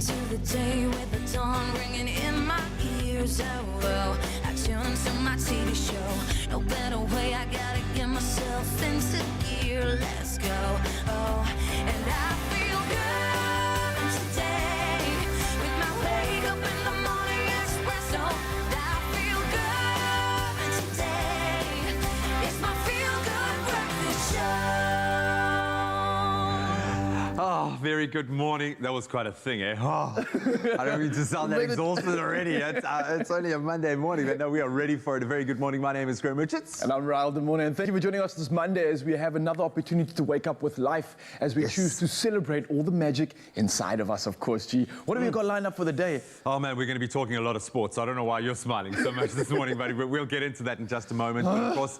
into the day with the dawn ringing in my ears. Oh, I tune to my TV show. No better way, I gotta get myself into gear. Let's go. Oh, and I feel good today with my wake up in the morning Expresso. I feel good today. It's my feel good breakfast show. Oh, very good morning. That was quite a thing, eh? Oh, I don't mean to sound that exhausted already. It's only a Monday morning, but no, we are ready for it. A very good morning. My name is Graham Richards. And I'm Raul. Good morning. And thank you for joining us this Monday as we have another opportunity to wake up with life as we choose to celebrate all the magic inside of us, of course, G. What have you got lined up for the day? Oh, man, we're going to be talking a lot of sports. I don't know why you're smiling so much this morning, buddy, but we'll get into that in just a moment. But of course,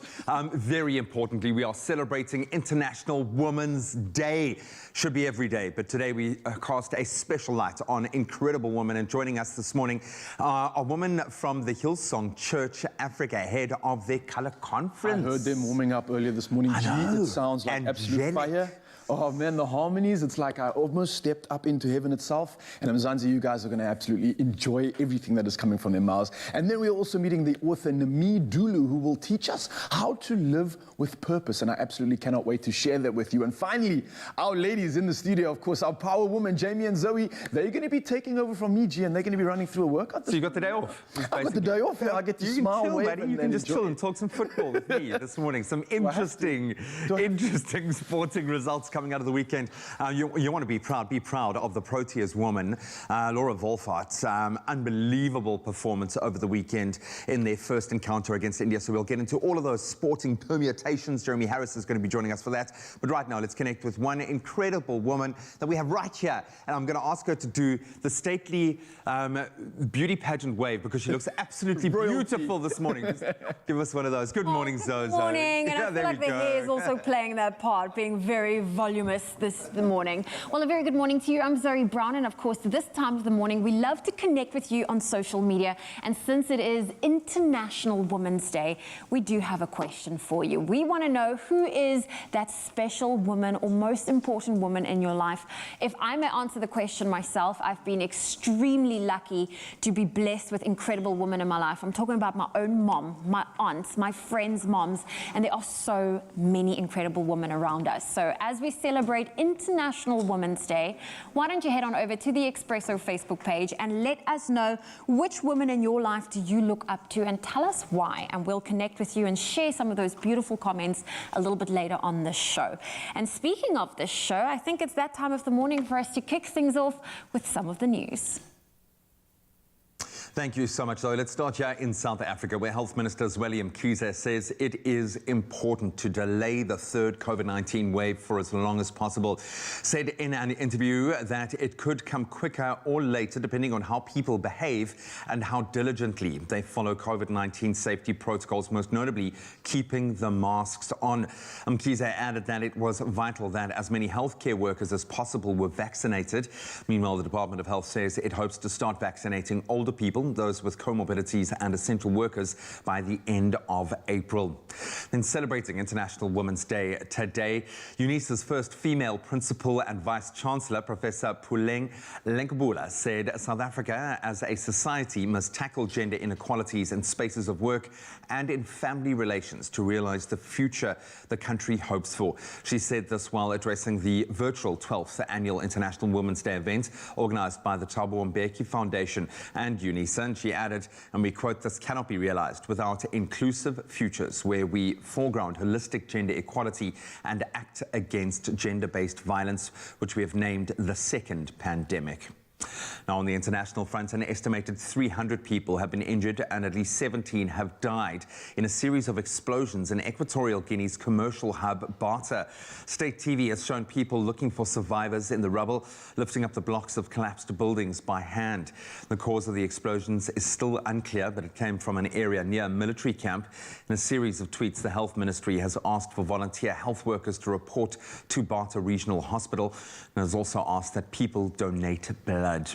very importantly, we are celebrating International Women's Day. Should be every day, but today we cast a special light on incredible women. And joining us this morning, a woman from the Hillsong Church Africa, head of their colour conference. I heard them warming up earlier this morning. G, it sounds like absolute fire. Oh man, the harmonies, it's like I almost stepped up into heaven itself. And Mzansi, you guys are going to absolutely enjoy everything that is coming from their mouths. And then we're also meeting the author Nami Dulu, who will teach us how to live with purpose. And I absolutely cannot wait to share that with you. And finally, our ladies in the studio, of course, our power women, Jamie and Zoe, they're going to be taking over from me, G, and they're going to be running through a work. So you got the day off? I got the day off. I get to smile, chill, wave, buddy. and You can just chill enjoy. and talk some football with me this morning. Some interesting sporting results coming out of the weekend. You want to be proud of the Proteas woman, Laura Wolfhard. Unbelievable performance over the weekend in their first encounter against India. So we'll get into all of those sporting permutations. Jeremy Harris is going to be joining us for that. But right now, let's connect with one incredible woman that we have right here. And I'm going to ask her to do the stately beauty pageant wave because she looks absolutely beautiful this morning. Just give us one of those. Good morning, Zoe. Good morning, and I feel like the hair is also playing that part, being very voluminous this morning. Well, a very good morning to you. I'm Zoe Brown, and of course, this time of the morning, we love to connect with you on social media. And since it is International Women's Day, we do have a question for you. We want to know who is that special woman or most important woman in your life. If I may answer the question myself, I've been extremely lucky to be blessed with incredible women in my life. I'm talking about my own mom, my aunts, my friends' moms, and there are so many incredible women around us. So as we celebrate International Women's Day, why don't you head on over to the Expresso Facebook page and let us know which woman in your life do you look up to, and tell us why, and we'll connect with you and share some of those beautiful comments a little bit later on the show. And speaking of this show, I think it's that time of the morning for us to kick things off with some of the news. Thank you so much, Zoe. Let's start here in South Africa, where Health Minister Zweli Mkhize says it is important to delay the third COVID-19 wave for as long as possible. Said in an interview that it could come quicker or later, depending on how people behave and how diligently they follow COVID-19 safety protocols, most notably keeping the masks on. Mkhize added that it was vital that as many healthcare workers as possible were vaccinated. Meanwhile, the Department of Health says it hopes to start vaccinating older people, those with comorbidities and essential workers by the end of April. Then celebrating International Women's Day today, UNISA's first female principal and vice chancellor, Professor Puleng Lenkabula, said South Africa as a society must tackle gender inequalities in spaces of work and in family relations to realize the future the country hopes for. She said this while addressing the virtual 12th annual International Women's Day event organized by the Thabo Mbeki Foundation and UNISA. And she added, and we quote, "This cannot be realized without inclusive futures where we foreground holistic gender equality and act against gender-based violence, which we have named the second pandemic." Now, on the international front, an estimated 300 people have been injured and at least 17 have died in a series of explosions in Equatorial Guinea's commercial hub, Bata. State TV has shown people looking for survivors in the rubble, lifting up the blocks of collapsed buildings by hand. The cause of the explosions is still unclear, but it came from an area near a military camp. In a series of tweets, the Health Ministry has asked for volunteer health workers to report to Bata Regional Hospital and has also asked that people donate blood. blood.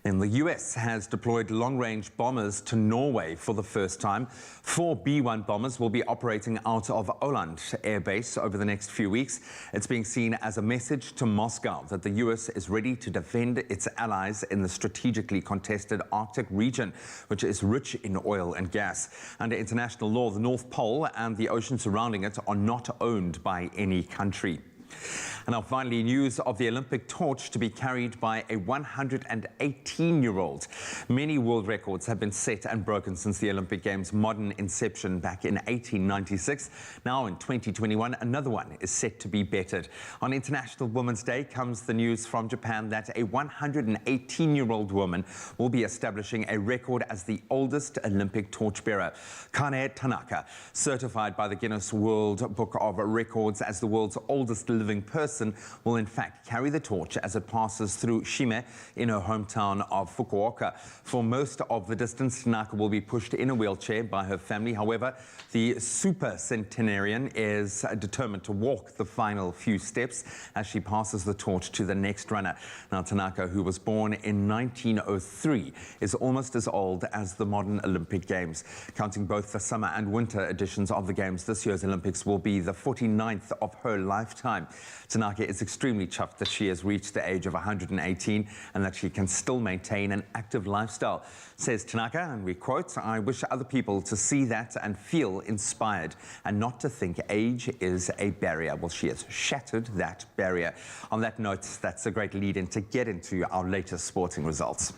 And the US has deployed long-range bombers to Norway for the first time. 4 B-1 bombers will be operating out of Åland Air Base over the next few weeks. It's being seen as a message to Moscow that the US is ready to defend its allies in the strategically contested Arctic region, which is rich in oil and gas. Under international law, the North Pole and the ocean surrounding it are not owned by any country. And now finally, news of the Olympic torch to be carried by a 118-year-old. Many world records have been set and broken since the Olympic Games' modern inception back in 1896. Now in 2021, another one is set to be bettered. On International Women's Day comes the news from Japan that a 118-year-old woman will be establishing a record as the oldest Olympic torchbearer. Kane Tanaka, certified by the Guinness World Book of Records as the world's oldest living person, will in fact carry the torch as it passes through Shime in her hometown of Fukuoka. For most of the distance, Tanaka will be pushed in a wheelchair by her family. However, the super centenarian is determined to walk the final few steps as she passes the torch to the next runner. Now, Tanaka, who was born in 1903, is almost as old as the modern Olympic Games. Counting both the summer and winter editions of the Games, this year's Olympics will be the 49th of her lifetime. Tanaka is extremely chuffed that she has reached the age of 118 and that she can still maintain an active lifestyle. Says Tanaka, and we quote, "I wish other people to see that and feel inspired and not to think age is a barrier." Well, she has shattered that barrier. On that note, that's a great lead-in to get into our latest sporting results.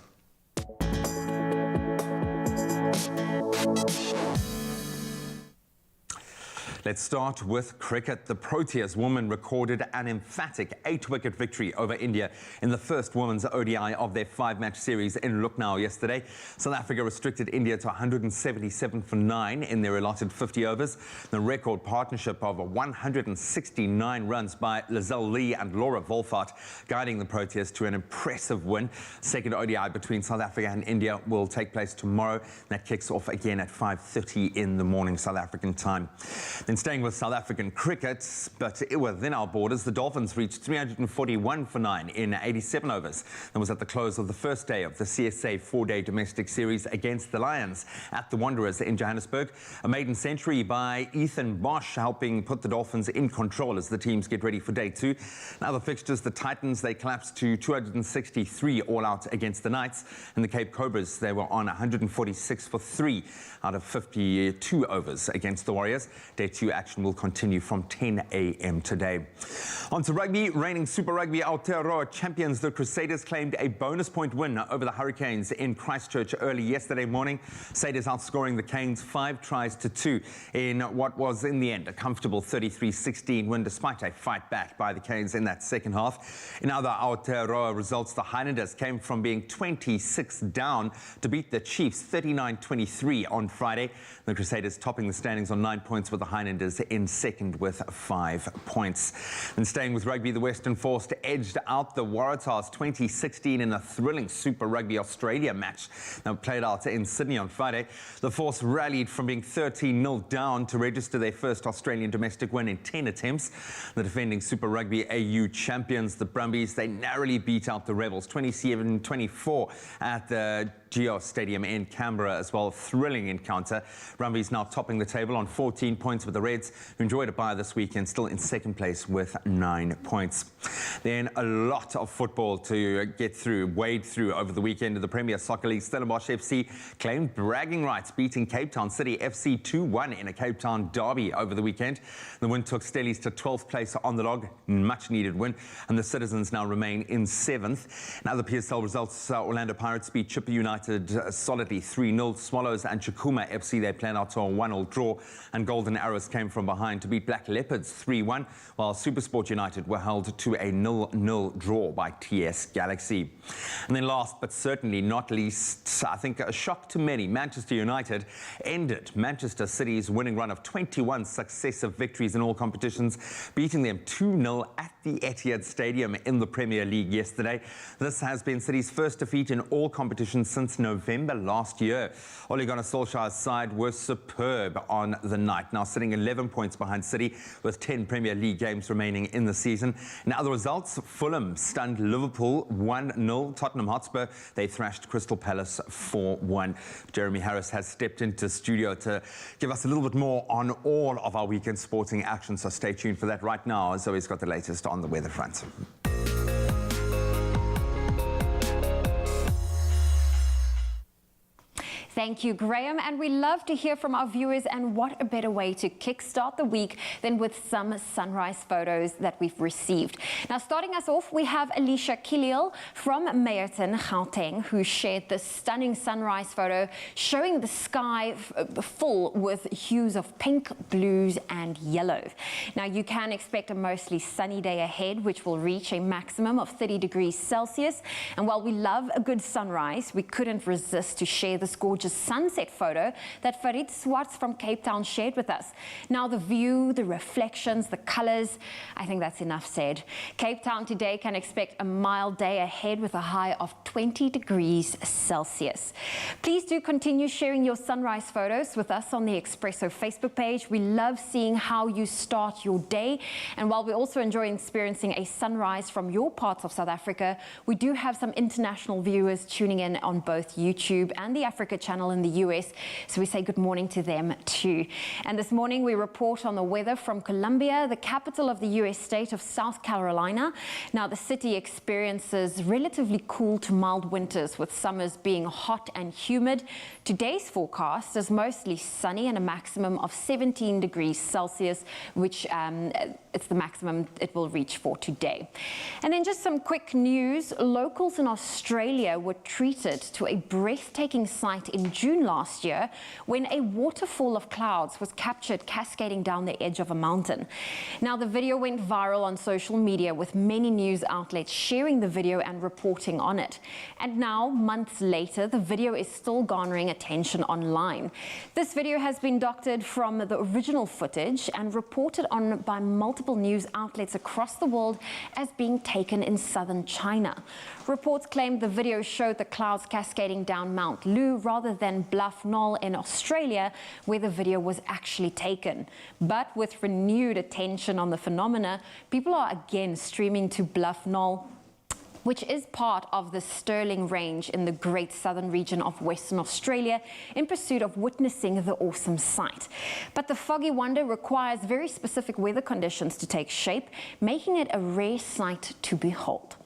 Let's start with cricket. The Proteas women recorded an emphatic 8-wicket victory over India in the first women's ODI of their 5-match series in Lucknow yesterday. South Africa restricted India to 177 for 9 in their allotted 50 overs. The record partnership of 169 runs by Lizelle Lee and Laura Wolfart guiding the Proteas to an impressive win. Second ODI between South Africa and India will take place tomorrow. That kicks off again at 5:30 in the morning South African time. Then staying with South African cricket, but within our borders, the Dolphins reached 341 for 9 in 87 overs. That was at the close of the first day of the CSA 4-day domestic series against the Lions at the Wanderers in Johannesburg. A maiden century by Ethan Bosch helping put the Dolphins in control as the teams get ready for day 2. Now the fixtures, the Titans, they collapsed to 263 all out against the Knights, and the Cape Cobras, they were on 146 for 3 out of 52 overs against the Warriors. Day 2 action will continue from 10 a.m. today. On to rugby. Reigning Super Rugby Aotearoa champions, the Crusaders claimed a bonus point win over the Hurricanes in Christchurch early yesterday morning. Satyrs outscoring the Canes 5 tries to 2 in what was in the end a comfortable 33-16 win despite a fight back by the Canes in that second half. In other Aotearoa results, the Highlanders came from being 26 down to beat the Chiefs 39-23 on Friday. The Crusaders topping the standings on 9 points with the Highlanders in second with 5 points. And staying with rugby, the Western Force edged out the Waratahs 2016 in a thrilling Super Rugby Australia match that played out in Sydney on Friday. The Force rallied from being 13-0 down to register their first Australian domestic win in 10 attempts. The defending Super Rugby AU champions, the Brumbies, they narrowly beat out the Rebels 27-24 at the Geo Stadium in Canberra as well. Thrilling encounter. Brumbies now topping the table on 14 points with the Reds, who enjoyed a bye this weekend, still in second place with 9 points. Then a lot of football to get through, wade through over the weekend of the Premier Soccer League. Stellenbosch FC claimed bragging rights, beating Cape Town City FC 2-1 in a Cape Town derby over the weekend. The win took Stellies to 12th place on the log, much needed win, and the Citizens now remain in 7th. In other PSL results, Orlando Pirates beat Chippa United solidly 3-0. Swallows and Chakuma FC, they played out to a 1-1 draw, and Golden Arrows came from behind to beat Black Leopards 3-1, while Supersport United were held to a 0-0 draw by TS Galaxy. And then last but certainly not least, I think a shock to many, Manchester United ended Manchester City's winning run of 21 successive victories in all competitions, beating them 2-0 at the Etihad Stadium in the Premier League yesterday. This has been City's first defeat in all competitions since November last year. Ole Gunnar Solskjaer's side were superb on the night, now sitting 11 points behind City with 10 Premier League games remaining in the season. Now the result results. Fulham stunned Liverpool 1-0. Tottenham Hotspur, they thrashed Crystal Palace 4-1. Jeremy Harris has stepped into studio to give us a little bit more on all of our weekend sporting action, so stay tuned for that right now. Zoe's got the latest on the weather front. Thank you, Graham. And we love to hear from our viewers, and what a better way to kickstart the week than with some sunrise photos that we've received. Now, starting us off, we have Alicia Kiliel from Meyerton, Gauteng, who shared this stunning sunrise photo showing the sky full with hues of pink, blues and yellow. Now, you can expect a mostly sunny day ahead, which will reach a maximum of 30 degrees Celsius. And while we love a good sunrise, we couldn't resist to share this gorgeous sunset photo that Farid Swartz from Cape Town shared with us. Now, the view, the reflections, the colors, I think that's enough said. Cape Town today can expect a mild day ahead with a high of 20 degrees Celsius. Please do continue sharing your sunrise photos with us on the Expresso Facebook page. We love seeing how you start your day. And while we also enjoy experiencing a sunrise from your parts of South Africa, we do have some international viewers tuning in on both YouTube and the Africa channel in the US, so we say good morning to them too. And this morning we report on the weather from Columbia, the capital of the US state of South Carolina. Now, the city experiences relatively cool to mild winters, with summers being hot and humid. Today's forecast is mostly sunny and a maximum of 17 degrees Celsius, which it's the maximum it will reach for today. And then just some quick news. Locals in Australia were treated to a breathtaking sight in June last year when a waterfall of clouds was captured cascading down the edge of a mountain. Now, the video went viral on social media, with many news outlets sharing the video and reporting on it. And now, months later, the video is still garnering attention online. This video has been doctored from the original footage and reported on by multiple news outlets across the world as being taken in southern China. Reports claim the video showed the clouds cascading down Mount Lu rather than Bluff Knoll in Australia, where the video was actually taken. But with renewed attention on the phenomena, people are again streaming to Bluff Knoll, which is part of the Stirling Range in the Great Southern region of Western Australia, in pursuit of witnessing the awesome sight. But the foggy wonder requires very specific weather conditions to take shape, making it a rare sight to behold.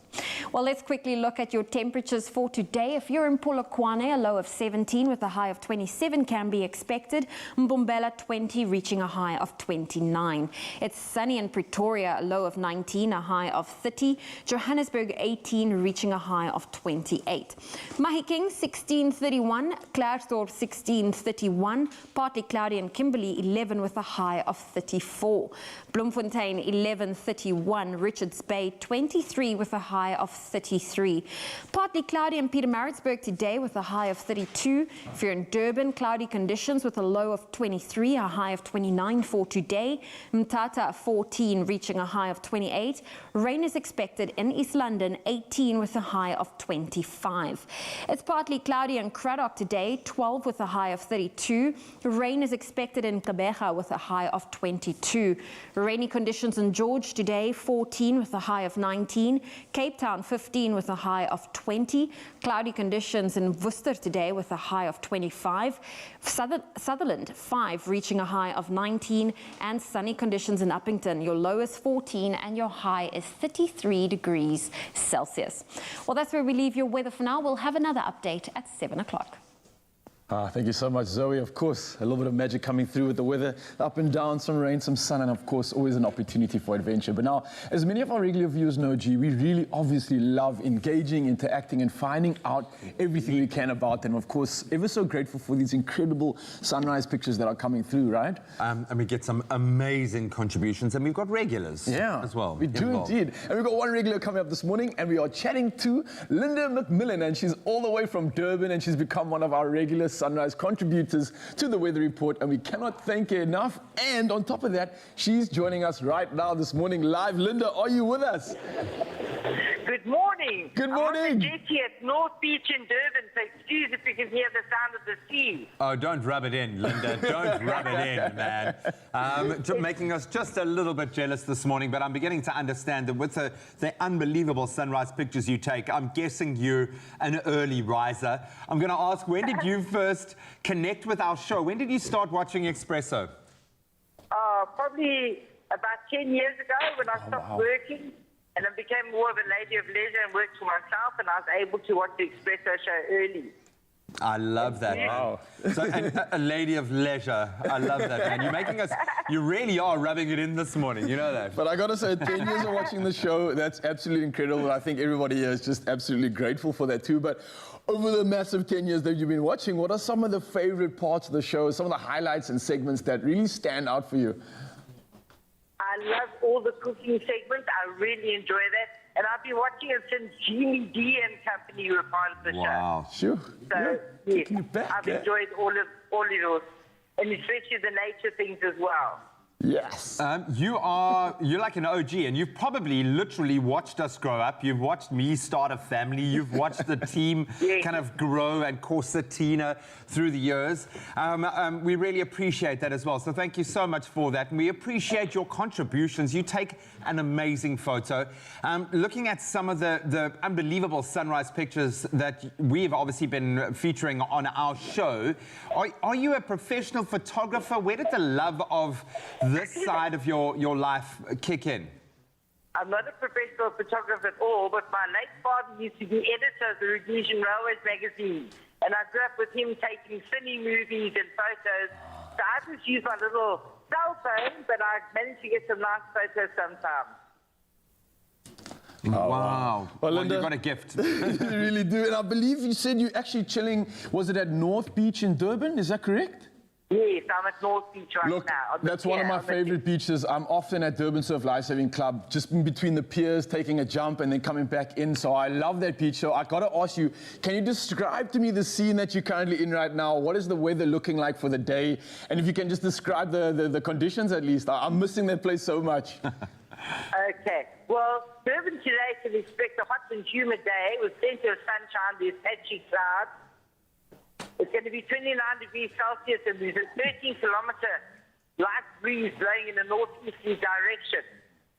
Well, let's quickly look at your temperatures for today. If you're in Polokwane, a low of 17 with a high of 27 can be expected. Mbombela 20, reaching a high of 29. It's sunny in Pretoria, a low of 19, a high of 30. Johannesburg 18, reaching a high of 28. Mahikeng 1631, Klerksdorp 1631, partly cloudy in Kimberley 11 with a high of 34. Bloemfontein 1131, Richards Bay 23 with a high of 33. Partly cloudy in Pietermaritzburg today with a high of 32. If you're in Durban, cloudy conditions with a low of 23, a high of 29 for today. Mthatha 14, reaching a high of 28. Rain is expected in East London, 18 with a high of 25. It's partly cloudy in Cradock today, 12 with a high of 32. Rain is expected in Gqeberha with a high of 22. Rainy conditions in George today, 14 with a high of 19. Cape Town 15 with a high of 20. Cloudy conditions in Worcester today with a high of 25. Sutherland 5 reaching a high of 19. And sunny conditions in Uppington. Your low is 14 and your high is 33 degrees Celsius. Well, that's where we leave your weather for now. We'll have another update at 7 o'clock. Thank you so much, Zoe. Of course, a little bit of magic coming through with the weather. Up and down, some rain, some sun, and of course, always an opportunity for adventure. But now, as many of our regular viewers know, G, we really obviously love engaging, interacting, and finding out everything we can about them. Of course, ever so grateful for these incredible sunrise pictures that are coming through, right? And we get some amazing contributions, and we've got regulars as well. We do indeed. And we've got one regular coming up this morning, and we are chatting to Linda McMillan, and she's all the way from Durban, and she's become one of our regular sunrise contributors to the Weather Report, and we cannot thank her enough. And on top of that, she's joining us right now this morning live. Linda, are you with us? Good good morning. Good I'm on morning. the jetty at North Beach in Durban, so excuse if you can hear the sound of the sea. Oh, don't rub it in, Linda. Don't rub it in, man. Making us just a little bit jealous this morning, but I'm beginning to understand that with the unbelievable sunrise pictures you take, I'm guessing you're an early riser. I'm going to ask, when did you first connect with our show? When did you start watching Expresso? Probably about 10 years ago when I stopped working and I became more of a lady of leisure and worked for myself, and I was able to watch the Expresso show early. I love that. Wow. So, and a lady of leisure. I love that, man. You're making us, you really are rubbing it in this morning. You know that. But I got to say, 10 years of watching the show, that's absolutely incredible. I think everybody here is just absolutely grateful for that too. But over the massive 10 years that you've been watching, what are some of the favorite parts of the show, some of the highlights and segments that really stand out for you? I love all the cooking segments. I really enjoy that. And I've been watching it since Jimmy D and company were part of the Wow. Sure. show. So, yes, taking it back, I've yeah. enjoyed all of it, and especially the nature things as well. Yes. You're like an OG, and you've probably literally watched us grow up. You've watched me start a family. You've watched the team kind of grow and Corsatina through the years. We really appreciate that as well. So thank you so much for that. And we appreciate your contributions. You take an amazing photo. Looking at some of the unbelievable sunrise pictures that we've obviously been featuring on our show, are you a professional photographer? Where did the love of this side of your life kick in? I'm not a professional photographer at all, but my late father used to be editor of the Rhodesian Railways magazine, and I grew up with him taking cine movies and photos. So I just use my little cell phone, but I managed to get some nice photos sometimes. Wow. Well, Linda, you got a gift. You really do. And I believe you said you're actually chilling, was it at North Beach in Durban? Is that correct? Yes, I'm at North Beach right Look, now. that's one of my favorite beaches. I'm often at Durban Surf Lifesaving Club, just in between the piers, taking a jump and then coming back in. So I love that beach. So I got to ask you, can you describe to me the scene that you're currently in right now? What is the weather looking like for the day? And if you can just describe the conditions at least. I'm missing that place so much. Okay. Well, Durban today can expect a hot and humid day with plenty of sunshine. There's patchy clouds. It's going to be 29 degrees Celsius, and there's a 13-kilometer light breeze blowing in a northeasterly direction.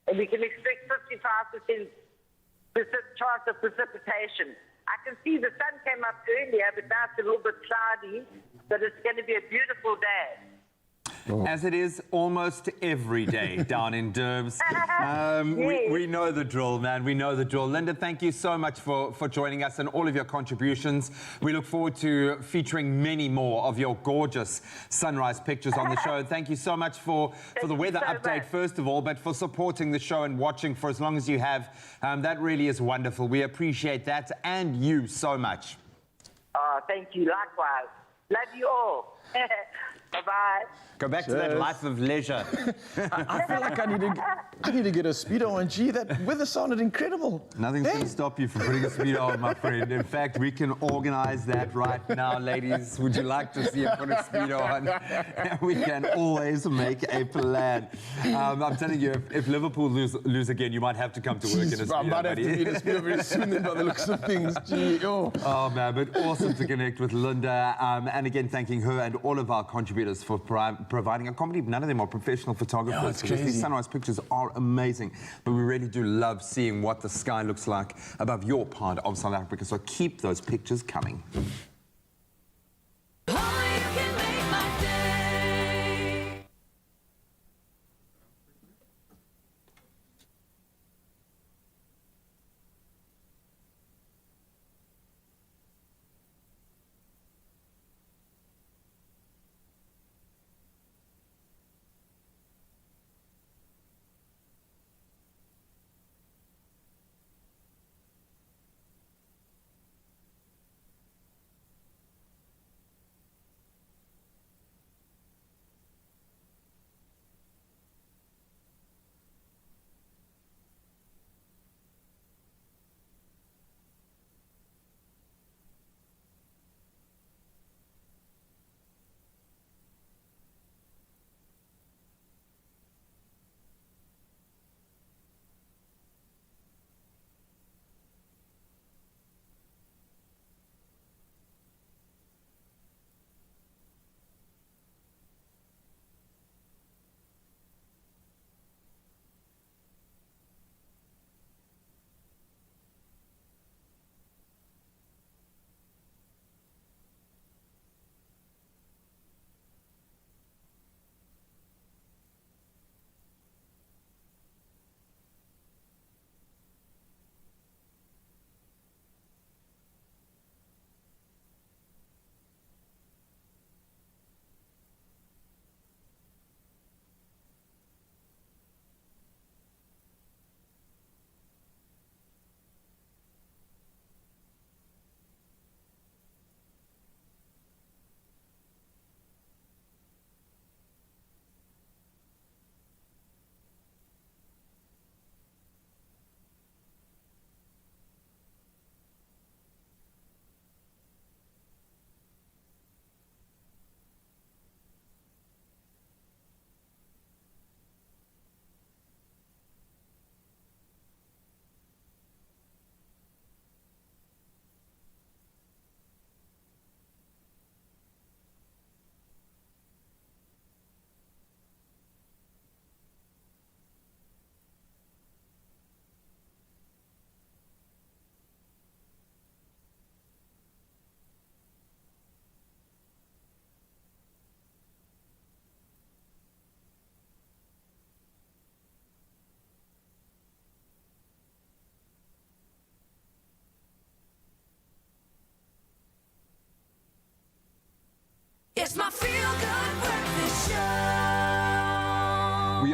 And we can expect 55% chance of precipitation. I can see the sun came up earlier, but now it's a little bit cloudy, but it's going to be a beautiful day. As it is almost every day down in Durbs. We know the drill, man. We know the drill. Linda, thank you so much for joining us and all of your contributions. We look forward to featuring many more of your gorgeous sunrise pictures on the show. Thank you so much for the weather update, first of all, but for supporting the show and watching for as long as you have. That really is wonderful. We appreciate that and you so much. Thank you. Likewise. Love you all. Bye-bye. Go back to that life of leisure. I feel like I need to get a Speedo on. Gee, that weather sounded incredible. Nothing's going to stop you from putting a Speedo on, my friend. In fact, we can organize that right now, ladies. Would you like to see him put a Speedo on? We can always make a plan. I'm telling you, if Liverpool lose again, you might have to come to work in a Speedo, I might have to need a Speedo very soon then by the looks of things. Gee, Oh, man, but awesome to connect with Linda. And again, thanking her and all of our contributors for providing a comedy. None of them are professional photographers. It's because crazy. these sunrise pictures are amazing. But we really do love seeing what the sky looks like above your part of South Africa. So keep those pictures coming.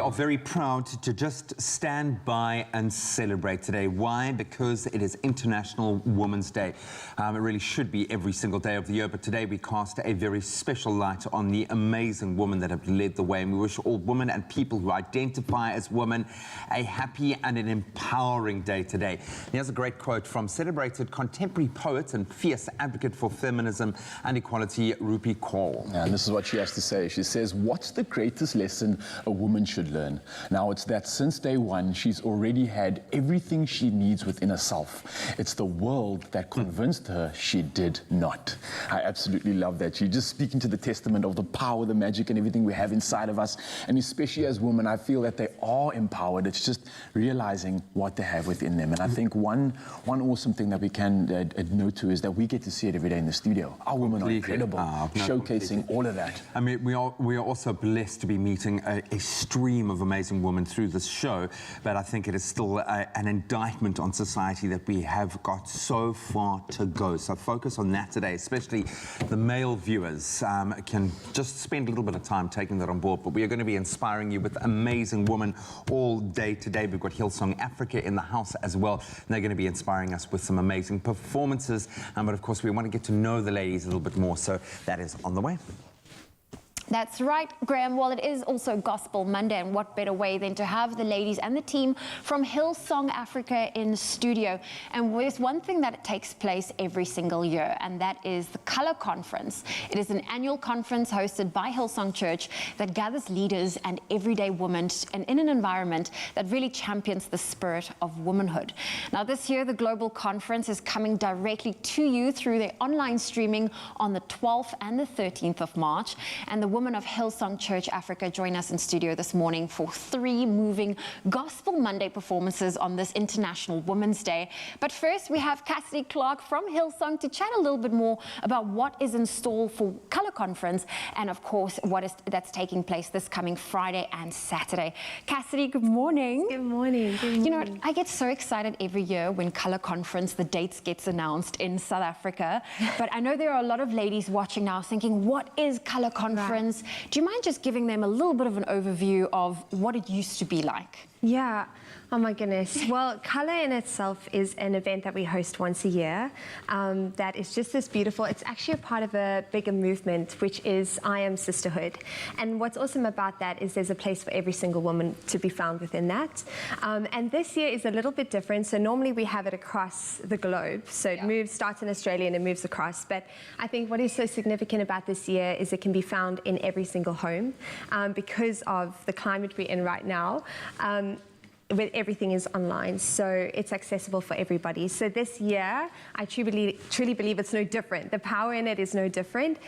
are very proud to just stand by and celebrate today. Why? Because it is International Women's Day. It really should be every single day of the year, but today we cast a very special light on the amazing women that have led the way, and we wish all women and people who identify as women a happy and an empowering day today. Here's a great quote from celebrated contemporary poet and fierce advocate for feminism and equality, Rupi Kaur. And this is what she has to say. She says, "What's the greatest lesson a woman should learn? Now it's that since day one, she's already had everything she needs within herself. It's the world that convinced her she did not." I absolutely love that. She's just speaking to the testament of the power, the magic, and everything we have inside of us. And especially as women, I feel that they are empowered. It's just realizing what they have within them. And I think one awesome thing that we can note to is that we get to see it every day in the studio. Our women are incredible, showcasing all of that. I mean, we are also blessed to be meeting a stream of amazing women through this show, but I think it is still an indictment on society that we have got so far to go. So focus on that today, especially the male viewers can just spend a little bit of time taking that on board. But we are going to be inspiring you with amazing women all day today. We've got Hillsong Africa in the house as well, and they're going to be inspiring us with some amazing performances. But of course, we want to get to know the ladies a little bit more, so that is on the way. That's right, Graham. Well, it is also Gospel Monday, and what better way than to have the ladies and the team from Hillsong Africa in studio. And there's one thing that takes place every single year, and that is the Color Conference. It is an annual conference hosted by Hillsong Church that gathers leaders and everyday women and in an environment that really champions the spirit of womanhood. Now, this year, the global conference is coming directly to you through their online streaming on the 12th and the 13th of March. And the women of Hillsong Church Africa join us in studio this morning for 3 moving Gospel Monday performances on this International Women's Day. But first, we have Cassidy Clark from Hillsong to chat a little bit more about what is in store for Color Conference and, of course, that's taking place this coming Friday and Saturday. Cassidy, good morning. Good morning. Good morning. You know, I get so excited every year when Color Conference, the dates gets announced in South Africa. But I know there are a lot of ladies watching now thinking, what is Color Conference? Right. Do you mind just giving them a little bit of an overview of what it used to be like? Yeah. Oh my goodness. Well, Color in itself is an event that we host once a year. That is just this beautiful, it's actually a part of a bigger movement, which is I Am Sisterhood. And what's awesome about that is there's a place for every single woman to be found within that. And this year is a little bit different. So normally we have it across the globe. So it starts in Australia and it moves across. But I think what is so significant about this year is it can be found in every single home because of the climate we're in right now. Where everything is online, so it's accessible for everybody. So this year, I truly believe it's no different. The power in it is no different.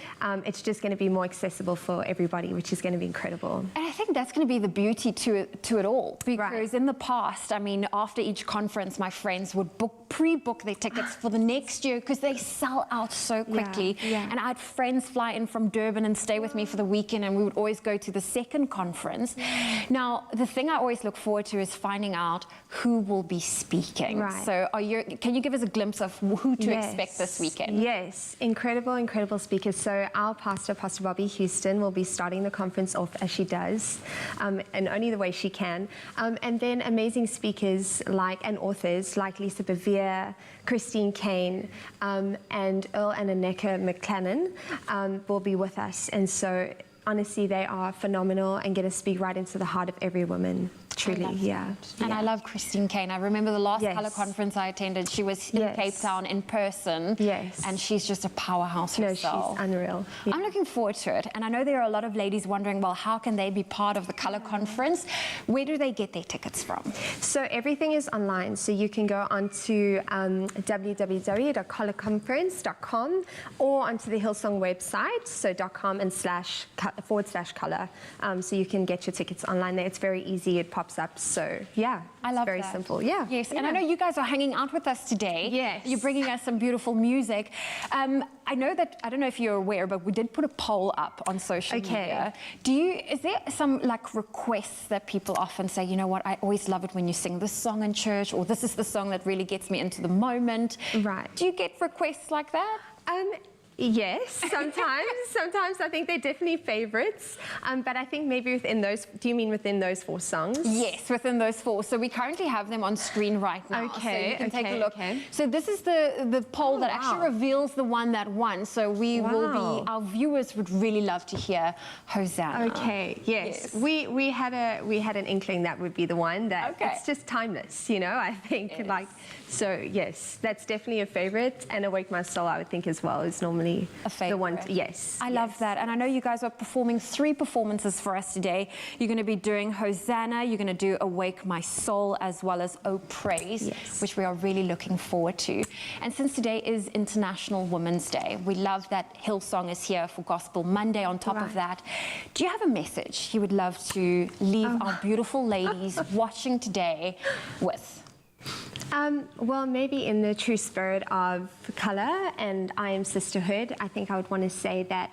It's just going to be more accessible for everybody, which is going to be incredible. And I think that's going to be the beauty to it all. Because in the past, I mean, after each conference, my friends would pre-book their tickets for the next year because they sell out so quickly. And I had friends fly in from Durban and stay with me for the weekend, and we would always go to the second conference. Now, the thing I always look forward to is finding out who will be speaking. Right. So can you give us a glimpse of who to expect this weekend? Yes, incredible speakers. So our pastor, Pastor Bobby Houston, will be starting the conference off as she does, and only the way she can. And then amazing speakers and authors like Lisa Bevere, Christine Kane, and Earl and Anneka McLennan will be with us. And so honestly, they are phenomenal and get to speak right into the heart of every woman. Truly, yeah. And I love Christine Kane. I remember the last Color Conference I attended. She was in Cape Town in person. And she's just a powerhouse herself. She's unreal. I'm looking forward to it. And I know there are a lot of ladies wondering, well, how can they be part of the Color Conference? Where do they get their tickets from? So everything is online. So you can go onto www.colorconference.com or onto the Hillsong website, so .com//color. So you can get your tickets online there. It's very easy. It pops up. So yeah, I love very simple. Yeah. Yes, and I know you guys are hanging out with us today. Yes. You're bringing us some beautiful music. I know that, I don't know if you're aware, but we did put a poll up on social media. Is there some requests that people often say, you know what, I always love it when you sing this song in church, or this is the song that really gets me into the moment? Right. Do you get requests like that? Yes, sometimes. Sometimes I think they're definitely favorites. But I think maybe within those, do you mean within those 4 songs? Yes, within those 4. So we currently have them on screen right now. Okay, so you can take a look. okay. So this is the poll that actually reveals the one that won. So we will be, our viewers would really love to hear Hosanna. Okay, yes. We had an inkling that would be the one that it's just timeless, you know, I think. Yes. Like, so yes, that's definitely a favorite. And Awake My Soul, I would think as well, is normally A favorite. the one. Yes. I love that. And I know you guys are performing 3 performances for us today. You're going to be doing Hosanna, you're going to do Awake My Soul, as well as Oh Praise, which we are really looking forward to. And since today is International Women's Day, we love that Hillsong is here for Gospel Monday on top of that. Do you have a message you would love to leave our beautiful ladies watching today with? Well, maybe in the true spirit of colour and I am sisterhood, I think I would want to say that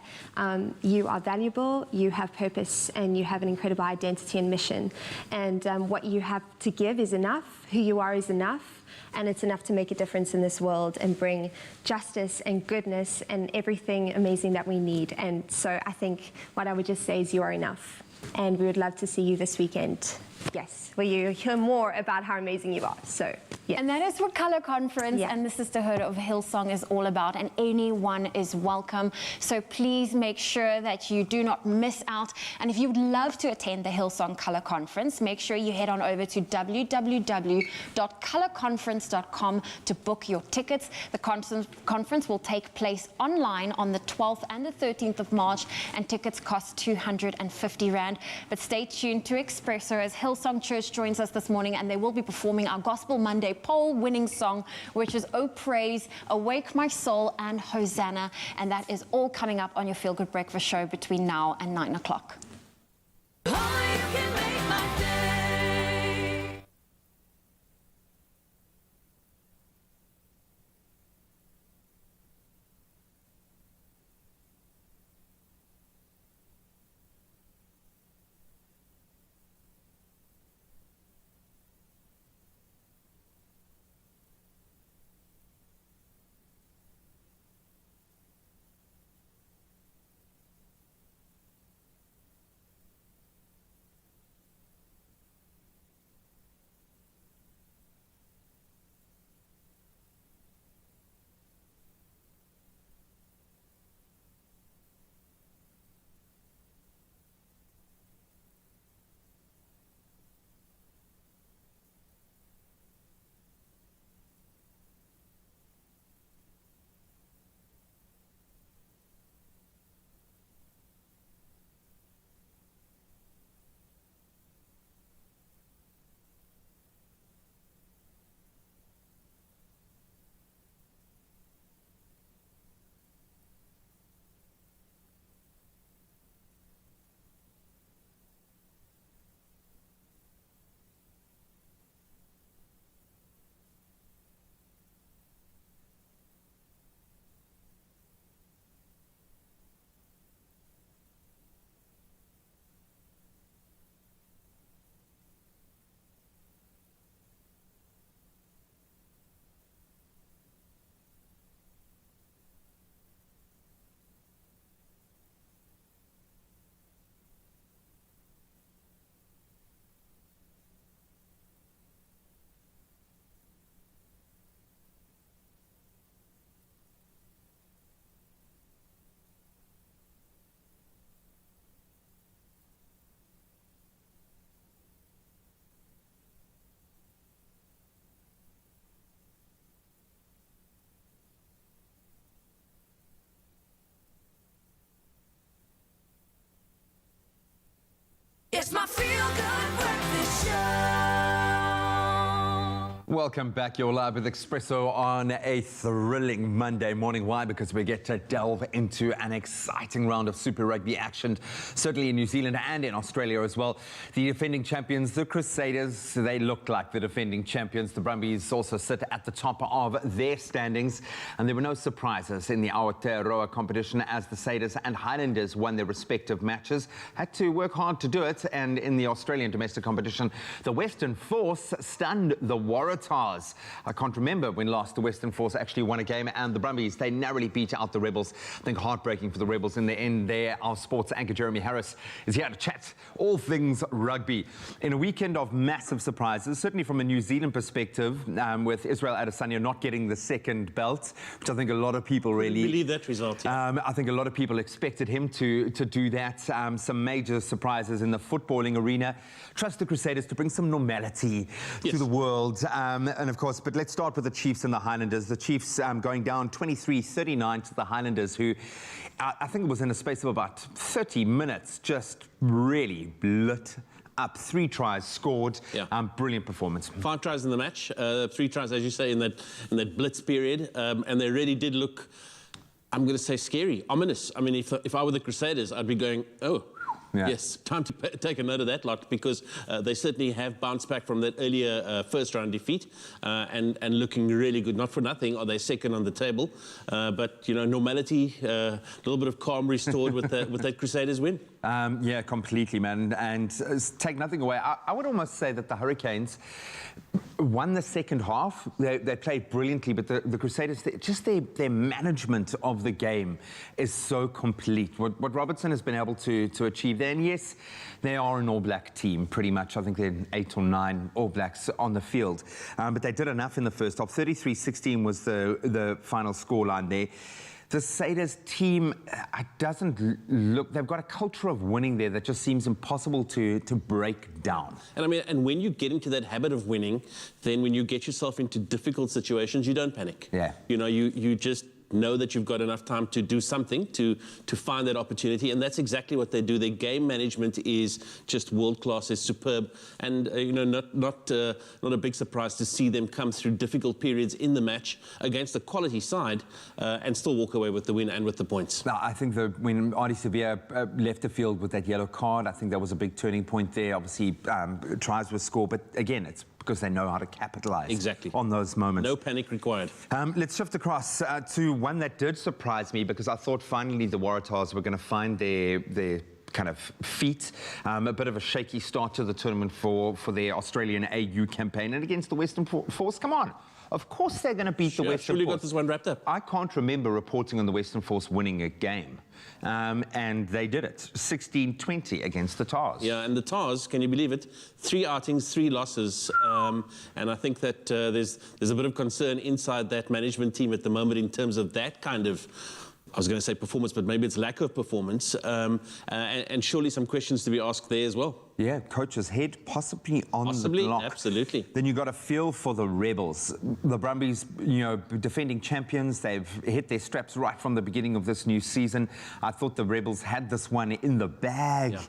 you are valuable, you have purpose, and you have an incredible identity and mission. And what you have to give is enough, who you are is enough, and it's enough to make a difference in this world and bring justice and goodness and everything amazing that we need. And so I think what I would just say is you are enough. And we would love to see you this weekend. Yes, where you hear more about how amazing you are. So, yeah. And that is what Colour Conference and the Sisterhood of Hillsong is all about, and anyone is welcome. So please make sure that you do not miss out. And if you would love to attend the Hillsong Colour Conference, make sure you head on over to www.colorconference.com to book your tickets. The conference will take place online on the 12th and the 13th of March, and tickets cost 250 Rand. But stay tuned to Expresso as Hillsong Church joins us this morning, and they will be performing our Gospel Monday poll winning song, which is Oh Praise, Awake My Soul, and Hosanna. And that is all coming up on your Feel Good Breakfast show between now and 9 o'clock. It's my Feel Good Breakfast Show. Welcome back. You're live with Expresso on a thrilling Monday morning. Why? Because we get to delve into an exciting round of Super Rugby action, certainly in New Zealand and in Australia as well. The defending champions, the Crusaders, they look like the defending champions. The Brumbies also sit at the top of their standings, and there were no surprises in the Aotearoa competition as the Satyrs and Highlanders won their respective matches, had to work hard to do it. And in the Australian domestic competition, the Western Force stunned the Waratahs Waratahs. I can't remember when last the Western Force actually won a game, and the Brumbies, they narrowly beat out the Rebels. I think heartbreaking for the Rebels in the end there. Our sports anchor Jeremy Harris is here to chat all things rugby. In a weekend of massive surprises, certainly from a New Zealand perspective, with Israel Adesanya not getting the second belt, which I think a lot of people really... believe that result, yeah. I think a lot of people expected him to do that. Some major surprises in the footballing arena. Trust the Crusaders to bring some normality to the world. And of course, but let's start with the Chiefs and the Highlanders. The Chiefs going down 23-39 to the Highlanders, who I think it was in a space of about 30 minutes, just really lit up. 3 tries scored. Brilliant performance. 5 tries in the match. 3 tries, as you say, in that blitz period. And they really did look, I'm going to say, scary, ominous. I mean, if I were the Crusaders, I'd be going, oh, yes, time to take a note of that lot, because they certainly have bounced back from that earlier first-round defeat and looking really good. Not for nothing are they second on the table, but, you know, normality, a little bit of calm restored with that Crusaders win. Yeah, completely, man. And take nothing away, I would almost say that the Hurricanes won the second half. They played brilliantly, but the Crusaders, just their management of the game is so complete. What Robertson has been able to achieve there, and yes, they are an all-black team, pretty much. I think they're 8 or 9 All Blacks on the field. But they did enough in the first half. 33-16 was the final scoreline there. The Crusaders team doesn't look... They've got a culture of winning there that just seems impossible to break down. And I mean, and when you get into that habit of winning, then when you get yourself into difficult situations, you don't panic. Yeah. You know, you just know that you've got enough time to do something, to find that opportunity, and that's exactly what they do. Their game management is just world-class, is superb, and you know, not a big surprise to see them come through difficult periods in the match against a quality side and still walk away with the win and with the points. Now, I think when Ardie Sevilla left the field with that yellow card, I think that was a big turning point there. Obviously, tries were scored, but again, it's because they know how to capitalize on those moments. No panic required. Let's shift across to one that did surprise me, because I thought finally the Waratahs were going to find their kind of feet. A bit of a shaky start to the tournament for their Australian AU campaign, and against the Western Force. Come on. Of course they're going to beat the Western Force. Got this one wrapped up. I can't remember reporting on the Western Force winning a game. And they did it. 16-20 against the Tars. Yeah, and the Tars, can you believe it? 3 outings, 3 losses. And I think that there's a bit of concern inside that management team at the moment in terms of that kind of, I was going to say performance, but maybe it's lack of performance. And surely some questions to be asked there as well. Yeah, coach's head possibly on the block. Absolutely. Then you got a feel for the Rebels. The Brumbies, you know, defending champions. They've hit their straps right from the beginning of this new season. I thought the Rebels had this one in the bag. Yeah.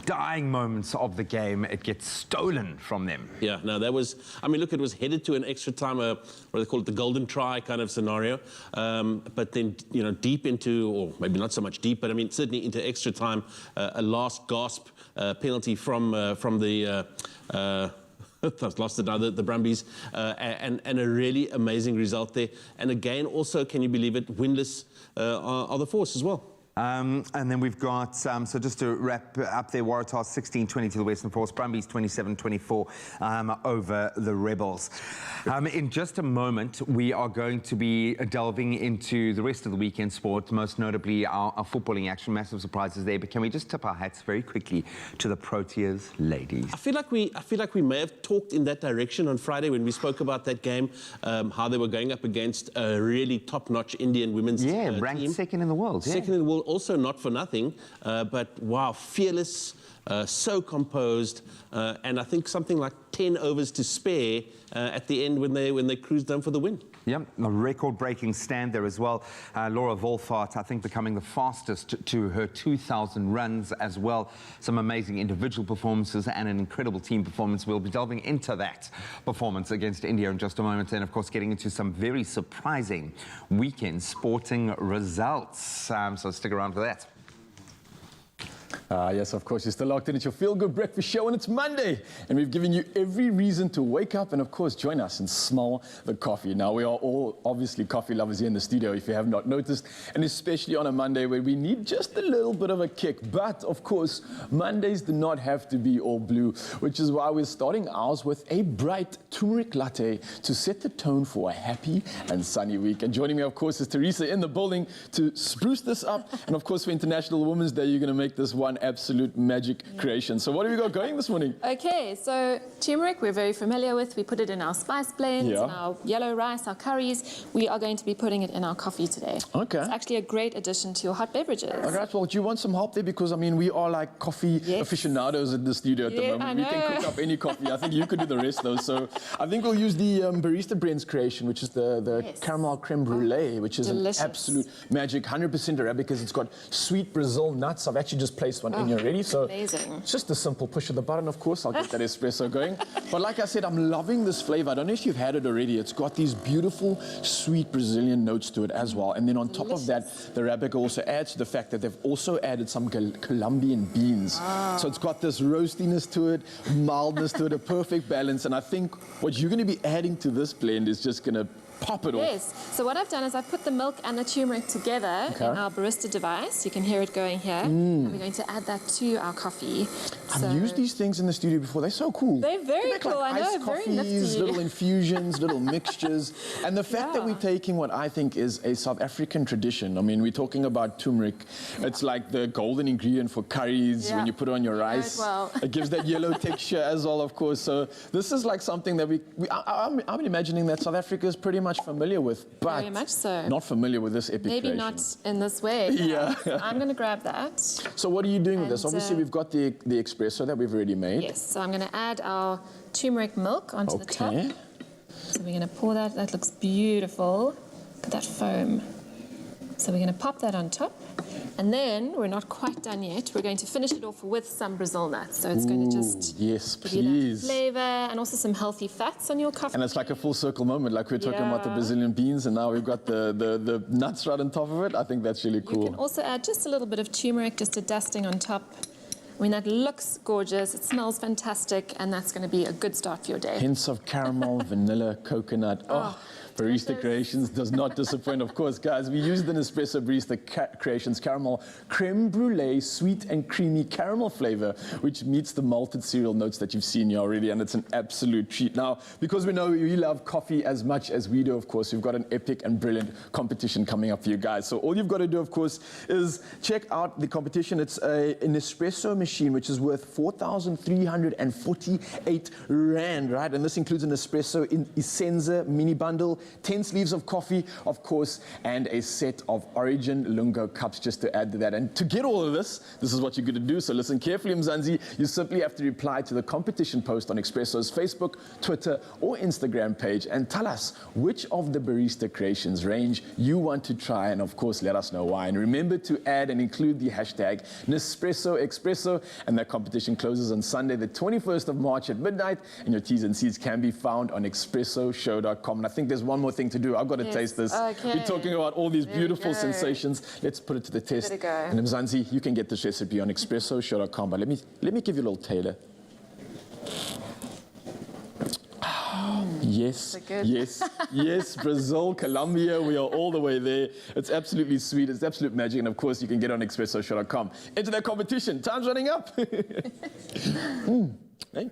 Dying moments of the game, it gets stolen from them. Yeah, no, that was, I mean, look, it was headed to an extra time, what they call it, the golden try kind of scenario. But then, you know, deep into, or maybe not so much deep, but I mean, certainly into extra time, a last gasp penalty from the I've lost it now, the Brumbies, and a really amazing result there. And again, also, can you believe it, winless are the Force as well. And then we've got, so just to wrap up there, Waratahs 16-20 to the Western Force, Brumbies 27-24 over the Rebels. In just a moment, we are going to be delving into the rest of the weekend sport, most notably our footballing action. Massive surprises there, but can we just tip our hats very quickly to the Proteas ladies? I feel like we may have talked in that direction on Friday when we spoke about that game, how they were going up against a really top-notch Indian women's team. Ranked second in the world. Second in the world. Also not for nothing, but wow, fearless, so composed, and I think something like 10 overs to spare at the end when they cruised down for the win. Yep, a record-breaking stand there as well. Laura Wolfart, I think, becoming the fastest to her 2,000 runs as well. Some amazing individual performances and an incredible team performance. We'll be delving into that performance against India in just a moment, and of course getting into some very surprising weekend sporting results. So stick around for that. Yes, of course, you're still locked in. It's your Feel Good Breakfast Show, and it's Monday. And we've given you every reason to wake up and, of course, join us and smell the coffee. Now, we are all obviously coffee lovers here in the studio, if you have not noticed, and especially on a Monday where we need just a little bit of a kick. But, of course, Mondays do not have to be all blue, which is why we're starting ours with a bright turmeric latte to set the tone for a happy and sunny week. And joining me, of course, is Teresa in the building to spruce this up. And, of course, for International Women's Day, you're going to make this one absolute magic creation. So what have we got going this morning? Okay, so turmeric we're very familiar with. We put it in our spice blends, in our yellow rice, our curries. We are going to be putting it in our coffee today. Okay. It's actually a great addition to your hot beverages. All right, well, do you want some help there? Because, I mean, we are like coffee aficionados in the studio at the moment. I know. We can cook up any coffee. I think you could do the rest, though. So I think we'll use the Barista Brand's creation, which is the caramel creme brulee, which is delicious. an absolute magic, 100% Arabicas. It's got sweet Brazil nuts. I've actually just placed one in here already. So amazing. it's just a simple push of the button, of course. I'll get that espresso going. But like I said, I'm loving this flavor. I don't know if you've had it already. It's got these beautiful, sweet Brazilian notes to it as well. And then on top of that, the Arabica also adds to the fact that they've also added some Colombian beans. So it's got this roastiness to it, mildness to it, a perfect balance. And I think what you're going to be adding to this blend is just going to pop it off. Yes. So what I've done is I've put the milk and the turmeric together in our barista device. You can hear it going here. And we're going to add that to our coffee. I've used these things in the studio before. They're so cool. They're very make, cool. like, I know, iced very coffees, nifty. little infusions, little mixtures. And the fact that we're taking what I think is a South African tradition. I mean, we're talking about turmeric. It's like the golden ingredient for curries when you put it on your rice. It gives that yellow texture as well, of course. So this is like something that I'm imagining that South Africa is pretty much familiar with. But very much so. Not familiar with this epic Maybe creation. not in this way. Yeah. So I'm going to grab that. So what are you doing with this? Obviously, we've got the espresso that we've already made. Yes, so I'm going to add our turmeric milk onto the top. So we're going to pour that. That looks beautiful. Look at that foam. So we're going to pop that on top. And then we're not quite done yet. We're going to finish it off with some Brazil nuts. So it's going to just give you that flavor and also some healthy fats on your coffee. And it's like a full circle moment, like we're talking about the Brazilian beans, and now we've got the nuts right on top of it. I think that's really cool. You can also add just a little bit of turmeric, just a dusting on top. I mean, that looks gorgeous, it smells fantastic, and that's going to be a good start for your day. Hints of caramel, vanilla, coconut. Barista Creations does not disappoint, of course, guys. We used an Espresso Barista Creations caramel creme brulee, sweet and creamy caramel flavor, which meets the malted cereal notes that you've seen here already, and it's an absolute treat. Now, because we know you love coffee as much as we do, of course, we've got an epic and brilliant competition coming up for you guys. So all you've got to do, of course, is check out the competition. It's an espresso machine, which is worth 4,348 Rand, right? And this includes an espresso in Essenza mini bundle, 10 sleeves of coffee, of course, and a set of Origin Lungo cups just to add to that. And to get all of this is what you're going to do. So listen carefully, Mzansi. You simply have to reply to the competition post on Expresso's Facebook, Twitter, or Instagram page and tell us which of the Barista Creations range you want to try, and of course, let us know why. And remember to add and include the hashtag Nespresso Expresso, and that competition closes on Sunday, the 21st of March at midnight, and your T's and C's can be found on expressoshow.com. And I think there's one more thing to do. I've got to taste this. Okay. We're talking about all these beautiful sensations. Let's put it to the test. Give it a go. And Mzansi, you can get this recipe on expressoshow.com. But let me give you a little taster. Yes, yes, Brazil, Colombia, we are all the way there. It's absolutely sweet, it's absolute magic, and of course you can get on expressoshow.com. Enter that competition, time's running up. Hey.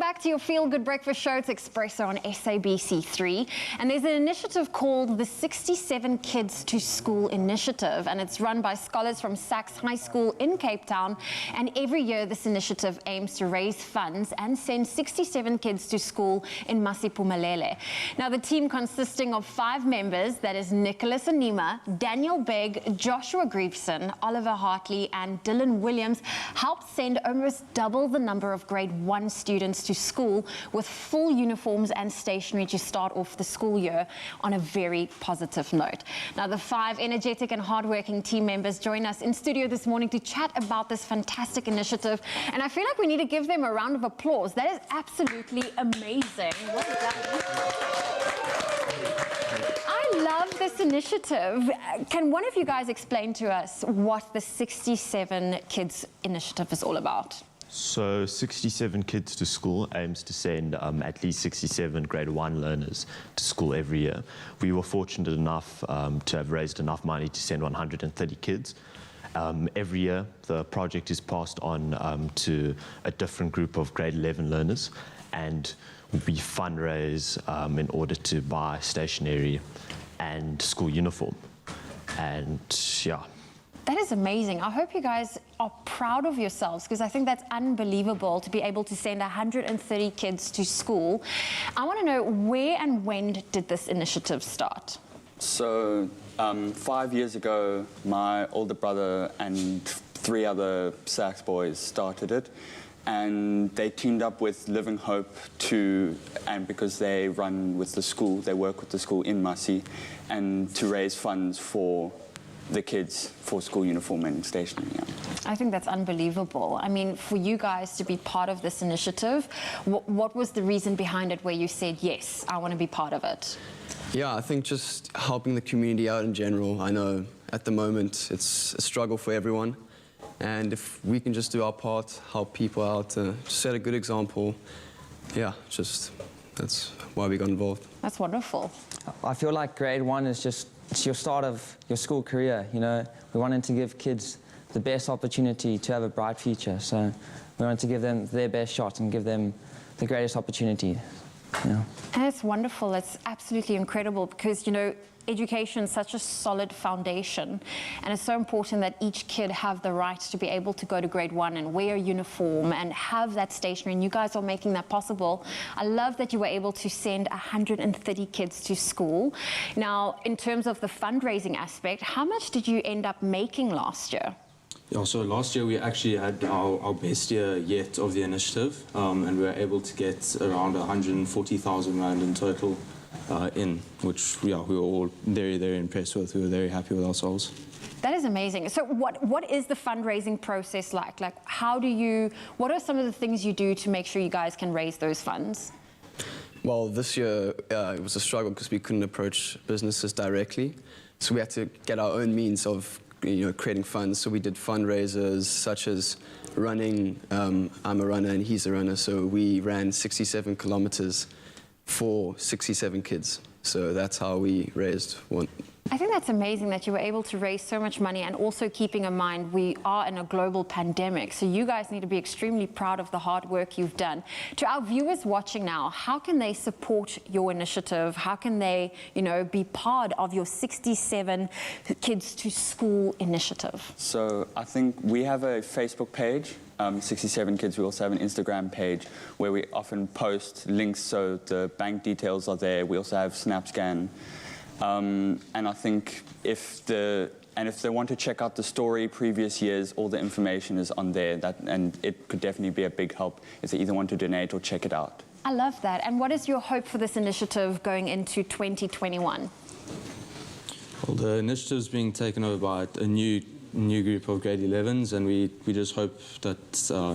back to your Feel Good Breakfast Show. It's Expresso on SABC3. And there's an initiative called the 67 Kids to School Initiative. And it's run by scholars from Sachs High School in Cape Town. And every year, this initiative aims to raise funds and send 67 kids to school in Masipumalele. Now, the team consisting of 5 members, that is Nicholas Anima, Daniel Begg, Joshua Griefson, Oliver Hartley, and Dylan Williams, helped send almost double the number of grade 1 students to school with full uniforms and stationery to start off the school year on a very positive note. Now, the 5 energetic and hardworking team members join us in studio this morning to chat about this fantastic initiative. And I feel like we need to give them a round of applause. That is absolutely amazing. What is that? I love this initiative. Can one of you guys explain to us what the 67 Kids initiative is all about? So 67 Kids to School aims to send at least 67 grade 1 learners to school every year. We were fortunate enough to have raised enough money to send 130 kids. Every year, the project is passed on to a different group of grade 11 learners, and we fundraise in order to buy stationery and school uniform. And yeah. That is amazing. I hope you guys are proud of yourselves, because I think that's unbelievable to be able to send 130 kids to school. I want to know, where and when did this initiative start? So 5 years ago, my older brother and 3 other Sachs boys started it. And they teamed up with Living Hope and because they run with the school, they work with the school in Masi, and to raise funds for the kids for school uniform and stationery. Yeah. I think that's unbelievable. I mean, for you guys to be part of this initiative, what was the reason behind it where you said, yes, I want to be part of it? Yeah, I think just helping the community out in general. I know at the moment it's a struggle for everyone. And if we can just do our part, help people out, set a good example, yeah, that's why we got involved. That's wonderful. I feel like grade 1 is just it's your start of your school career. You know, we wanted to give kids the best opportunity to have a bright future. So we wanted to give them their best shot and give them the greatest opportunity. Yeah. And it's wonderful. It's absolutely incredible because, you know, education is such a solid foundation, and it's so important that each kid have the right to be able to go to grade 1 and wear a uniform and have that stationery, and you guys are making that possible. I love that you were able to send 130 kids to school. Now, in terms of the fundraising aspect, how much did you end up making last year? Yeah, so last year we actually had our best year yet of the initiative, and we were able to get around 140,000 Rand in total which we were all very, very impressed with. We were very happy with ourselves. That is amazing. So what is the fundraising process like? Like, what are some of the things you do to make sure you guys can raise those funds? Well, this year it was a struggle because we couldn't approach businesses directly. So we had to get our own means of creating funds. So we did fundraisers such as running. I'm a runner and he's a runner. So we ran 67 kilometers for 67 kids. So that's how we raised one. I think that's amazing that you were able to raise so much money, and also keeping in mind we are in a global pandemic. So you guys need to be extremely proud of the hard work you've done. To our viewers watching now, how can they support your initiative? How can they, be part of your 67 Kids to School initiative? So I think we have a Facebook page, 67 Kids. We also have an Instagram page where we often post links, so the bank details are there. We also have SnapScan. And I think if they want to check out the story, previous years, all the information is on there, and it could definitely be a big help if they either want to donate or check it out. I love that. And what is your hope for this initiative going into 2021? Well, the initiative is being taken over by a new group of grade 11s, and we just hope that,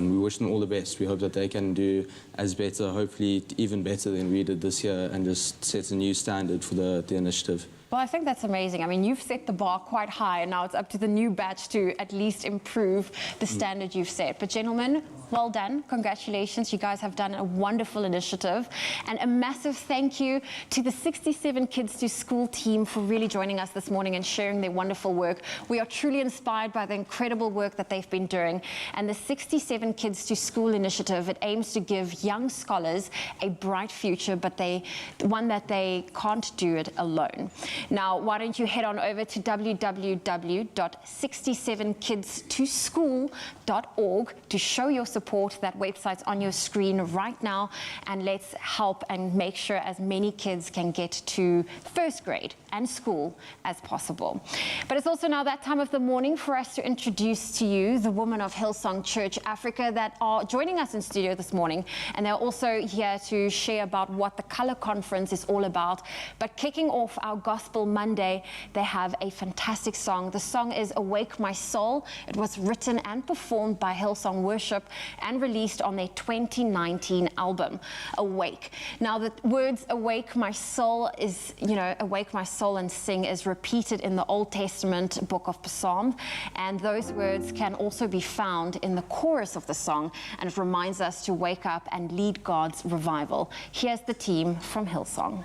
we wish them all the best. We hope that they can do as better, hopefully even better than we did this year, and just set a new standard for the initiative. Well, I think that's amazing. I mean, you've set the bar quite high, and now it's up to the new batch to at least improve the standard you've set. But gentlemen, well done. Congratulations. You guys have done a wonderful initiative. And a massive thank you to the 67 Kids to School team for really joining us this morning and sharing their wonderful work. We are truly inspired by the incredible work that they've been doing. And the 67 Kids to School initiative, it aims to give young scholars a bright future, but one that they can't do it alone. Now, why don't you head on over to www.67kidstoschool.org to show your support. That website's on your screen right now, and let's help and make sure as many kids can get to first grade and school as possible. But it's also now that time of the morning for us to introduce to you the women of Hillsong Church Africa that are joining us in studio this morning, and they're also here to share about what the Color Conference is all about. But kicking off our Gospel Monday, they have a fantastic song. The song is Awake My Soul. It was written and performed by Hillsong Worship and released on their 2019 album, Awake. Now, the words Awake My Soul is, awake my soul and sing is repeated in the Old Testament book of Psalms, and those words can also be found in the chorus of the song, and it reminds us to wake up and lead God's revival. Here's the team from Hillsong.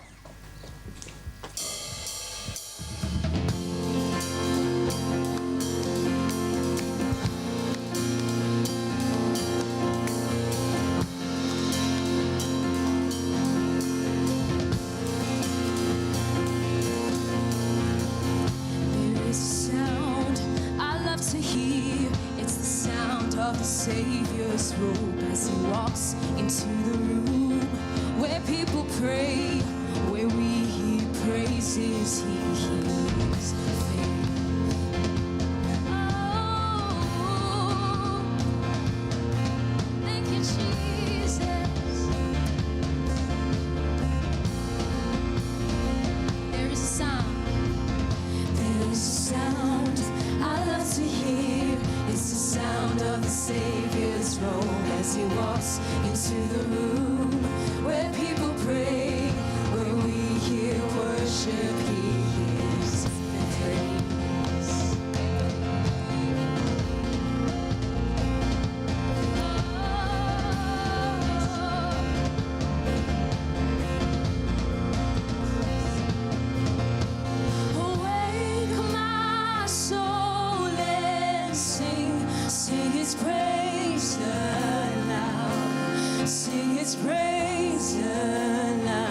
Savior's robe as he walks into the room where people pray, where we hear praises, he hears faith. Oh, thank you, Jesus. There is a sound I love to hear. It's the sound of the Savior's robe as he walks into the room where people pray, where we hear worship, he hears praise. Awake my soul and sing his praise aloud. Sing his praise aloud.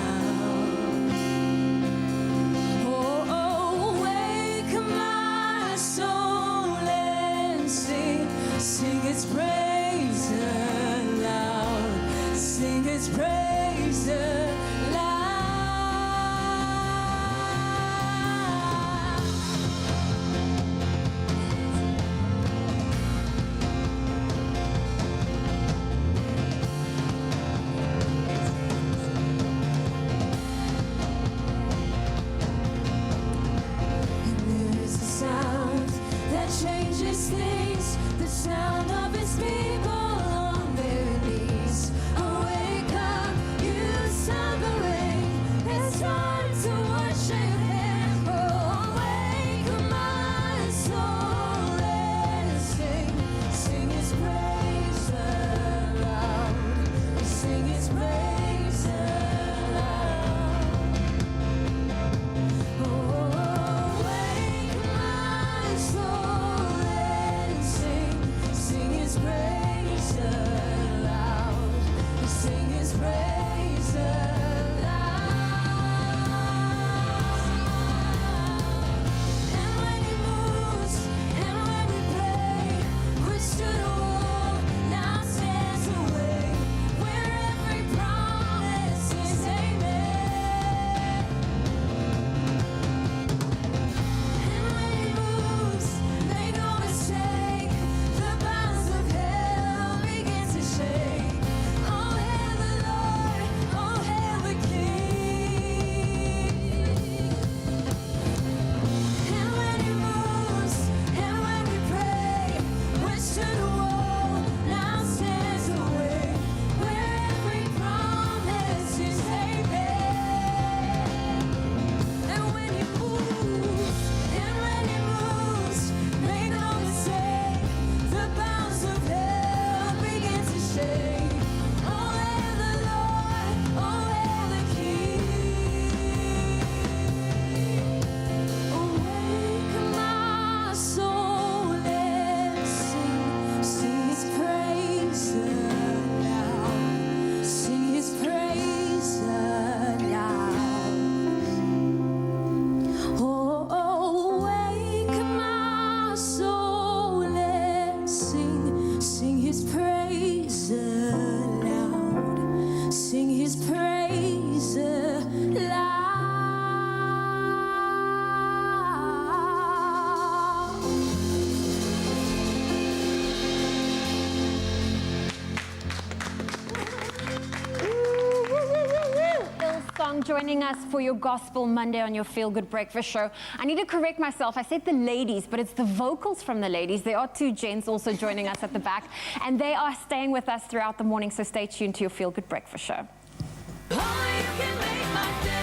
Oh, awake my soul and sing his praise aloud. Sing his praise aloud. Changes things, the sound of his people on their knees. Awake up, you slumbering, it's time to worship him. Oh, awake my soul and sing his praise aloud. Sing his praise aloud. Oh, awake my soul and sing his praise aloud. Sing his praise aloud. And when he moves, and when we pray, which stood a wall, now stands away, where every promise is amen. And when he moves, make no mistake, the bounds of hell begin to shake. Oh, hail the Lord, aloud, sing his praise aloud. Hillsong joining us for your Gospel Monday on your Feel Good Breakfast Show. I need to correct myself. I said the ladies, but it's the vocals from the ladies. There are two gents also joining us at the back, and they are staying with us throughout the morning, so stay tuned to your Feel Good Breakfast Show. Only you can make my day.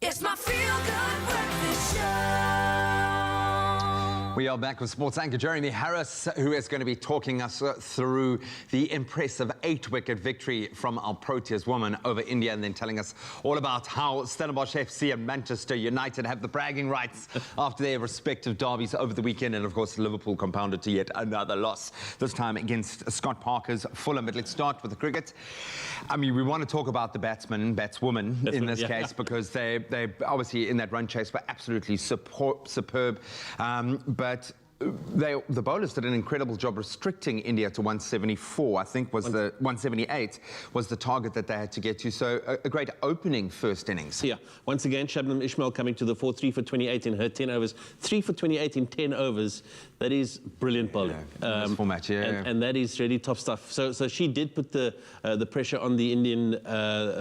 It's my Feel Good Breakfast Show. We are back with sports anchor Jeremy Harris, who is going to be talking us through the impressive 8-wicket victory from our Proteas women over India, and then telling us all about how Stellenbosch FC and Manchester United have the bragging rights after their respective derbies over the weekend. And of course, Liverpool compounded to yet another loss, this time against Scott Parker's Fulham. But let's start with the cricket. I mean, we want to talk about the batswomen in this case, because they obviously in that run chase were absolutely superb. But the bowlers did an incredible job restricting India to 174, I think was the 178 was the target that they had to get to. So a great opening first innings. Yeah, once again, Shabnam Ismail coming to the fore, 3 for 28 in her 10 overs. 3 for 28 in 10 overs. That is brilliant bowling. This format, and that is really top stuff. So she did put the pressure on the Indian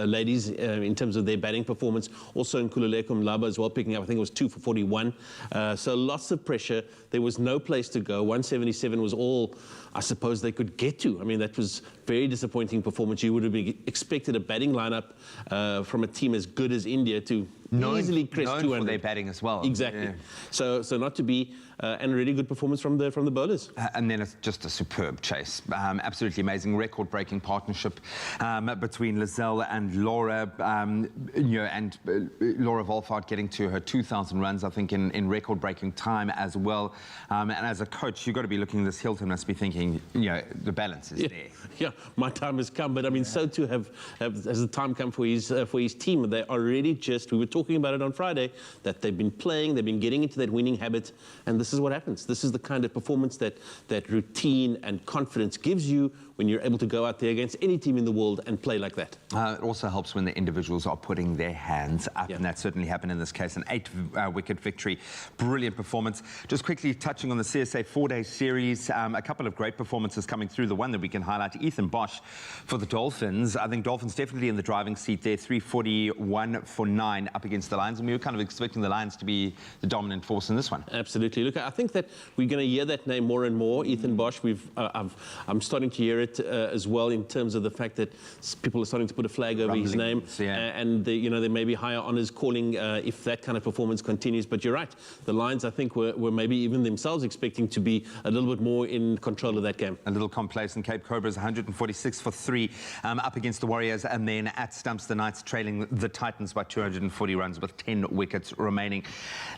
ladies in terms of their batting performance. Also in Kululeko Mlaba as well, picking up, I think it was 2 for 41. So lots of pressure. There was no place to go. 177 was all, I suppose, they could get to. I mean, that was very disappointing performance. You would have expected a batting lineup from a team as good as India to easily crest 200. For their batting as well. Exactly. Yeah. So not to be, and a really good performance from the bowlers. And then it's just a superb chase. Absolutely amazing, record-breaking partnership between Lizelle and Laura. And Laura Wolfhard getting to her 2,000 runs, I think, in record-breaking time as well. And as a coach, you've got to be looking at this. Hilton must be thinking, the balance is there. Yeah, my time has come. But I mean, so too has the time come for his team. They already just, we were talking about it on Friday, that they've been playing, they've been getting into that winning habit, and this is what happens. This is the kind of performance that routine and confidence gives you when you're able to go out there against any team in the world and play like that. It also helps when the individuals are putting their hands up, and that certainly happened in this case. An 8-wicket victory, brilliant performance. Just quickly touching on the CSA 4-day series, a couple of great performances coming through. The one that we can highlight, Ethan Bosch for the Dolphins. I think Dolphins definitely in the driving seat there, 341 for 9 up against the Lions, and we were kind of expecting the Lions to be the dominant force in this one. Absolutely. Look, I think that we're going to hear that name more and more, Ethan Bosch. I'm starting to hear it as well, in terms of the fact that people are starting to put a flag over his name, and there may be higher honours calling if that kind of performance continues. But you're right, the Lions, I think, were maybe even themselves expecting to be a little bit more in control of that game. A little complacent. Cape Cobras 146 for 3 up against the Warriors, and then at stumps the Knights trailing the Titans by 240 runs with 10 wickets remaining.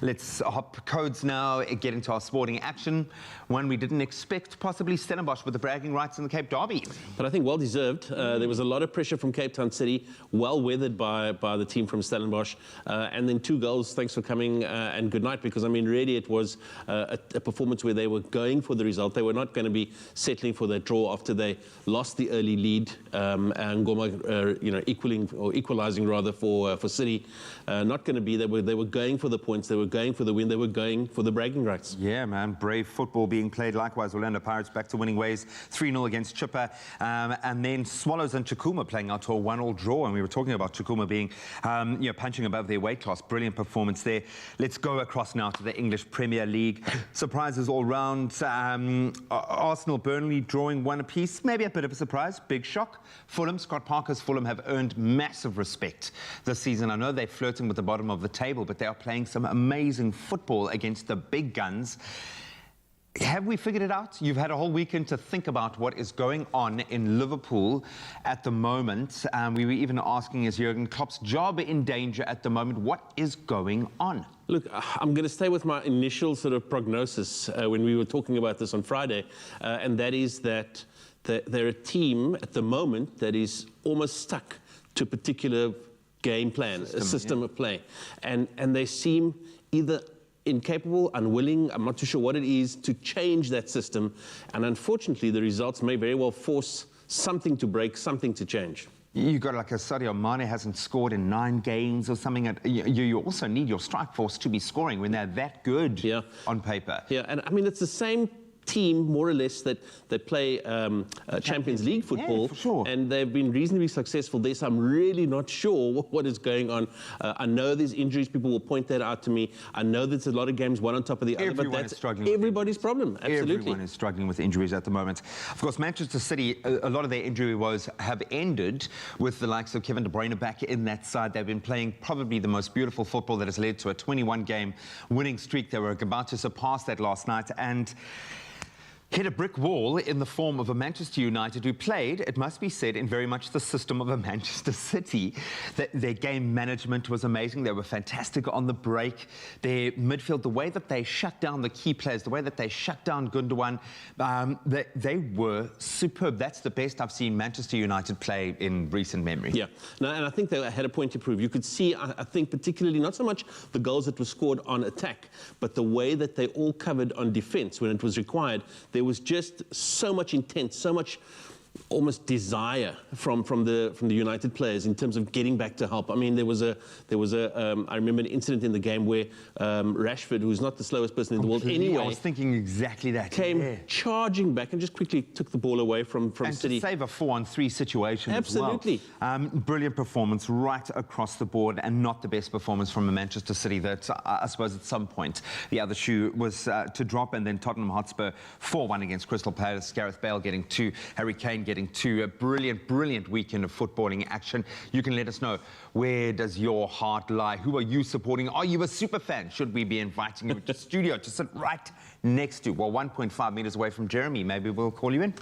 Let's hop codes now, get into our sporting action. One we didn't expect, possibly Stellenbosch with the bragging rights in the Cape Derby. But I think well deserved. There was a lot of pressure from Cape Town City, well weathered by the team from Stellenbosch, and then 2 goals. Thanks for coming and good night, because I mean really it was a performance where they were going for the result. They were not going to be settling for that draw after they lost the early lead, and Ngoma, equalising rather for City. Not going to be. They were going for the points. They were going for the win. They were going for the bragging rights. Yeah, man. Brave football being played. Likewise, Orlando Pirates back to winning ways. 3-0 against Chipper, and then Swallows and Chukuma playing out to a 1-1 draw. And we were talking about Chukuma being, punching above their weight class. Brilliant performance there. Let's go across now to the English Premier League. Surprises all round. Arsenal, Burnley drawing 1 apiece. Maybe a bit of a surprise. Big shock. Fulham, Scott Parker's Fulham have earned massive respect this season. I know they're flirting with the bottom of the table, but they are playing some amazing football against the big guns. Have we figured it out? You've had a whole weekend to think about what is going on in Liverpool at the moment. We were even asking, is Jurgen Klopp's job in danger at the moment? What is going on? Look, I'm going to stay with my initial sort of prognosis when we were talking about this on Friday, and that is that they're a team at the moment that is almost stuck to a particular game plan, a system of play. And they seem either incapable, unwilling, I'm not too sure what it is, to change that system. And unfortunately, the results may very well force something to break, something to change. You've got like a Sadio Mane hasn't scored in 9 games or something. You also need your strike force to be scoring when they're that good on paper. Yeah, and I mean, it's the same team, more or less, that play Champions League football, for sure. And they've been reasonably successful there, so I'm really not sure what is going on. I know there's injuries, people will point that out to me. I know there's a lot of games one on top of the other, but that's everybody's problem, absolutely. Everyone is struggling with injuries at the moment. Of course, Manchester City, a lot of their injury woes have ended with the likes of Kevin De Bruyne back in that side. They've been playing probably the most beautiful football that has led to a 21-game winning streak. They were about to surpass that last night and hit a brick wall in the form of a Manchester United who played, it must be said, in very much the system of a Manchester City. Their game management was amazing. They were fantastic on the break. Their midfield, the way that they shut down the key players, the way that they shut down Gundogan, they were superb. That's the best I've seen Manchester United play in recent memory. Yeah, no, and I think they had a point to prove. You could see, I think, particularly not so much the goals that were scored on attack, but the way that they all covered on defence when it was required. There was just so much intent, so much almost desire from the United players in terms of getting back to help. I mean, there was a I remember an incident in the game where Rashford, who's not the slowest person in the world anyway, I was thinking exactly that. Came charging back and just quickly took the ball away from and City. And to save a 4-on-3 situation. Absolutely. As well. Brilliant performance right across the board, and not the best performance from a Manchester City that I suppose at some point the other shoe was to drop. And then Tottenham Hotspur 4-1 against Crystal Palace. Gareth Bale getting 2, Harry Kane getting 2. A brilliant weekend of footballing action. You can let us know, where does your heart lie? Who are you supporting? Are you a super fan? Should we be inviting you to the studio to sit right next to, well, 1.5 meters away from Jeremy? Maybe we'll call you in.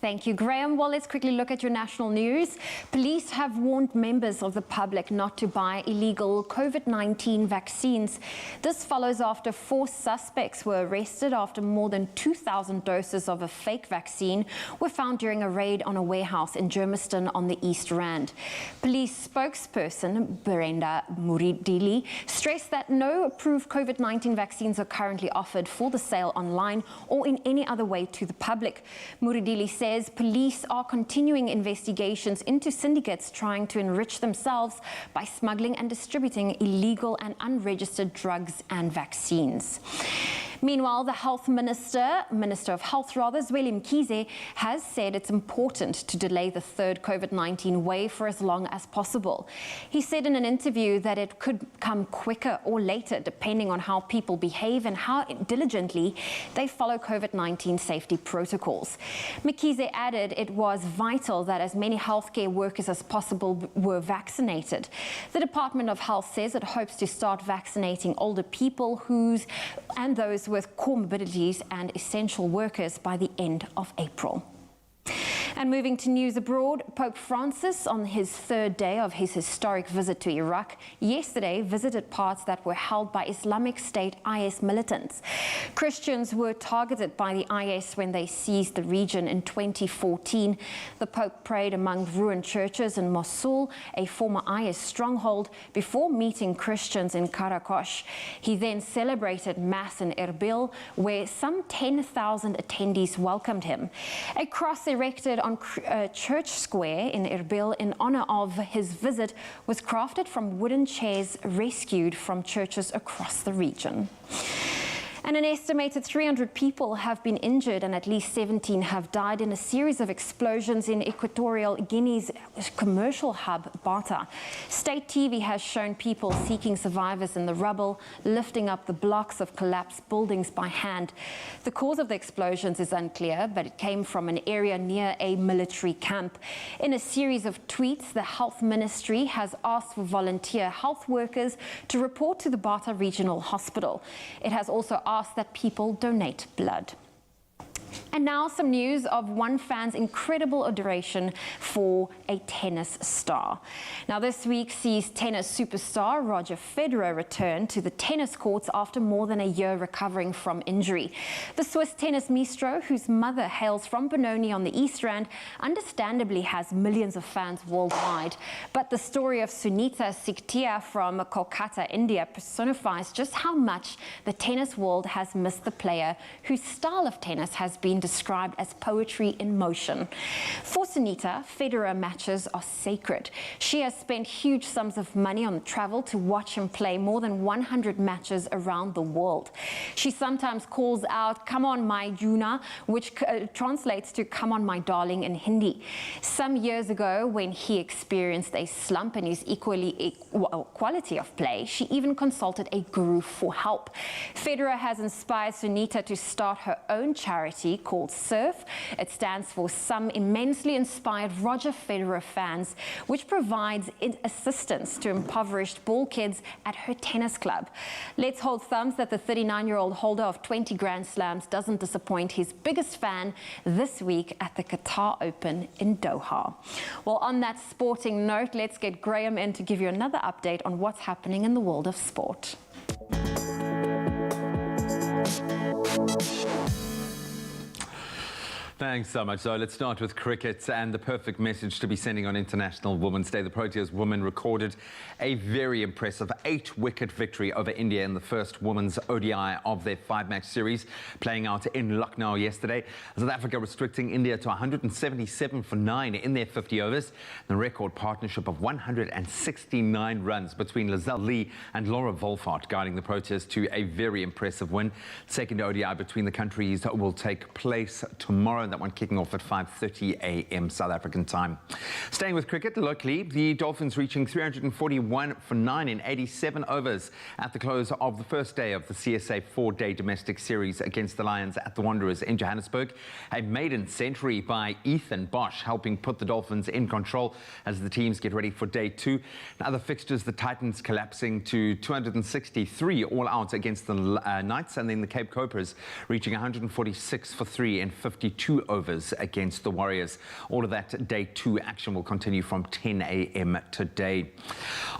Thank you, Graham. Well, let's quickly look at your national news. Police have warned members of the public not to buy illegal COVID-19 vaccines. This follows after 4 suspects were arrested after more than 2,000 doses of a fake vaccine were found during a raid on a warehouse in Germiston on the East Rand. Police spokesperson Brenda Muridili stressed that no approved COVID-19 vaccines are currently offered for the sale online or in any other way to the public. Muridili says police are continuing investigations into syndicates trying to enrich themselves by smuggling and distributing illegal and unregistered drugs and vaccines. Meanwhile, the Minister of Health, Zweli Mkhize, has said it's important to delay the 3rd COVID-19 wave for as long as possible. He said in an interview that it could come quicker or later, depending on how people behave and how diligently they follow COVID-19 safety protocols. Mkhize added it was vital that as many healthcare workers as possible were vaccinated. The Department of Health says it hopes to start vaccinating older people and those with comorbidities and essential workers by the end of April. And moving to news abroad, Pope Francis, on his 3rd day of his historic visit to Iraq, yesterday visited parts that were held by Islamic State IS militants. Christians were targeted by the IS when they seized the region in 2014. The Pope prayed among ruined churches in Mosul, a former IS stronghold, before meeting Christians in Karakosh. He then celebrated Mass in Erbil, where some 10,000 attendees welcomed him. A cross erected on Church Square in Erbil in honor of his visit was crafted from wooden chairs rescued from churches across the region. And an estimated 300 people have been injured and at least 17 have died in a series of explosions in Equatorial Guinea's commercial hub, Bata. State TV has shown people seeking survivors in the rubble, lifting up the blocks of collapsed buildings by hand. The cause of the explosions is unclear, but it came from an area near a military camp. In a series of tweets, the Health Ministry has asked for volunteer health workers to report to the Bata Regional Hospital. It has also asked that people donate blood. And now some news of one fan's incredible adoration for a tennis star. Now this week sees tennis superstar Roger Federer return to the tennis courts after more than a year recovering from injury. The Swiss tennis maestro, whose mother hails from Benoni on the East Rand, understandably has millions of fans worldwide. But the story of Sunita Siktia from Kolkata, India personifies just how much the tennis world has missed the player whose style of tennis has been described as poetry in motion. For Sunita, Federer matches are sacred. She has spent huge sums of money on travel to watch him play more than 100 matches around the world. She sometimes calls out, "Come on, my Juna," which translates to "Come on, my darling" in Hindi. Some years ago, when he experienced a slump in his quality of play, she even consulted a guru for help. Federer has inspired Sunita to start her own charity called SURF. It stands for Some Immensely Inspired Roger Federer Fans, which provides assistance to impoverished ball kids at her tennis club. Let's hold thumbs that the 39-year-old holder of 20 Grand Slams doesn't disappoint his biggest fan this week at the Qatar Open in Doha. Well, on that sporting note, let's get Graham in to give you another update on what's happening in the world of sport. Thanks so much. So let's start with cricket and the perfect message to be sending on International Women's Day. The Proteas women recorded a very impressive 8-wicket victory over India in the first women's ODI of their 5-match series, playing out in Lucknow yesterday. South Africa restricting India to 177 for 9 in their 50 overs. The record partnership of 169 runs between Lizelle Lee and Laura Wolfart guiding the Proteas to a very impressive win. Second ODI between the countries will take place tomorrow. That one kicking off at 5:30 a.m. South African time. Staying with cricket locally, the Dolphins reaching 341 for 9 in 87 overs at the close of the first day of the CSA 4-day domestic series against the Lions at the Wanderers in Johannesburg. A maiden century by Ethan Bosch helping put the Dolphins in control as the teams get ready for day 2. In other fixtures, the Titans collapsing to 263 all out against the Knights, and then the Cape Cobras reaching 146 for 3 in 52 overs against the Warriors. All of that day 2 action will continue from 10 a.m. today.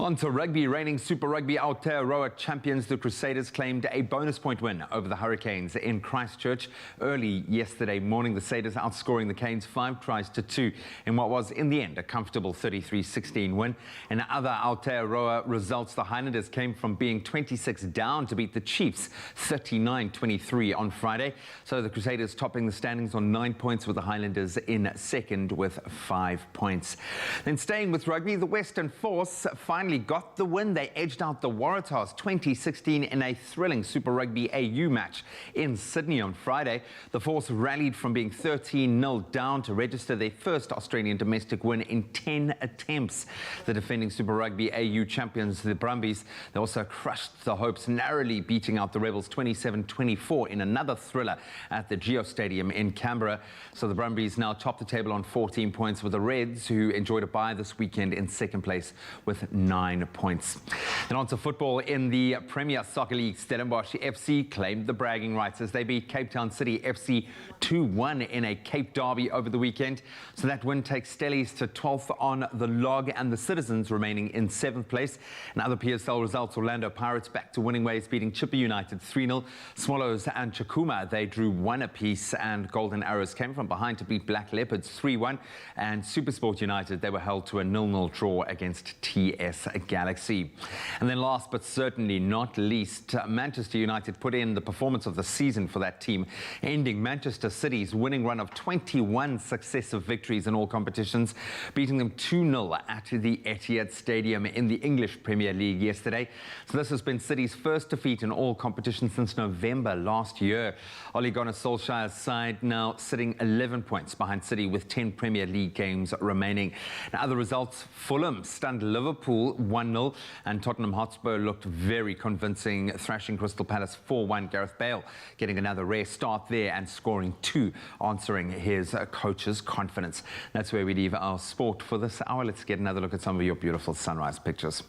On to rugby. Reigning Super Rugby Aotearoa champions, the Crusaders claimed a bonus point win over the Hurricanes in Christchurch early yesterday morning. The Satyrs outscoring the Canes 5 tries to 2 in what was in the end a comfortable 33-16 win. In other Aotearoa results, the Highlanders came from being 26 down to beat the Chiefs 39-23 on Friday. So the Crusaders topping the standings on 9 points, with the Highlanders in second with 5 points. Then staying with rugby, the Western Force finally got the win. They edged out the Waratahs 2016 in a thrilling Super Rugby AU match in Sydney on Friday. The Force rallied from being 13-0 down to register their first Australian domestic win in 10 attempts. The defending Super Rugby AU champions, the Brumbies, they also crushed the Hopes, narrowly beating out the Rebels 27-24 in another thriller at the Geo Stadium in Canberra. So the Brumbies now top the table on 14 points, with the Reds, who enjoyed a bye this weekend, in second place with 9 points. And on to football in the Premier Soccer League. Stellenbosch FC claimed the bragging rights as they beat Cape Town City FC 2-1 in a Cape Derby over the weekend. So that win takes Stellies to 12th on the log, and the Citizens remaining in 7th place. And other PSL results, Orlando Pirates back to winning ways, beating Chippa United 3-0. Swallows and Chakuma, they drew 1 apiece, and Golden Arrows came from behind to beat Black Leopards 3-1. And Supersport United, they were held to a 0-0 draw against TS this galaxy. And then last but certainly not least, Manchester United put in the performance of the season for that team, ending Manchester City's winning run of 21 successive victories in all competitions, beating them 2-0 at the Etihad Stadium in the English Premier League yesterday. So this has been City's first defeat in all competitions since November last year. Ole Gunnar Solskjaer's side now sitting 11 points behind City with 10 Premier League games remaining. Now, other results: Fulham stunned Liverpool 1-0, and Tottenham Hotspur looked very convincing, thrashing Crystal Palace 4-1. Gareth Bale getting another rare start there and scoring 2, answering his coach's confidence. That's where we leave our sport for this hour. Let's get another look at some of your beautiful sunrise pictures.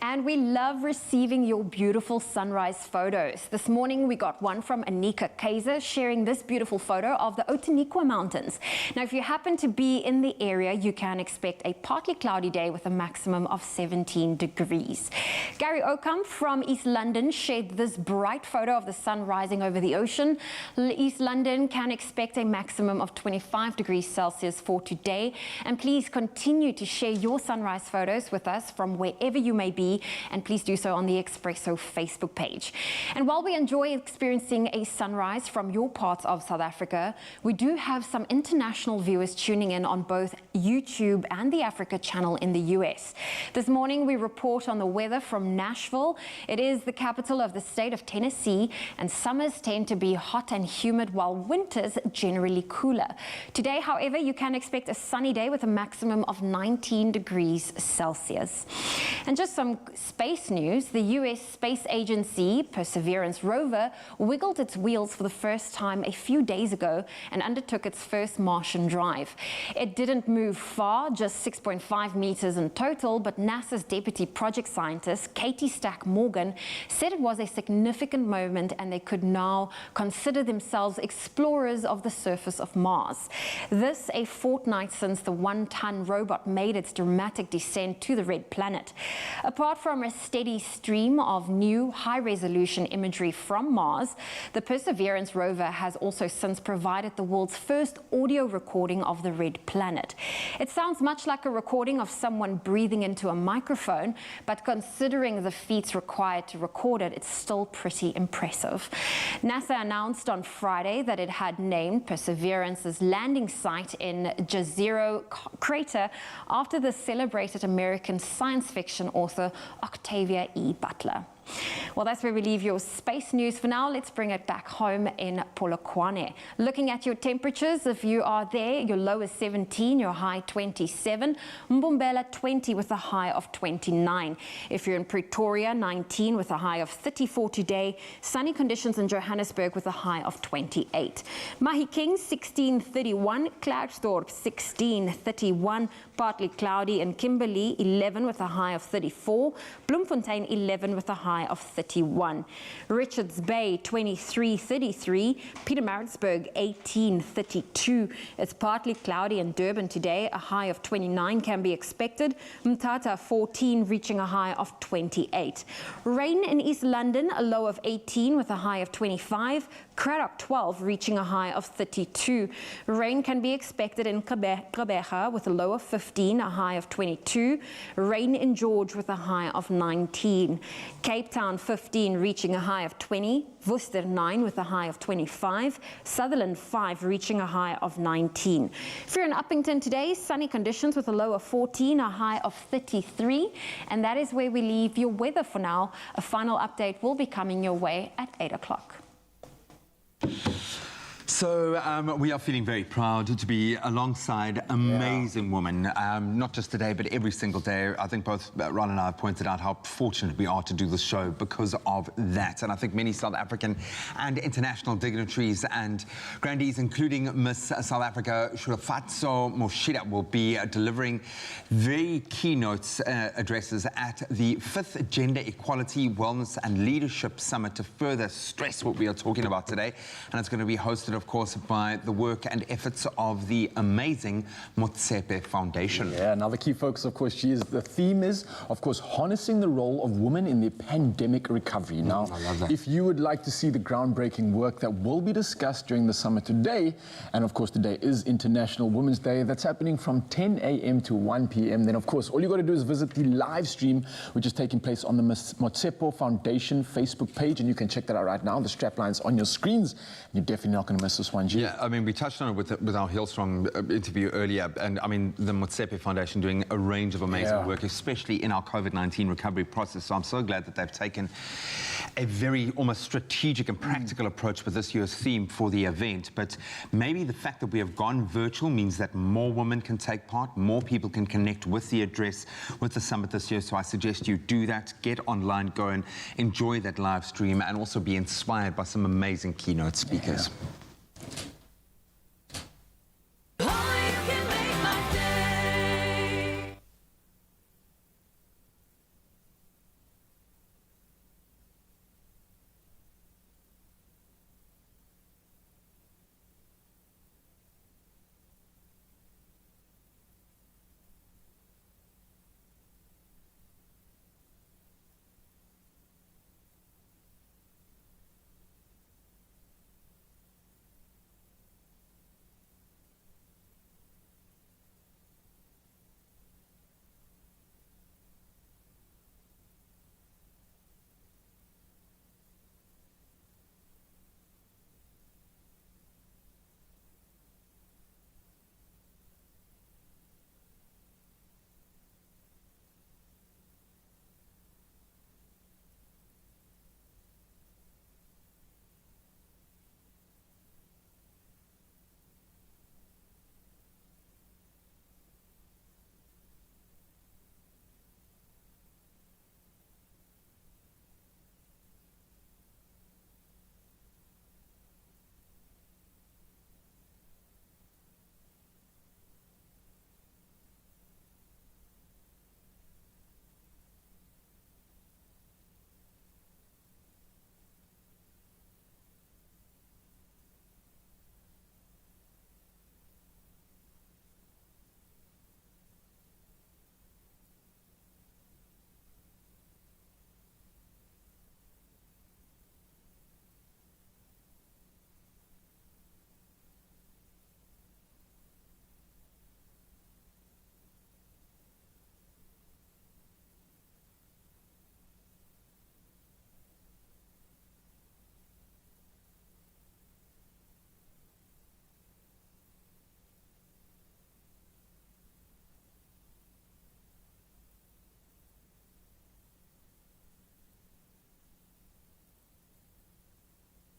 And we love receiving your beautiful sunrise photos. This morning we got one from Anika Kaiser sharing this beautiful photo of the Outeniqua Mountains. Now, if you happen to be in the area, you can expect a partly cloudy day with a maximum of 17 degrees. Gary Oakham from East London shared this bright photo of the sun rising over the ocean. East London can expect a maximum of 25 degrees Celsius for today. And please continue to share your sunrise photos with us from wherever you may be, and please do so on the Expresso Facebook page. And while we enjoy experiencing a sunrise from your parts of South Africa, we do have some international viewers tuning in on both YouTube and the Africa channel in the US. This morning we report on the weather from Nashville. It is the capital of the state of Tennessee, and summers tend to be hot and humid while winters generally cooler. Today, however, you can expect a sunny day with a maximum of 19 degrees Celsius. And just some space news: the US Space Agency Perseverance rover wiggled its wheels for the first time a few days ago and undertook its first Martian drive. It didn't move far, just 6.5 meters in total, but NASA's deputy project scientist, Katie Stack Morgan, said it was a significant moment and they could now consider themselves explorers of the surface of Mars. This a fortnight since the 1-ton robot made its dramatic descent to the red planet. Apart from a steady stream of new high-resolution imagery from Mars, the Perseverance rover has also since provided the world's first audio recording of the red planet. It sounds much like a recording of someone breathing into a microphone, but considering the feats required to record it, it's still pretty impressive. NASA announced on Friday that it had named Perseverance's landing site in Jezero crater after the celebrated American science fiction author Octavia E. Butler. Well, that's where we leave your space news for now. Let's bring it back home in Polokwane. Looking at your temperatures, if you are there, your low is 17, your high 27. Mbombela 20 with a high of 29. If you're in Pretoria, 19 with a high of 34 today. Sunny conditions in Johannesburg with a high of 28. Mahikeng 16:31, Klerksdorp 16:31, partly cloudy in Kimberley 11 with a high of 34. Bloemfontein 11 with a high of 31. Richards Bay 23:33, Pietermaritzburg 18:32. It's partly cloudy in Durban today. A high of 29 can be expected. Mthatha 14 reaching a high of 28. Rain in East London, a low of 18 with a high of 25. Cradock 12 reaching a high of 32. Rain can be expected in Gqeberha with a low of 15, a high of 22. Rain in George with a high of 19. Cape Town 15 reaching a high of 20. Worcester 9 with a high of 25. Sutherland 5 reaching a high of 19. If you're in Uppington today, sunny conditions with a low of 14, a high of 33. And that is where we leave your weather for now. A final update will be coming your way at 8 o'clock. So we are feeling very proud to be alongside amazing women, not just today, but every single day. I think both Ron and I have pointed out how fortunate we are to do this show because of that. And I think many South African and international dignitaries and grandees, including Miss South Africa, Shurafatso Moshida, will be delivering very keynote addresses at the 5th Gender Equality, Wellness and Leadership Summit to further stress what we are talking about today. And it's going to be hosted, of course, by the work and efforts of the amazing Motsepe Foundation. Yeah, another key focus, of course, the theme is, of course, harnessing the role of women in the pandemic recovery. Now, I love that. If you would like to see the groundbreaking work that will be discussed during the summit today, and of course today is International Women's Day, that's happening from 10 a.m. to 1 p.m. Then, of course, all you got to do is visit the live stream, which is taking place on the Motsepe Foundation Facebook page, and you can check that out right now. The strapline's on your screens. You're definitely not going to miss this one, G. Yeah, I mean, we touched on it with our Hillsong interview earlier, and I mean, the Motsepe Foundation doing a range of amazing work, especially in our COVID-19 recovery process. So I'm so glad that they've taken a very almost strategic and practical approach with this year's theme for the event. But maybe the fact that we have gone virtual means that more women can take part, more people can connect with the address, with the summit this year. So I suggest you do that, get online, go and enjoy that live stream, and also be inspired by some amazing keynote speakers.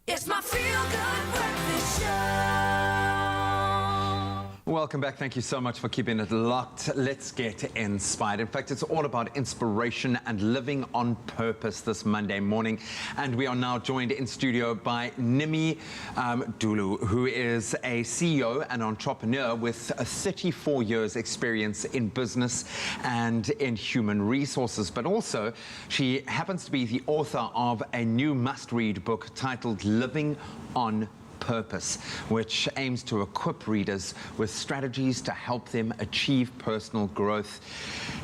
It's my feel-good breakfast show. Welcome back. Thank you so much for keeping it locked. Let's get inspired. In fact, it's all about inspiration and living on purpose this Monday morning. And we are now joined in studio by Nimi Dulu, who is a CEO and entrepreneur with 34 years experience in business and in human resources. But also, she happens to be the author of a new must-read book titled Living on Purpose, which aims to equip readers with strategies to help them achieve personal growth.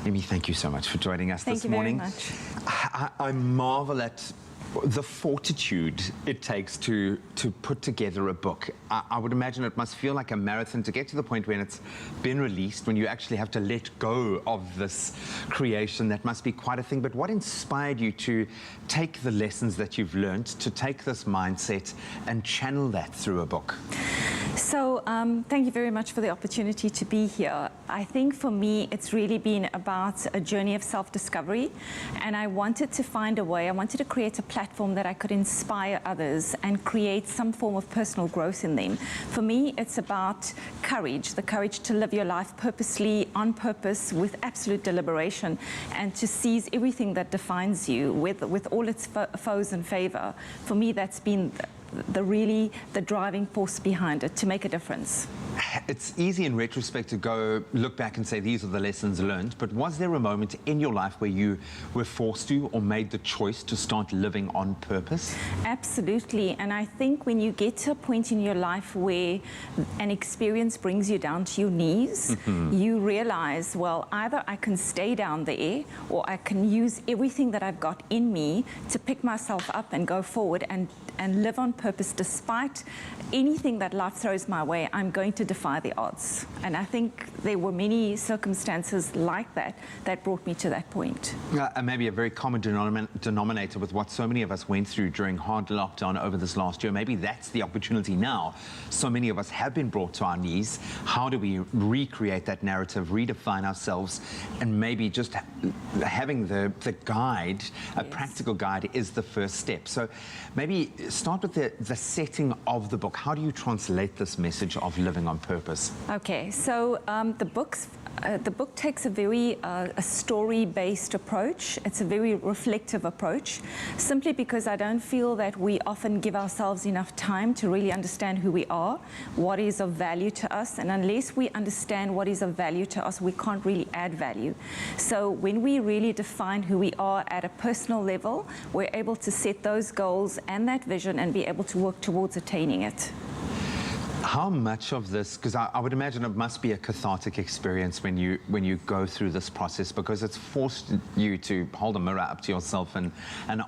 Nimi, thank you so much for joining us this morning. Thank you very much. I marvel at the fortitude it takes to put together a book. I would imagine it must feel like a marathon to get to the point when it's been released, when you actually have to let go of this creation. That must be quite a thing. But what inspired you to take the lessons that you've learned, to take this mindset and channel that through a book? So thank you very much for the opportunity to be here. I think for me, it's really been about a journey of self-discovery, and I wanted to find a way, I wanted to create a platform that I could inspire others and create some form of personal growth in them. For me, it's about courage, the courage to live your life purposely, on purpose, with absolute deliberation, and to seize everything that defines you with all its foes and favor. For me, that's been the driving force behind it, to make a difference. it's easy in retrospect to go look back and say these are the lessons learned, but was there a moment in your life where you were forced to or made the choice to start living on purpose? Absolutely, and I think when you get to a point in your life where an experience brings you down to your knees, you realize, well, either I can stay down there or I can use everything that I've got in me to pick myself up and go forward and live on purpose despite anything that life throws my way. I'm going to defy the odds. And I think there were many circumstances like that that brought me to that point. And maybe a very common denominator with what so many of us went through during hard lockdown over this last year. Maybe that's the opportunity now. So many of us have been brought to our knees. How do we recreate that narrative, redefine ourselves, and maybe just having the guide, a practical guide, is the first step. So maybe start with the setting of the book. How do you translate this message of living on purpose? Okay, so the book takes a very a story-based approach. It's a very reflective approach, simply because I don't feel that we often give ourselves enough time to really understand who we are, what is of value to us, and unless we understand what is of value to us, we can't really add value. So when we really define who we are at a personal level, we're able to set those goals and that vision and be able to work towards attaining it. How much of this, because I would imagine it must be a cathartic experience when you go through this process, because it's forced you to hold a mirror up to yourself and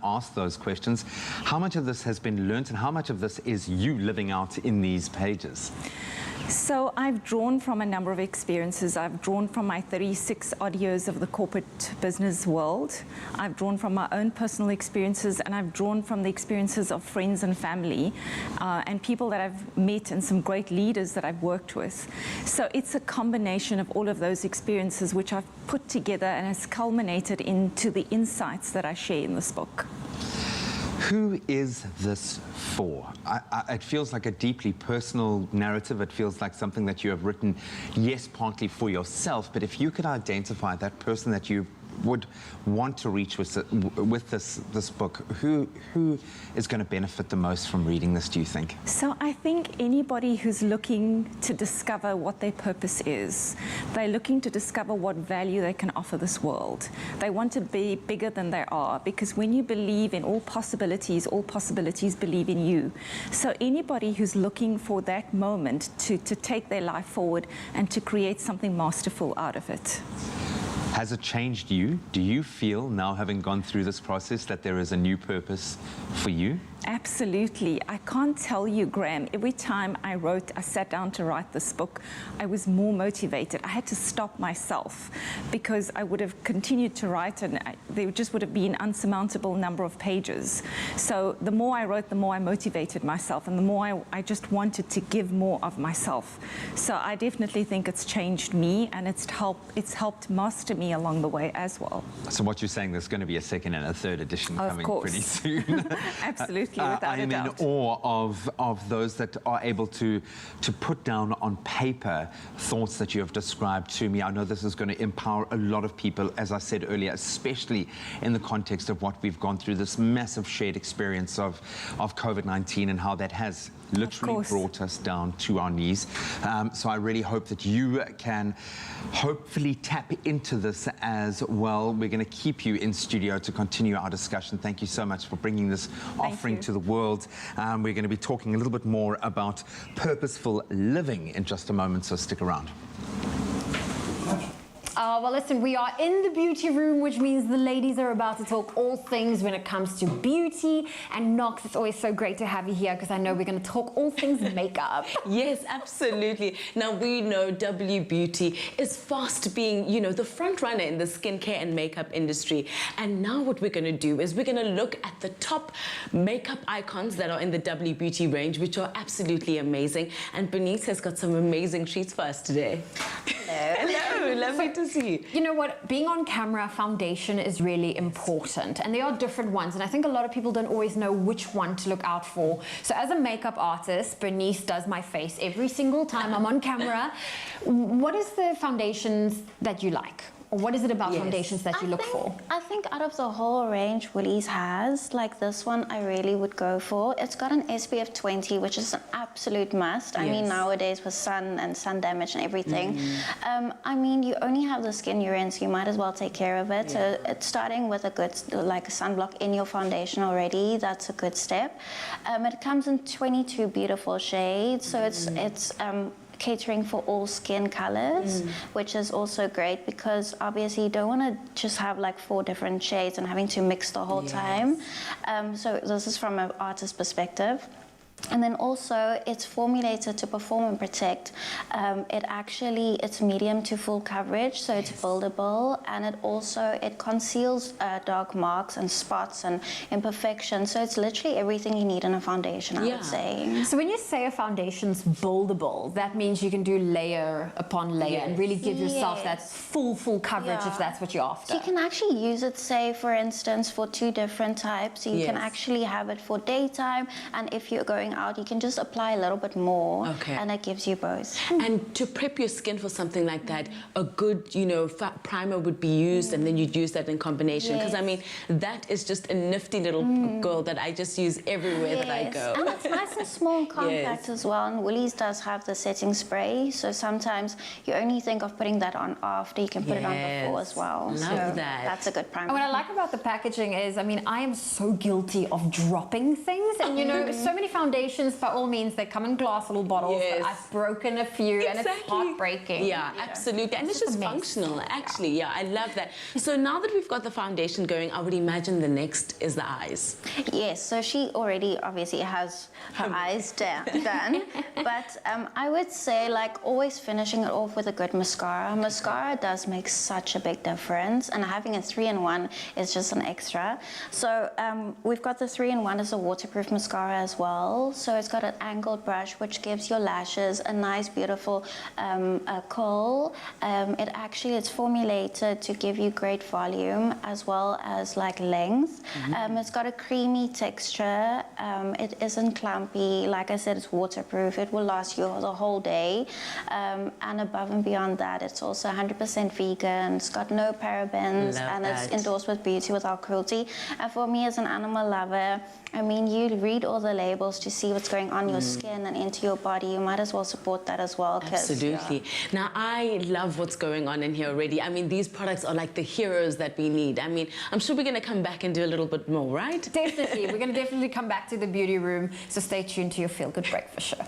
ask those questions. How much of this has been learnt, and how much of this is you living out in these pages? So I've drawn from a number of experiences. I've drawn from my 36 odd years of the corporate business world. I've drawn from my own personal experiences, and I've drawn from the experiences of friends and family and people that I've met and some great leaders that I've worked with. So it's a combination of all of those experiences which I've put together and has culminated into the insights that I share in this book. Who is this for? It feels like a deeply personal narrative. It feels like something that you have written, yes, partly for yourself, but if you could identify that person that you would want to reach with this book, who is going to benefit the most from reading this, do you think? So I think anybody who's looking to discover what their purpose is, they're looking to discover what value they can offer this world. They want to be bigger than they are, because when you believe in all possibilities believe in you. So anybody who's looking for that moment to take their life forward and to create something masterful out of it. Has it changed you? Do you feel, now having gone through this process, that there is a new purpose for you? Absolutely. I can't tell you, Graham, every time I sat down to write this book, I was more motivated. I had to stop myself because I would have continued to write and there just would have been an unsurmountable number of pages. So the more I wrote, the more I motivated myself, and the more I just wanted to give more of myself. So I definitely think it's changed me, and it's helped master me along the way as well. So what you're saying, there's going to be a second and a third edition coming pretty soon. Absolutely. Without a doubt. I'm in awe of those that are able to put down on paper thoughts that you have described to me. I know this is going to empower a lot of people, as I said earlier, especially in the context of what we've gone through, this massive shared experience of COVID-19 and how that has literally brought us down to our knees. So I really hope that you can hopefully tap into this as well. We're going to keep you in studio to continue our discussion. Thank you so much for bringing this offering to the world. We're going to be talking a little bit more about purposeful living in just a moment, so stick around. Well, listen, we are in the beauty room, which means the ladies are about to talk all things when it comes to beauty. And Knox, it's always so great to have you here, because I know we're going to talk all things makeup. Yes, absolutely. Now, we know W Beauty is fast being, the front runner in the skincare and makeup industry. And now what we're going to do is we're going to look at the top makeup icons that are in the W Beauty range, which are absolutely amazing. And Bernice has got some amazing treats for us today. Hello. Hello, lovely to see you. You know what, being on camera, foundation is really important, and there are different ones, and I think a lot of people don't always know which one to look out for. So as a makeup artist, Bernice does my face every single time I'm on camera. What is the foundations that you like? Or what is it about Yes. foundations that you look for? I think out of the whole range Woolies has, like this one I really would go for. It's got an SPF 20, which is an absolute must. I mean, Yes. nowadays with sun and sun damage and everything, I mean, you only have the skin you're in, so you might as well take care of it. So it's starting with a good, like a sunblock in your foundation already. That's a good step. It comes in 22 beautiful shades, so it's catering for all skin colors, which is also great because obviously you don't want to just have like 4 different shades and having to mix the whole time. So this is from an artist perspective. And then also, it's formulated to perform and protect. It's medium to full coverage, so it's buildable, and it conceals dark marks and spots and imperfections. So it's literally everything you need in a foundation, I would say. So when you say a foundation's buildable, that means you can do layer upon layer and really give yourself that full coverage if that's what you're after. So you can actually use it, say, for instance, for 2 different types. So you can actually have it for daytime, and if you're going out, you can just apply a little bit more, and it gives you both. And to prep your skin for something like that, a good, primer would be used, and then you'd use that in combination. Because I mean, that is just a nifty little girl that I just use everywhere that I go. And it's nice and small and compact as well. And Woolies does have the setting spray, so sometimes you only think of putting that on after. You can put it on before as well. Love that. That's a good primer. And what I like about the packaging is, I mean, I am so guilty of dropping things, and so many foundations, by all means, they come in glass little bottles. But I've broken a few, and it's heartbreaking. Yeah, absolutely. And it's just functional, actually. Yeah, I love that. So now that we've got the foundation going, I would imagine the next is the eyes. Yes, so she already obviously has her eyes done. But I would say, like, always finishing it off with a good mascara. Mascara does make such a big difference, and having a 3-in-1 is just an extra. So we've got the 3-in-1 as a waterproof mascara as well. So it's got an angled brush, which gives your lashes a nice, beautiful curl. It's formulated to give you great volume as well as like length. It's got a creamy texture. It isn't clumpy. Like I said, it's waterproof. It will last you the whole day. And above and beyond that, it's also 100% vegan. It's got no parabens, and it's endorsed with Beauty Without Cruelty. And for me, as an animal lover, I mean, you read all the labels to see what's going on your skin and into your body. You might as well support that as well. Absolutely. Now, I love what's going on in here already. I mean, these products are like the heroes that we need. I mean, I'm sure we're going to come back and do a little bit more, right? Definitely. We're going to definitely come back to the beauty room. So stay tuned to your Feel Good Breakfast show.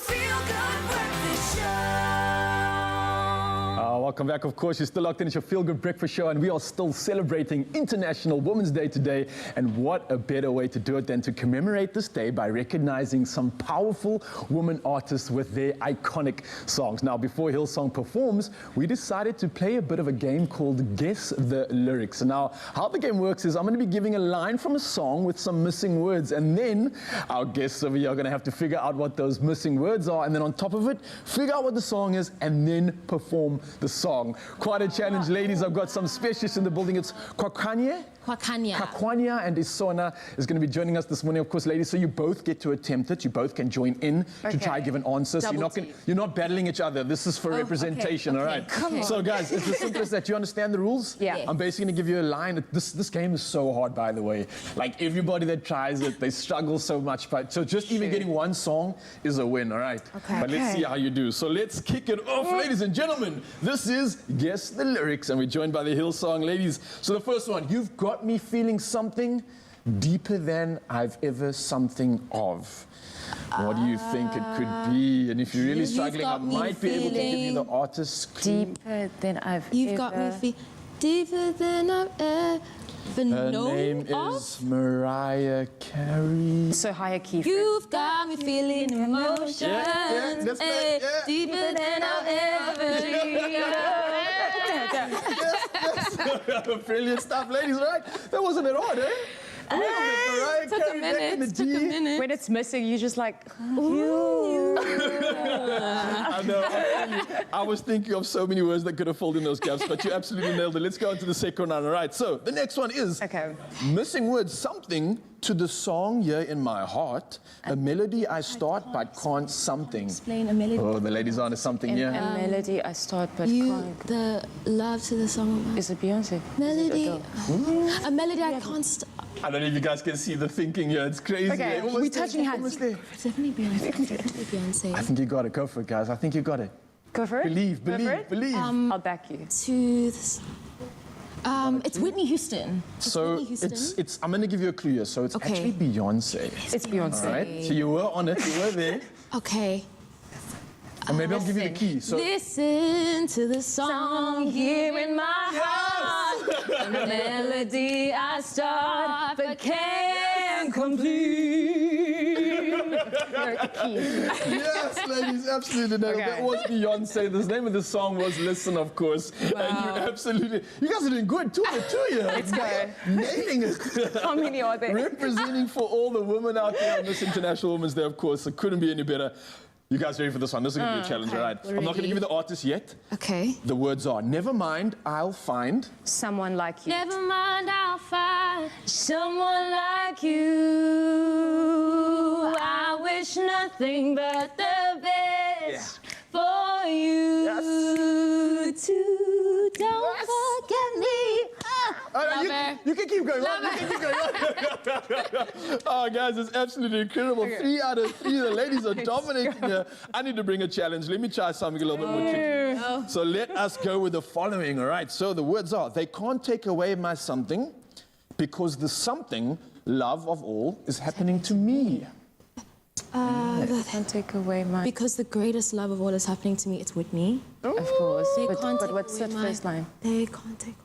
Feel Good Breakfast Show. Welcome back. Of course, you're still locked in. It's your Feel Good Breakfast Show, and we are still celebrating International Women's Day today. And what a better way to do it than to commemorate this day by recognizing some powerful women artists with their iconic songs. Now, before Hillsong performs, we decided to play a bit of a game called Guess the Lyrics. Now, how the game works is I'm going to be giving a line from a song with some missing words, and then our guests over here are going to have to figure out what those missing words are, and then on top of it, figure out what the song is, and then perform the song. Quite a challenge, ladies. I've got some specialists in the building. It's Kwakanya and Isona is going to be joining us this morning. Of course, ladies, so you both get to attempt it. You both can join in to try and give an answer. So you're not battling each other. This is for representation, all right? Come on. So, guys, it's as simple as that. You understand the rules? Yeah. Yes. I'm basically going to give you a line. This game is so hard, by the way. Like, everybody that tries it, they struggle so much. So just even getting one song is a win, all right? Okay. But let's see how you do. So let's kick it off, ladies and gentlemen. This is Guess the Lyrics, and we're joined by the Hillsong ladies. So the first one, you've got me feeling something deeper than I've ever something of. What do you think it could be? And if you're really struggling, I might be able to give you the artist's clue. Deeper than I've You've got me deeper than I've ever Her known name of. is Mariah Carey. So higher key. You've got me feeling emotions, that's right, yeah. deeper than I've ever dreamed. Brilliant stuff, ladies, right? That wasn't at all, eh? Mariah Took Carey a back in the minute. Took a D. minute. When it's missing, you're just like, I know. I was thinking of so many words that could have filled in those gaps, but you absolutely nailed it. Let's go on to the second one. All right. So the next one is missing words. Something to the song here in my heart. A melody I start but can't something. Explain a melody. Oh, the ladies on to something here. A melody I start but You, can't. the love to the song. Is it Beyonce? Melody. A melody I can't stop. I don't know if you guys can see the thinking here. It's crazy. Okay, Almost we there, touching hands. almost there. Definitely Beyonce. Definitely Beyonce. I think you got it. Go for it, guys. I think you got it. Go for it. Believe, Go for believe, it? believe. I'll back you. To the it's Whitney Houston. So it's I'm gonna give you a clue here. So it's actually Beyonce. It's Beyonce. All right. So you were on it. You were there. Okay. And maybe I'll give you the key. So Listen to the song here in my heart. The melody I start but can't complete. Yes, ladies, absolutely. No, that was Beyonce. The name of the song was Listen, of course. Wow. And you absolutely, you guys are doing good. 2 out of 2 here. Let's go. Nailing it. How many are there? Representing for all the women out there on this International Women's Day, of course. It couldn't be any better. You guys ready for this one? This is going to be a challenge, all right? We're I'm not going to ready. give you the artist yet. Okay. The words are, never mind, I'll find. Someone like you. Never mind, I'll find someone like you. I wish nothing but the best for you too. Don't forget me. You can keep going. Right? You can keep going. Oh, guys, it's absolutely incredible. 3 out of 3. The ladies are dominating here. I need to bring a challenge. Let me try something a little bit more tricky. So let us go with the following, all right? So the words are, they can't take away my something because the something, love of all, is happening to me. Can't take away my... Because the greatest love of all is happening to me, it's Whitney. Of course. They But can't take what's away that my- first line? They can't take away.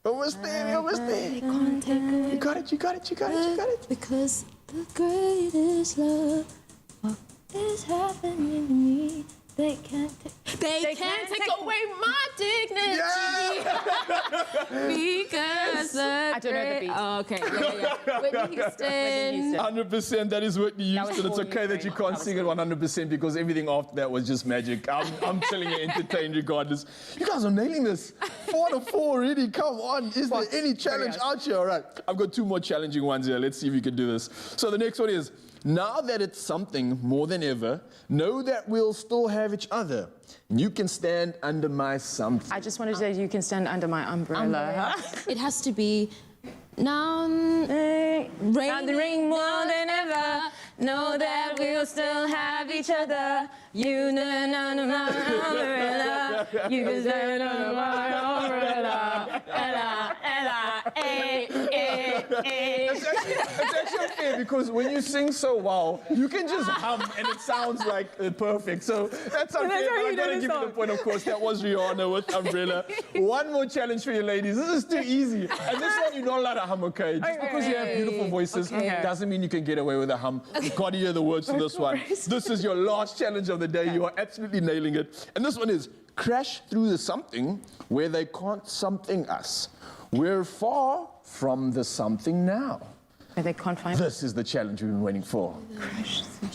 Almost there, almost there. They can't take away. You got it, you got it, you got it, you got it. Because the greatest love is happening to me. They can't take away my dignity. Because the I don't know the beat. Oh, okay. Yeah. Whitney Houston. 100%, that is Whitney Houston. It's all okay you, that you Frank. can't sing it 100% because everything after that was just magic. I'm telling you, entertained regardless. You guys are nailing this. 4 to 4 already. Come on. Is there any challenge out here? All right. I've got 2 more challenging ones here. Let's see if you can do this. So the next one is, now that it's something more than ever, know that we'll still have each other. You can stand under my something. I just wanted to say you can stand under my umbrella. It has to be now rain more than ever. Know that we'll still have each other. You know, no, my umbrella. You can stand under my umbrella. Ella, Ella, It's actually unfair because when you sing so well, you can just hum and it sounds like perfect. So that's unfair, but I'm going to give you the point, of course. That was Rihanna with Umbrella. One more challenge for you ladies. This is too easy. And this one, you're not allowed to hum, okay? Just because you have beautiful voices doesn't mean you can get away with a hum. You've got to hear the words to this one. This is your last challenge of the day. You are absolutely nailing it. And this one is, crash through the something where they can't something us. We're far from the something now. Where they can't find This is the challenge we've been waiting for. Crash through.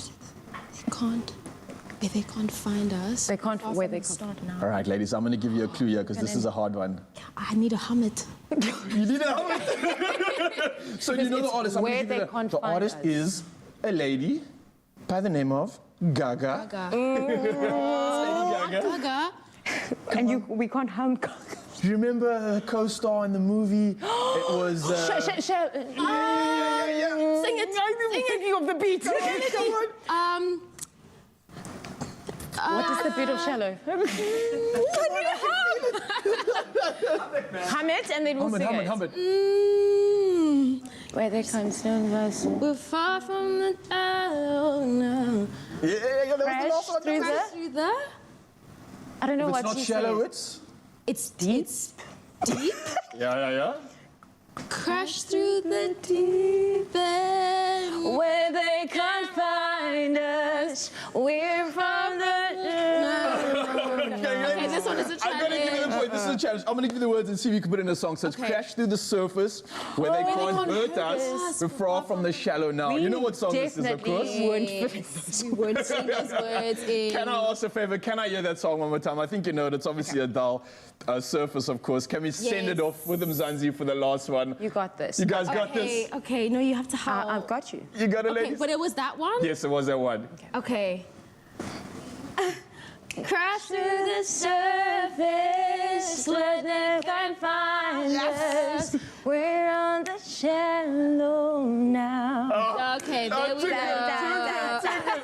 They can't find us. They can't where they start now. All right, ladies, I'm going to give you a clue here because this is a hard one. I need to hum it. You need to hum it? So you know the artist. I'm where gonna give you they can't the find artist us. is a lady by the name of Gaga. Lady Gaga. Gaga. And we can't hum. Do you remember her co-star in the movie? It was... Sing it. Sing it. Thinking of the beat. What is the beat of Shallow? Hum it and then we'll sing it. Hum it. Where they can't stand us. We're far from the oh no. Yeah, that was the last one. Through the. I don't know If what it's not she shallow, says. It's deep. It's deep. Yeah. Crash through the deep end. Where they can't find us. We're from the... Okay, this one is a I'm going to give you the point. This is a challenge. I'm going to give you the words and see if you can put it in a song. So it's crash through the surface where they can't hurt us. We're far from the shallow now. You know what song this is, of course? We won't sing those words in. Can I ask a favor? Can I hear that song one more time? I think you know it. It's obviously a dull surface, of course. Can we send it off with Mzansi for the last one? You got this. You guys got this? Okay, no, you have to howl. I've got you. You got it, Okay, ladies? but it was that one? Yes, it was that one. Okay. Crash through the surface where they can't find us. We're on the shallow now. Okay, there we go.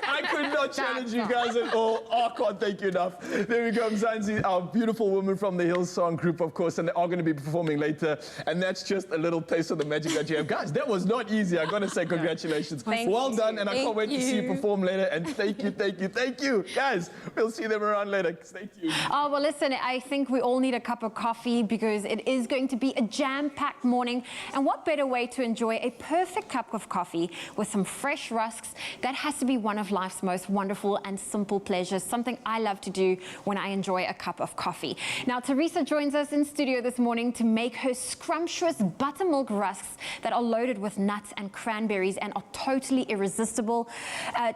I could not challenge you guys at all. Oh, I can't thank you enough. There we go, Mzansi, our beautiful woman from the Hillsong group, of course, and they are going to be performing later. And that's just a little taste of the magic that you have. Guys, that was not easy. I got to say congratulations. Well done, and I can't wait to see you perform later. And thank you. Guys, we'll see them around later. Stay tuned. Oh, well, listen, I think we all need a cup of coffee because it is going to be a jam-packed morning. And what better way to enjoy a perfect cup of coffee with some fresh rusks? That has to be one of life's most wonderful and simple pleasures, something I love to do when I enjoy a cup of coffee. Now, Teresa joins us in studio this morning to make her scrumptious buttermilk rusks that are loaded with nuts and cranberries and are totally irresistible.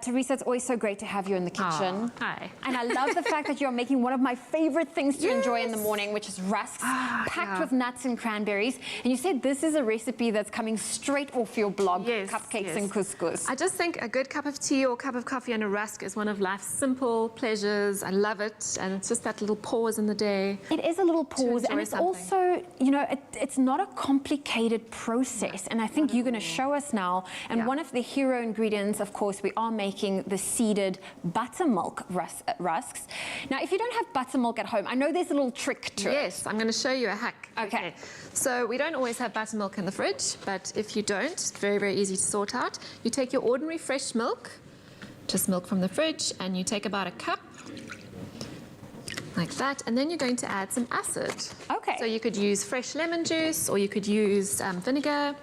Teresa, it's always so great to have you in the kitchen. Hi. And I love the fact that you're making one of my favorite things to enjoy in the morning, which is rusks packed with nuts and cranberries. And you said this is a recipe that's coming straight off your blog, Cupcakes and Couscous. I just think a good cup of tea or cup of coffee and a rusk is one of life's simple pleasures. I love it, and it's just that little pause in the day. It is a little pause, and it's something. also, you know, it's not a complicated process, and I think you're going to show us now. And one of the hero ingredients, of course, we are making the seeded buttermilk rusks. Now, if you don't have buttermilk at home, I know there's a little trick to it. Yes, I'm going to show you a hack. Okay. So we don't always have buttermilk in the fridge, but if you don't, it's very, very easy to sort out. You take your ordinary fresh milk, just milk from the fridge, and you take about a cup, like that, and then you're going to add some acid. Okay. So you could use fresh lemon juice, or you could use vinegar,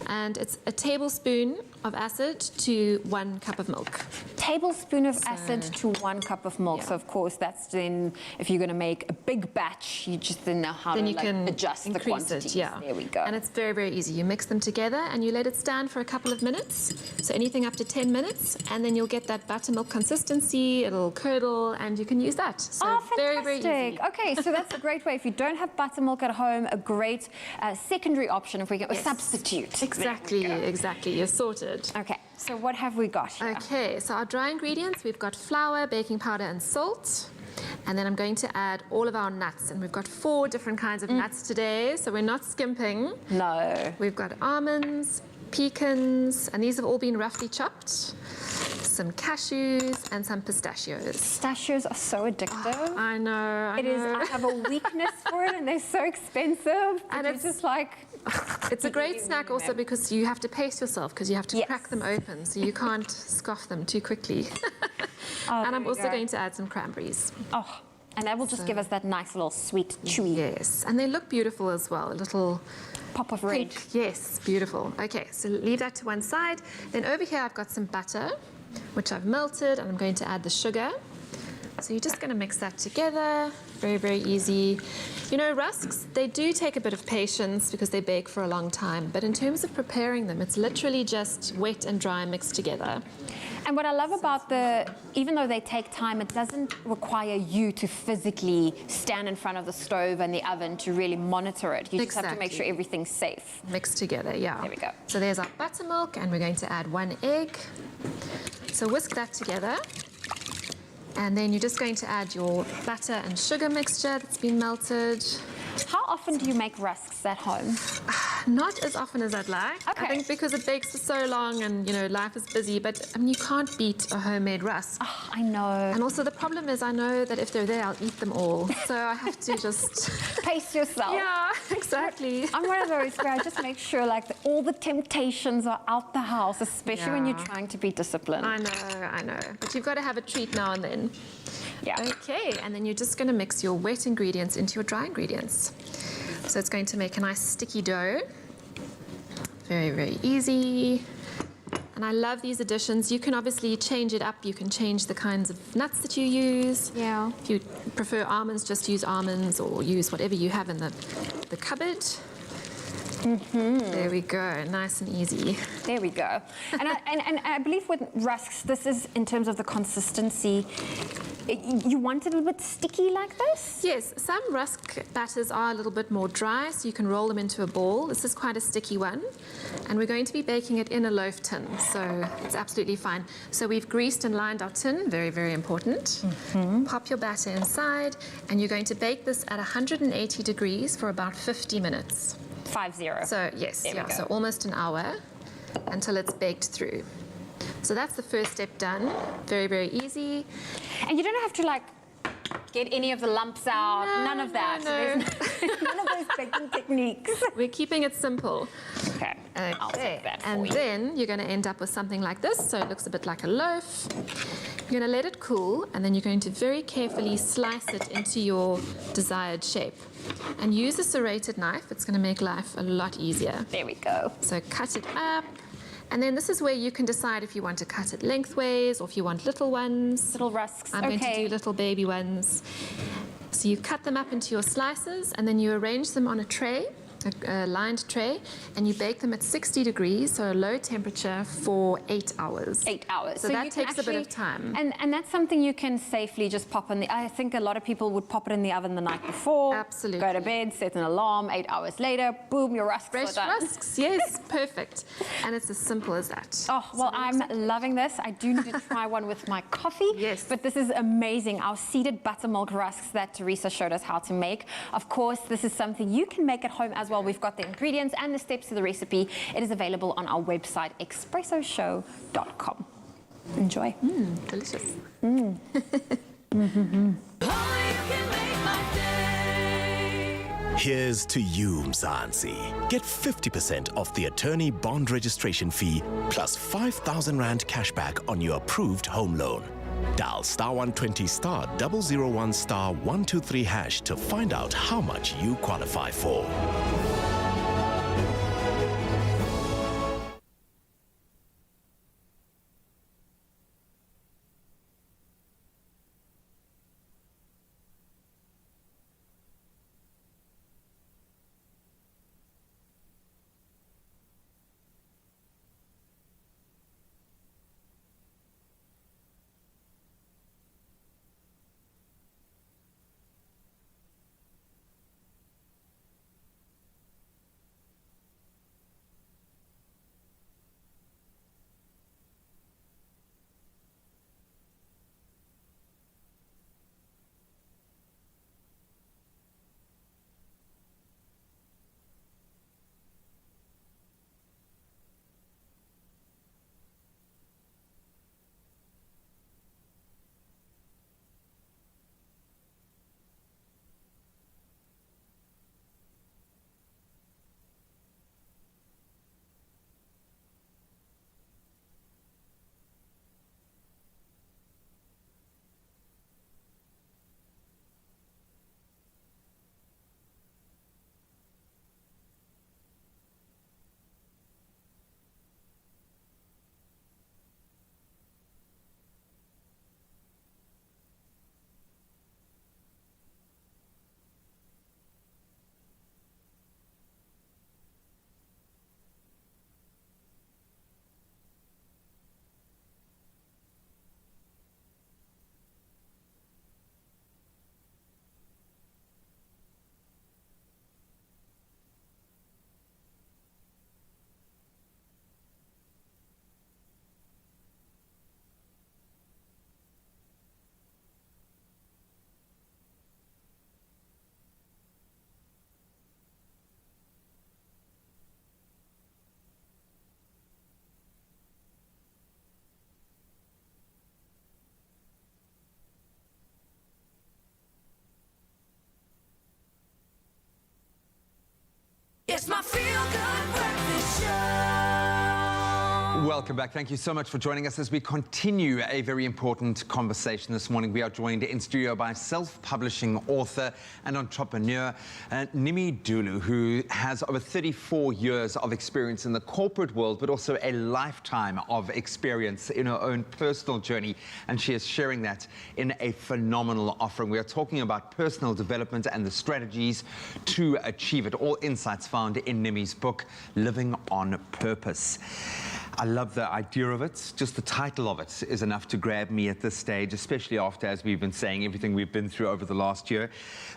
and it's a tablespoon of acid to 1 cup of milk. Tablespoon of acid to 1 cup of milk. So of course that's then, if you're going to make a big batch, you just then know how Then to you can adjust the increase quantities. it, yeah. There we go. And it's very, very easy. You mix them together and you let it stand for a couple of minutes. So anything up to 10 minutes, and then you'll get that buttermilk consistency. It'll curdle, and you can use that. So very, very easy. Okay, so that's a great way. If you don't have buttermilk at home, a great secondary option if we get a substitute. Exactly. You're sorted. Okay, so what have we got here? Okay, so our dry ingredients, we've got flour, baking powder, and salt. And then I'm going to add all of our nuts. And we've got 4 different kinds of nuts today, so we're not skimping. No. We've got almonds, pecans, and these have all been roughly chopped. some cashews and some pistachios. Pistachios are so addictive. Oh, I know. I have a weakness for it, and they're so expensive. And it's just like... It's a great snack also because you have to pace yourself because you have to crack them open, so you can't scoff them too quickly. And I'm also going to add some cranberries. Oh, and that will just give us that nice little sweet chewy. Yes, and they look beautiful as well. A little pop of red. Yes, beautiful. Okay, so leave that to one side. Then over here I've got some butter, which I've melted, and I'm going to add the sugar. So you're just going to mix that together. Very, very easy. You know, rusks, they do take a bit of patience because they bake for a long time. But in terms of preparing them, it's literally just wet and dry mixed together. And what I love about even though they take time, it doesn't require you to physically stand in front of the stove and the oven to really monitor it. You just have to make sure everything's safe. Mixed together, yeah. There we go. So there's our buttermilk, and we're going to add 1 egg. So whisk that together. And then you're just going to add your butter and sugar mixture that's been melted. How often do you make rusks at home? Not as often as I'd like. Okay. I think because it bakes for so long and, you know, life is busy, but I mean, you can't beat a homemade rusk. Oh, I know. And also the problem is I know that if they're there, I'll eat them all. So I have to just... Pace yourself. Yeah, exactly. I'm one of those where I just make sure like all the temptations are out the house, especially when you're trying to be disciplined. I know. But you've got to have a treat now and then. Yeah. Okay, and then you're just going to mix your wet ingredients into your dry ingredients. So it's going to make a nice sticky dough. Very, very easy. And I love these additions. You can obviously change it up. You can change the kinds of nuts that you use. Yeah. If you prefer almonds, just use almonds or use whatever you have in the cupboard. There we go, nice and easy. There we go. And I believe with rusks, this is in terms of the consistency. You want it a little bit sticky like this? Yes, some rusk batters are a little bit more dry, so you can roll them into a ball. This is quite a sticky one. And we're going to be baking it in a loaf tin, so it's absolutely fine. So we've greased and lined our tin, very, very important. Pop your batter inside, and you're going to bake this at 180 degrees for about 50 minutes. 50. So yes, so almost an hour until it's baked through. So that's the first step done. Very, very easy. And you don't have to like get any of the lumps out, none of that. No. None of those baking techniques. We're keeping it simple. Okay. I'll take that and then you're going to end up with something like this. So it looks a bit like a loaf. You're going to let it cool, and then you're going to very carefully slice it into your desired shape. And use a serrated knife. It's going to make life a lot easier. There we go. So cut it up. And then this is where you can decide if you want to cut it lengthways or if you want little ones. Little rusks. I'm going to do little baby ones. So you cut them up into your slices, and then you arrange them on a tray, a lined tray, and you bake them at 60 degrees, so a low temperature, for 8 hours. 8 hours. So that takes a bit of time. And that's something you can safely just pop in the... I think a lot of people would pop it in the oven the night before. Absolutely. Go to bed, set an alarm, 8 hours later, boom, your rusks Fresh are done. rusks, yes, perfect. And it's as simple as that. Oh, well, I'm loving this. I do need to try one with my coffee. Yes. But this is amazing. Our seeded buttermilk rusks that Teresa showed us how to make. Of course, this is something you can make at home as well. We've got the ingredients and the steps to the recipe. It is available on our website, expressoshow.com. Enjoy. Delicious. Here's to you, Mzansi. Get 50% off the attorney bond registration fee plus 5,000 Rand cashback on your approved home loan. Dial *120 *001 *123 hash to find out how much you qualify for. Welcome back. Thank you so much for joining us as we continue a very important conversation this morning. We are joined in studio by self-publishing author and entrepreneur Nimi Dulu, who has over 34 years of experience in the corporate world, but also a lifetime of experience in her own personal journey. And she is sharing that in a phenomenal offering. We are talking about personal development and the strategies to achieve it. All insights found in Nimi's book, Living on Purpose. I love the idea of it. Just the title of it is enough to grab me at this stage, especially after, as we've been saying, everything we've been through over the last year.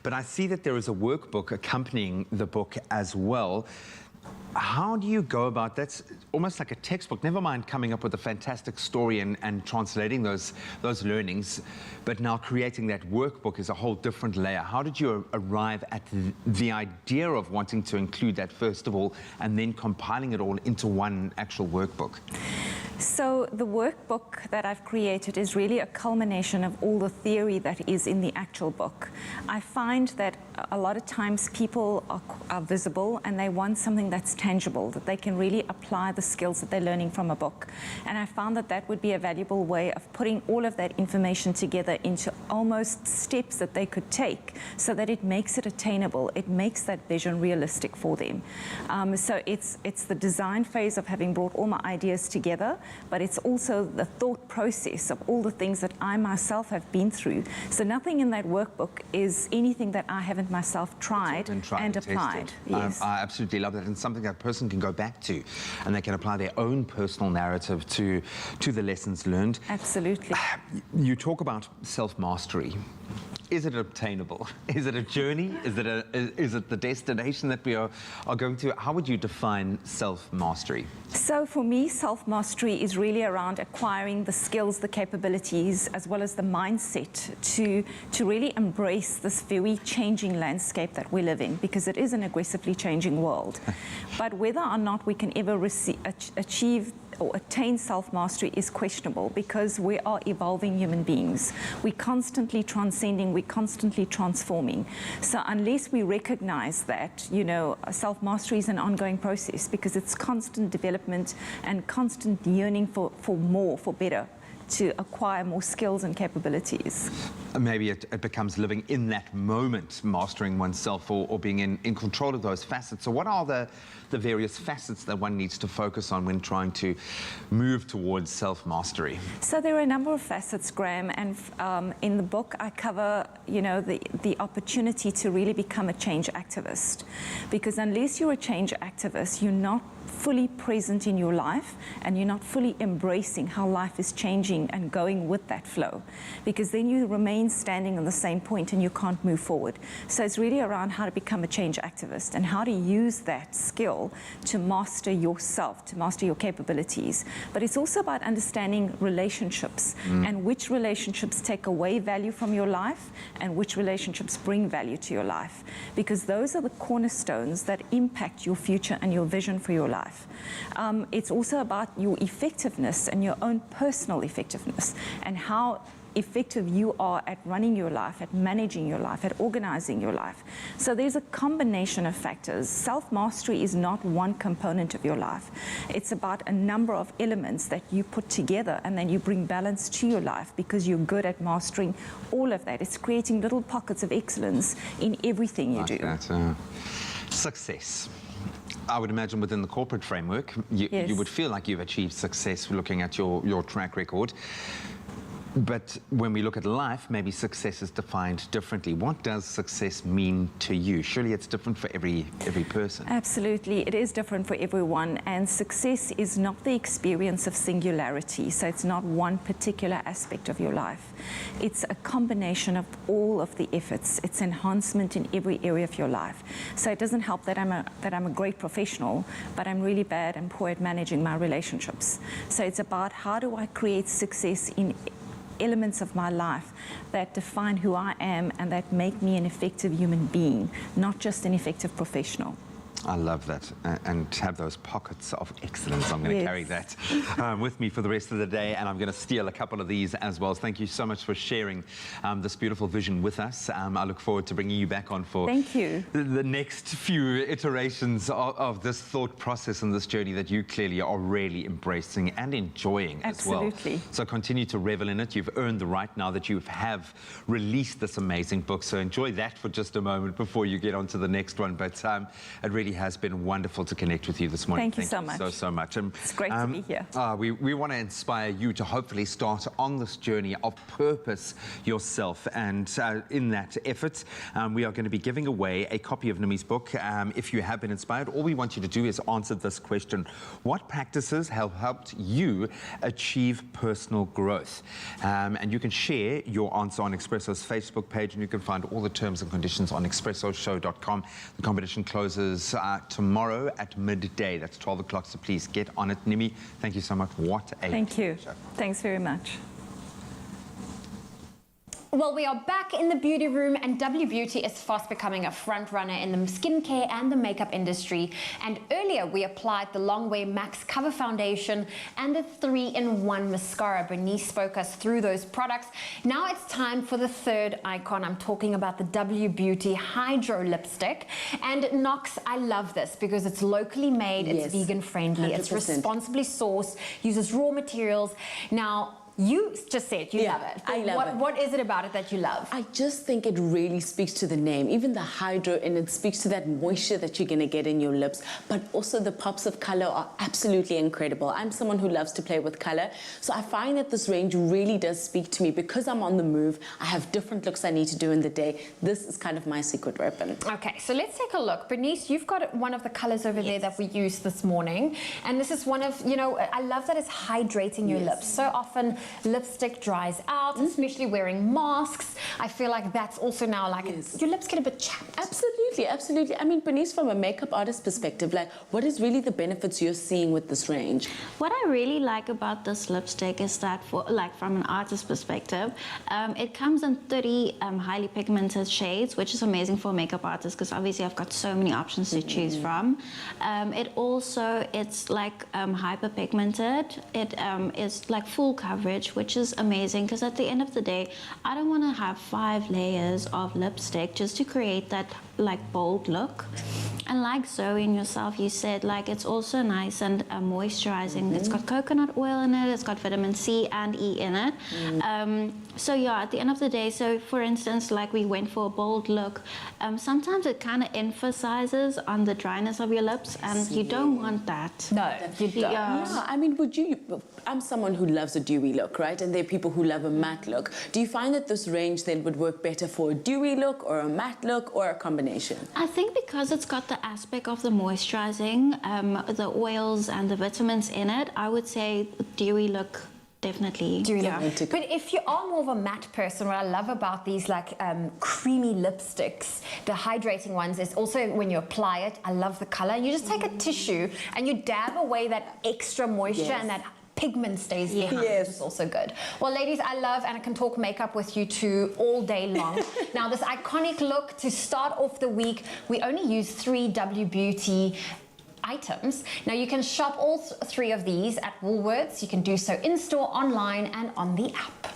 But I see that there is a workbook accompanying the book as well. How do you go about that? That's almost like a textbook. Never mind coming up with a fantastic story and translating those learnings, but now creating that workbook is a whole different layer. How did you arrive at the idea of wanting to include that first of all, and then compiling it all into one actual workbook? So the workbook that I've created is really a culmination of all the theory that is in the actual book. I find that a lot of times people are visible and they want something that's tangible, that they can really apply the skills that they're learning from a book. And I found that that would be a valuable way of putting all of that information together into almost steps that they could take so that it makes it attainable, it makes that vision realistic for them. So it's the design phase of having brought all my ideas together, but it's also the thought process of all the things that I myself have been through. So nothing in that workbook is anything that I haven't myself tried and applied. Yes. I absolutely love that, and something that a person can go back to, and they can apply their own personal narrative to the lessons learned. Absolutely. You talk about self-mastery. Is it obtainable? Is it a journey? Is it the destination that we are going to? How would you define self-mastery? So for me, self-mastery is really around acquiring the skills, the capabilities, as well as the mindset to really embrace this very changing landscape that we live in, because it is an aggressively changing world. But whether or not we can ever achieve or attain self-mastery is questionable, because we are evolving human beings. We're constantly transcending, we're constantly transforming. So unless we recognize that, you know, self-mastery is an ongoing process, because it's constant development and constant yearning for more, for better, to acquire more skills and capabilities. Maybe it becomes living in that moment, mastering oneself, or being in control of those facets. So what are the various facets that one needs to focus on when trying to move towards self-mastery? So there are a number of facets, Graham, and in the book I cover, you know, the opportunity to really become a change activist. Because unless you're a change activist, you're not fully present in your life, and you're not fully embracing how life is changing and going with that flow, because then you remain standing on the same point and you can't move forward. So it's really around how to become a change activist and how to use that skill to master yourself, to master your capabilities. But it's also about understanding relationships and which relationships take away value from your life and which relationships bring value to your life, because those are the cornerstones that impact your future and your vision for your life. It's also about your effectiveness and your own personal effectiveness, and how effective you are at running your life, at managing your life, at organizing your life. So there's a combination of factors. Self-mastery is not one component of your life. It's about a number of elements that you put together, and then you bring balance to your life because you're good at mastering all of that. It's creating little pockets of excellence in everything you do. Success. I would imagine within the corporate framework, you would feel like you've achieved success looking at your track record. But when we look at life, maybe success is defined differently. What does success mean to you? Surely it's different for every person. Absolutely, it is different for everyone, and success is not the experience of singularity, so it's not one particular aspect of your life. It's a combination of all of the efforts. It's enhancement in every area of your life. So it doesn't help that I'm a great professional, but I'm really bad and poor at managing my relationships. So it's about how do I create success in elements of my life that define who I am and that make me an effective human being, not just an effective professional. I love that. And have those pockets of excellence. I'm going to carry that with me for the rest of the day, and I'm going to steal a couple of these as well. Thank you so much for sharing this beautiful vision with us. I look forward to bringing you back on for the next few iterations of this thought process and this journey that you clearly are really embracing and enjoying as well. Absolutely. So continue to revel in it. You've earned the right now that you have released this amazing book. So enjoy that for just a moment before you get on to the next one. But it really has been wonderful to connect with you this morning. Thank you so much. So much. And, it's great to be here. We want to inspire you to hopefully start on this journey of purpose yourself. And in that effort, we are going to be giving away a copy of Nimi's book. If you have been inspired, all we want you to do is answer this question: what practices have helped you achieve personal growth? And you can share your answer on Expresso's Facebook page, and you can find all the terms and conditions on expressoshow.com. The competition closes tomorrow at midday. That's 12 o'clock, so please get on it. Nimi, thank you so much. What a Thank you. pleasure. Thanks very much. Well, we are back in the beauty room, and W Beauty is fast becoming a front runner in the skincare and the makeup industry. And earlier we applied the Longwear Max Cover Foundation and the 3-in-1 mascara. Bernice spoke us through those products. Now it's time for the third icon. I'm talking about the W Beauty Hydro Lipstick. And Knox, I love this because it's locally made, it's vegan friendly, 100%. It's responsibly sourced, uses raw materials. Now, you just said you love it. I love it. What is it about it that you love? I just think it really speaks to the name, even the hydro, and it speaks to that moisture that you're going to get in your lips, but also the pops of color are absolutely incredible. I'm someone who loves to play with color, so I find that this range really does speak to me. Because I'm on the move, I have different looks I need to do in the day. This is kind of my secret weapon. Okay, so let's take a look. Bernice, you've got one of the colors over there that we used this morning, and this is one of, I love that it's hydrating your lips. So often lipstick dries out, especially wearing masks. I feel like that's also now like your lips get a bit chapped. Absolutely, absolutely. I mean, Bernice, from a makeup artist perspective, like, what is really the benefits you're seeing with this range? What I really like about this lipstick is that, from an artist perspective, it comes in 30 highly pigmented shades, which is amazing for a makeup artist because obviously I've got so many options to choose from. It's like hyperpigmented. It is like full coverage, which is amazing because at the end of the day, I don't want to have 5 layers of lipstick just to create that like bold look. And like Zoe and yourself, you said, like, it's also nice and moisturizing. It's got coconut oil in it, it's got vitamin C and E in it. So yeah, at the end of the day, so for instance, like we went for a bold look, sometimes it kind of emphasizes on the dryness of your lips, and you don't want that. No, you don't. Yeah, I mean, I'm someone who loves a dewy look, right? And there are people who love a matte look. Do you find that this range then would work better for a dewy look or a matte look or a combination? I think because it's got the aspect of the moisturizing, the oils and the vitamins in it, I would say dewy look. Definitely. But if you are more of a matte person, what I love about these like creamy lipsticks, the hydrating ones, is also when you apply it, I love the color. You just take a tissue and you dab away that extra moisture and that pigment stays behind, which is also good. Well, ladies, I love, and I can talk makeup with you two all day long. Now, this iconic look to start off the week, we only use 3 W Beauty items. Now you can shop all 3 of these at Woolworths. You can do so in-store, online, and on the app.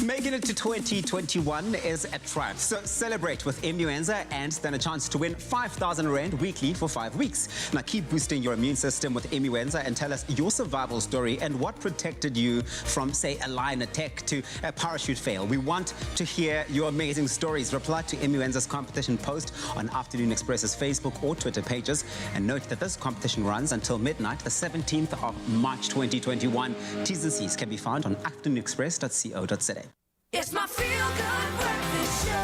Making it to 2021 is a triumph. So celebrate with Immuenza and stand a chance to win 5,000 Rand weekly for 5 weeks. Now keep boosting your immune system with Immuenza and tell us your survival story and what protected you from, say, a lion attack to a parachute fail. We want to hear your amazing stories. Reply to Immuenza's competition post on Afternoon Express's Facebook or Twitter pages. And note that this competition runs until midnight, the 17th of March 2021. T's and C's can be found on afternoonexpress.co.za. It's my feel-good breakfast show.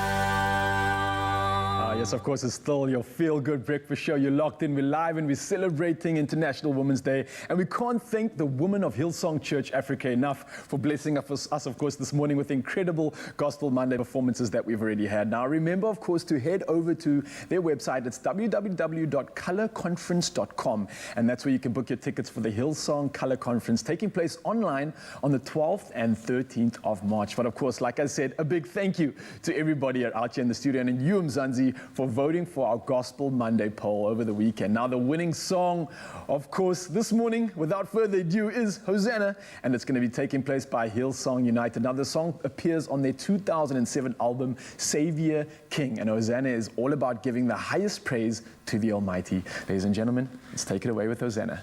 Yes, of course, it's still your feel-good breakfast show. You're locked in, we're live, and we're celebrating International Women's Day. And we can't thank the women of Hillsong Church Africa enough for blessing us, of course, this morning with incredible Gospel Monday performances that we've already had. Now, remember, of course, to head over to their website. It's www.colorconference.com. And that's where you can book your tickets for the Hillsong Color Conference, taking place online on the 12th and 13th of March. But, of course, like I said, a big thank you to everybody out here in the studio and you, Mzansi, for voting for our Gospel Monday poll over the weekend. Now, the winning song, of course, this morning, without further ado, is Hosanna, and it's going to be taking place by Hillsong United. Now, the song appears on their 2007 album, Savior King, and Hosanna is all about giving the highest praise to the Almighty. Ladies and gentlemen, let's take it away with Hosanna.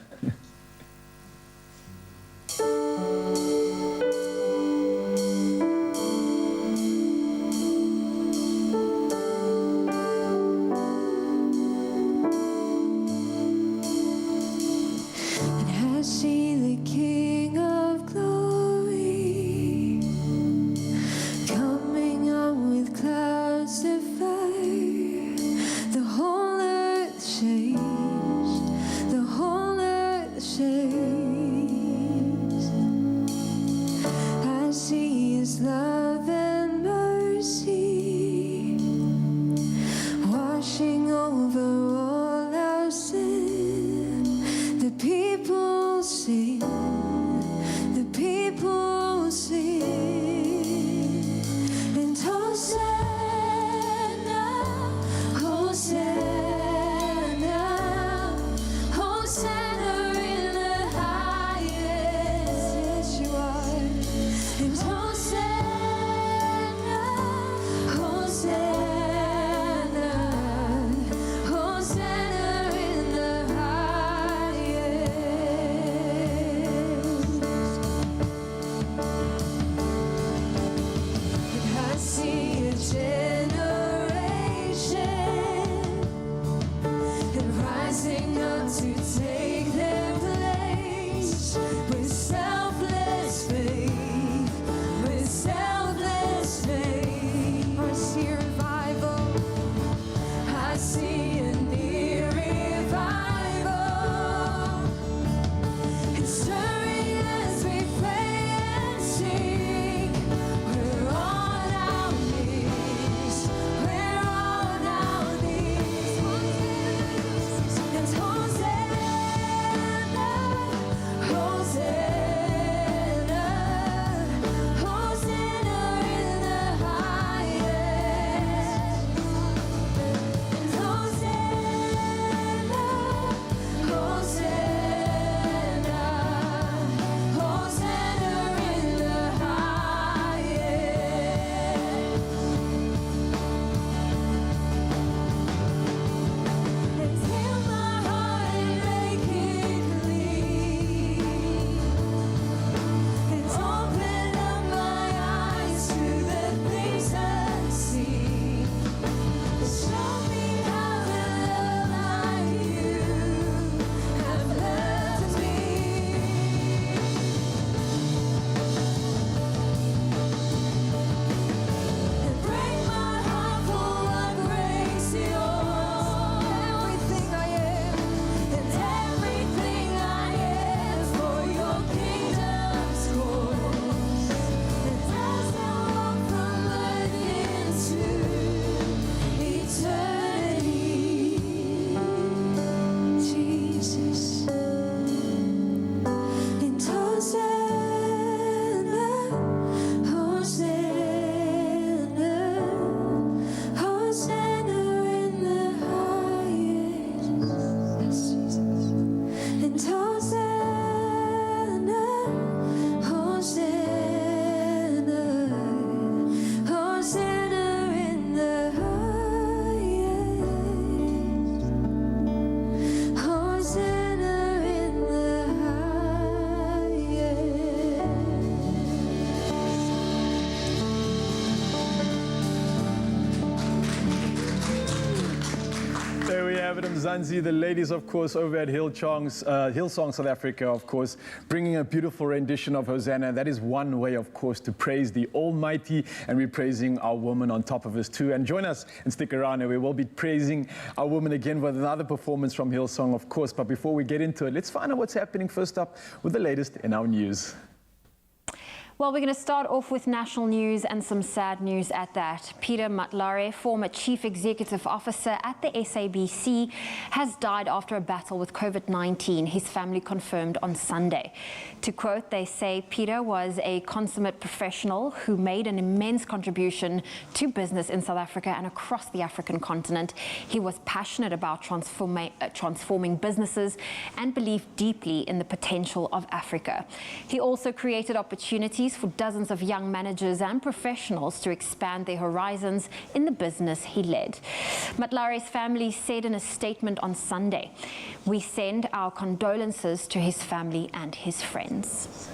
have it, Mzansi. The ladies, of course, over at Hillsong South Africa, of course, bringing a beautiful rendition of Hosanna. That is one way, of course, to praise the Almighty, and we're praising our woman on top of us too. And join us and stick around, and we will be praising our woman again with another performance from Hillsong, of course. But before we get into it, let's find out what's happening first up with the latest in our news. Well, we're going to start off with national news and some sad news at that. Peter Matlare, former Chief Executive Officer at the SABC, has died after a battle with COVID-19, his family confirmed on Sunday. To quote, they say Peter was a consummate professional who made an immense contribution to business in South Africa and across the African continent. He was passionate about transforming businesses and believed deeply in the potential of Africa. He also created opportunities for dozens of young managers and professionals to expand their horizons in the business he led. Matlare's family said in a statement on Sunday, "We send our condolences to his family and his friends."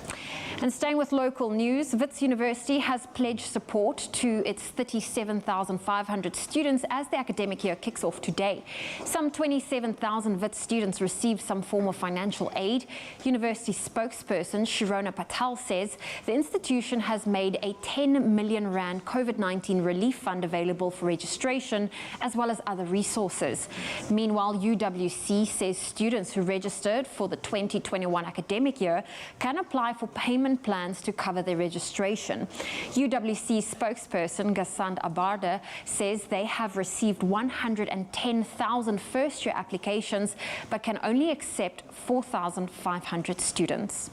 And staying with local news, Wits University has pledged support to its 37,500 students as the academic year kicks off today. Some 27,000 Wits students received some form of financial aid. University spokesperson Shirona Patel says the institution has made a 10 million rand COVID-19 relief fund available for registration, as well as other resources. Meanwhile, UWC says students who registered for the 2021 academic year can apply for payment plans to cover their registration. UWC spokesperson Gasand Abarda says they have received 110,000 first-year applications but can only accept 4,500 students.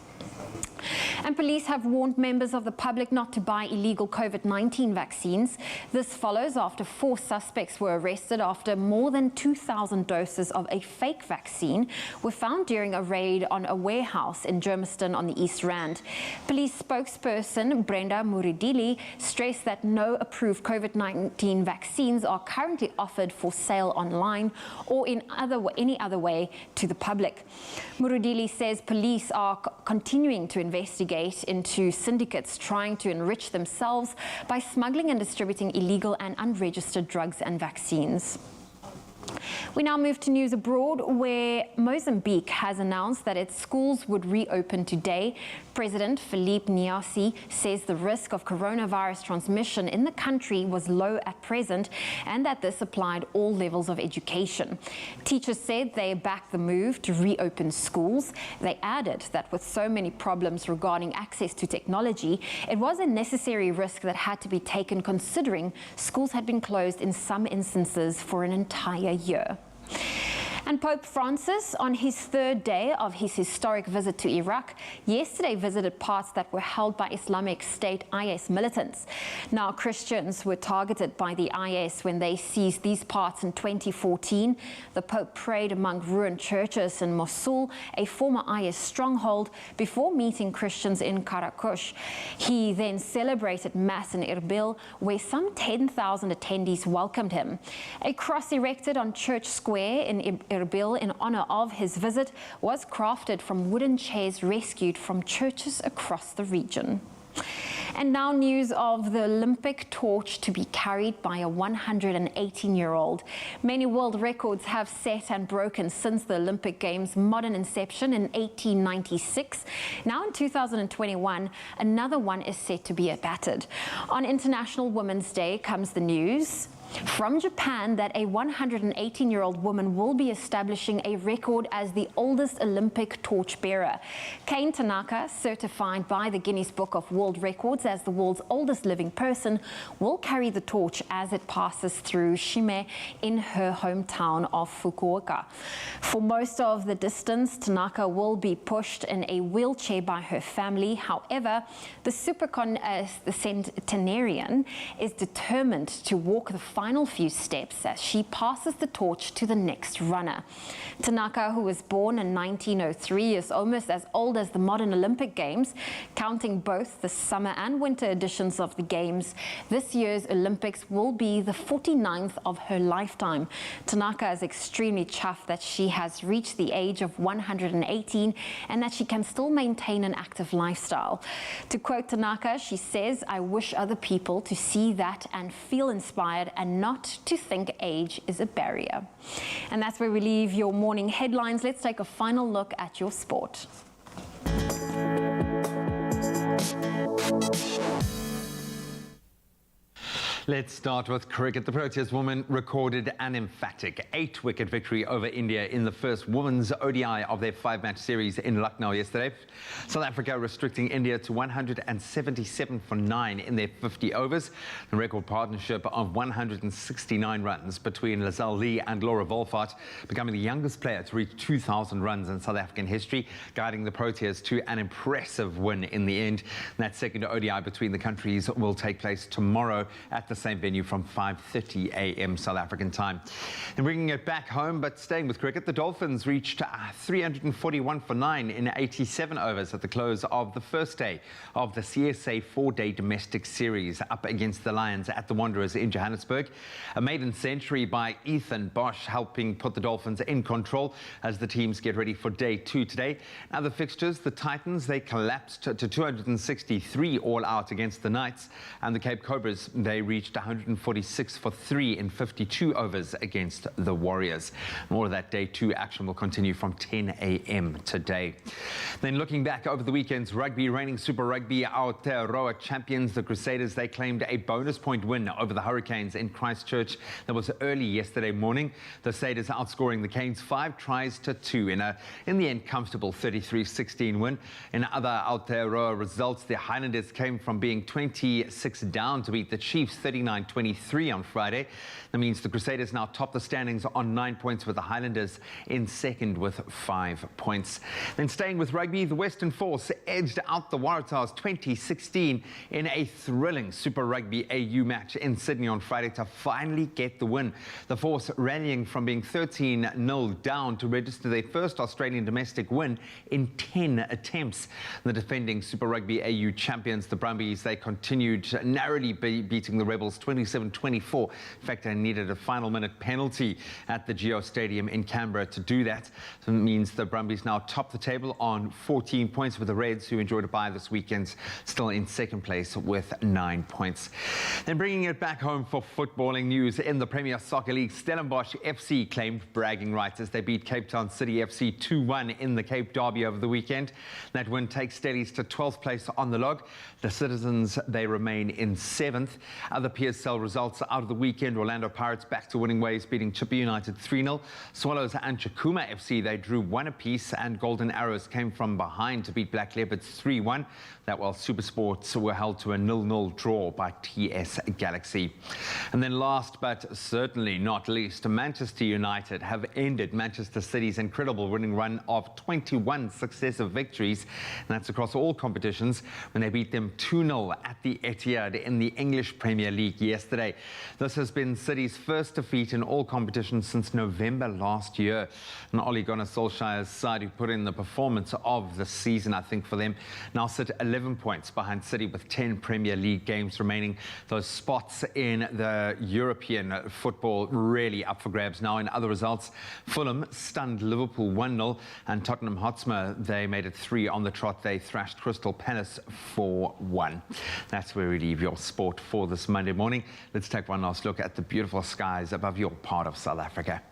And police have warned members of the public not to buy illegal COVID-19 vaccines. This follows after 4 suspects were arrested after more than 2,000 doses of a fake vaccine were found during a raid on a warehouse in Germiston on the East Rand. Police spokesperson Brenda Muridili stressed that no approved COVID-19 vaccines are currently offered for sale online or in any other way to the public. Muridili says police are continuing to investigate into syndicates trying to enrich themselves by smuggling and distributing illegal and unregistered drugs and vaccines. We now move to news abroad, where Mozambique has announced that its schools would reopen today. President Filipe Nyusi says the risk of coronavirus transmission in the country was low at present and that this applied all levels of education. Teachers said they backed the move to reopen schools. They added that with so many problems regarding access to technology, it was a necessary risk that had to be taken, considering schools had been closed in some instances for an entire year. And Pope Francis, on his 3rd day of his historic visit to Iraq, yesterday visited parts that were held by Islamic State IS militants. Now, Christians were targeted by the IS when they seized these parts in 2014. The Pope prayed among ruined churches in Mosul, a former IS stronghold, before meeting Christians in Karakush. He then celebrated Mass in Erbil, where some 10,000 attendees welcomed him. A cross erected on Church Square in Erbil in honor of his visit was crafted from wooden chairs rescued from churches across the region. And now news of the Olympic torch to be carried by a 118-year-old. Many world records have set and broken since the Olympic Games' modern inception in 1896. Now in 2021, another one is set to be battered. On International Women's Day comes the news from Japan that a 118-year-old woman will be establishing a record as the oldest Olympic torchbearer. Kane Tanaka, certified by the Guinness Book of World Records as the world's oldest living person, will carry the torch as it passes through Shime in her hometown of Fukuoka. For most of the distance, Tanaka will be pushed in a wheelchair by her family. However, the centenarian is determined to walk the final few steps as she passes the torch to the next runner. Tanaka, who was born in 1903, is almost as old as the modern Olympic Games, counting both the summer and winter editions of the Games. This year's Olympics will be the 49th of her lifetime. Tanaka is extremely chuffed that she has reached the age of 118 and that she can still maintain an active lifestyle. To quote Tanaka, she says, "I wish other people to see that and feel inspired and and not to think age is a barrier. And that's where we leave your morning headlines. Let's take a final look at your sport. Let's start with cricket. The Proteas women recorded an emphatic 8-wicket victory over India in the first women's ODI of their 5-match series in Lucknow yesterday. South Africa restricting India to 177 for 9 in their 50 overs. The record partnership of 169 runs between Lizelle Lee and Laura Wolfart, becoming the youngest player to reach 2,000 runs in South African history, guiding the Proteas to an impressive win in the end. That second ODI between the countries will take place tomorrow at the same venue from 5:30 a.m. South African time. And bringing it back home, but staying with cricket, the Dolphins reached 341 for 9 in 87 overs at the close of the first day of the CSA 4-day domestic series up against the Lions at the Wanderers in Johannesburg. A maiden century by Ethan Bosch helping put the Dolphins in control as the teams get ready for day 2 today. Now the fixtures, the Titans, they collapsed to 263 all out against the Knights, and the Cape Cobras, they reached 146 for 3 in 52 overs against the Warriors. More of that day 2 action will continue from 10 a.m. today. Then looking back over the weekend's rugby, reigning Super Rugby Aotearoa champions, the Crusaders, they claimed a bonus point win over the Hurricanes in Christchurch. That was early yesterday morning. The Crusaders outscoring the Canes 5 tries to 2 in the end, comfortable 33-16 win. In other Aotearoa results, the Highlanders came from being 26 down to beat the Chiefs 39-23 on Friday. That means the Crusaders now top the standings on 9 points, with the Highlanders in second with 5 points. Then staying with rugby, the Western Force edged out the Waratahs 2016 in a thrilling Super Rugby AU match in Sydney on Friday to finally get the win. The Force rallying from being 13-0 down to register their first Australian domestic win in 10 attempts. The defending Super Rugby AU champions, the Brumbies, they continued narrowly beating the Rebels 27-24. In fact, they needed a final minute penalty at the Geo Stadium in Canberra to do that. So it means the Brumbies now top the table on 14 points, with the Reds, who enjoyed a bye this weekend, still in second place with 9 points. Then bringing it back home for footballing news in the Premier Soccer League, Stellenbosch FC claimed bragging rights as they beat Cape Town City FC 2-1 in the Cape Derby over the weekend. That win takes Stellies to 12th place on the log. The Citizens, they remain in 7th. Other PSL results out of the weekend: Orlando Pirates back to winning ways, beating Chippa United 3-0. Swallows and Chakuma FC, they drew 1 apiece, and Golden Arrows came from behind to beat Black Leopards 3-1. That while Supersports were held to a 0-0 draw by TS Galaxy. And then last but certainly not least, Manchester United have ended Manchester City's incredible winning run of 21 successive victories, and that's across all competitions, when they beat them 2-0 at the Etihad in the English Premier League yesterday. This has been City's first defeat in all competitions since November last year. And Ole Gunnar Solskjaer's side, who put in the performance of the season, I think, for them, now sit 11 points behind City with 10 Premier League games remaining. Those spots in the European football really up for grabs now. In other results, Fulham stunned Liverpool 1-0, and Tottenham Hotspur, they made it 3 on the trot. They thrashed Crystal Palace 4-1. That's where we leave your sport for this Monday morning. Let's take one last look at the beautiful skies above your part of South Africa.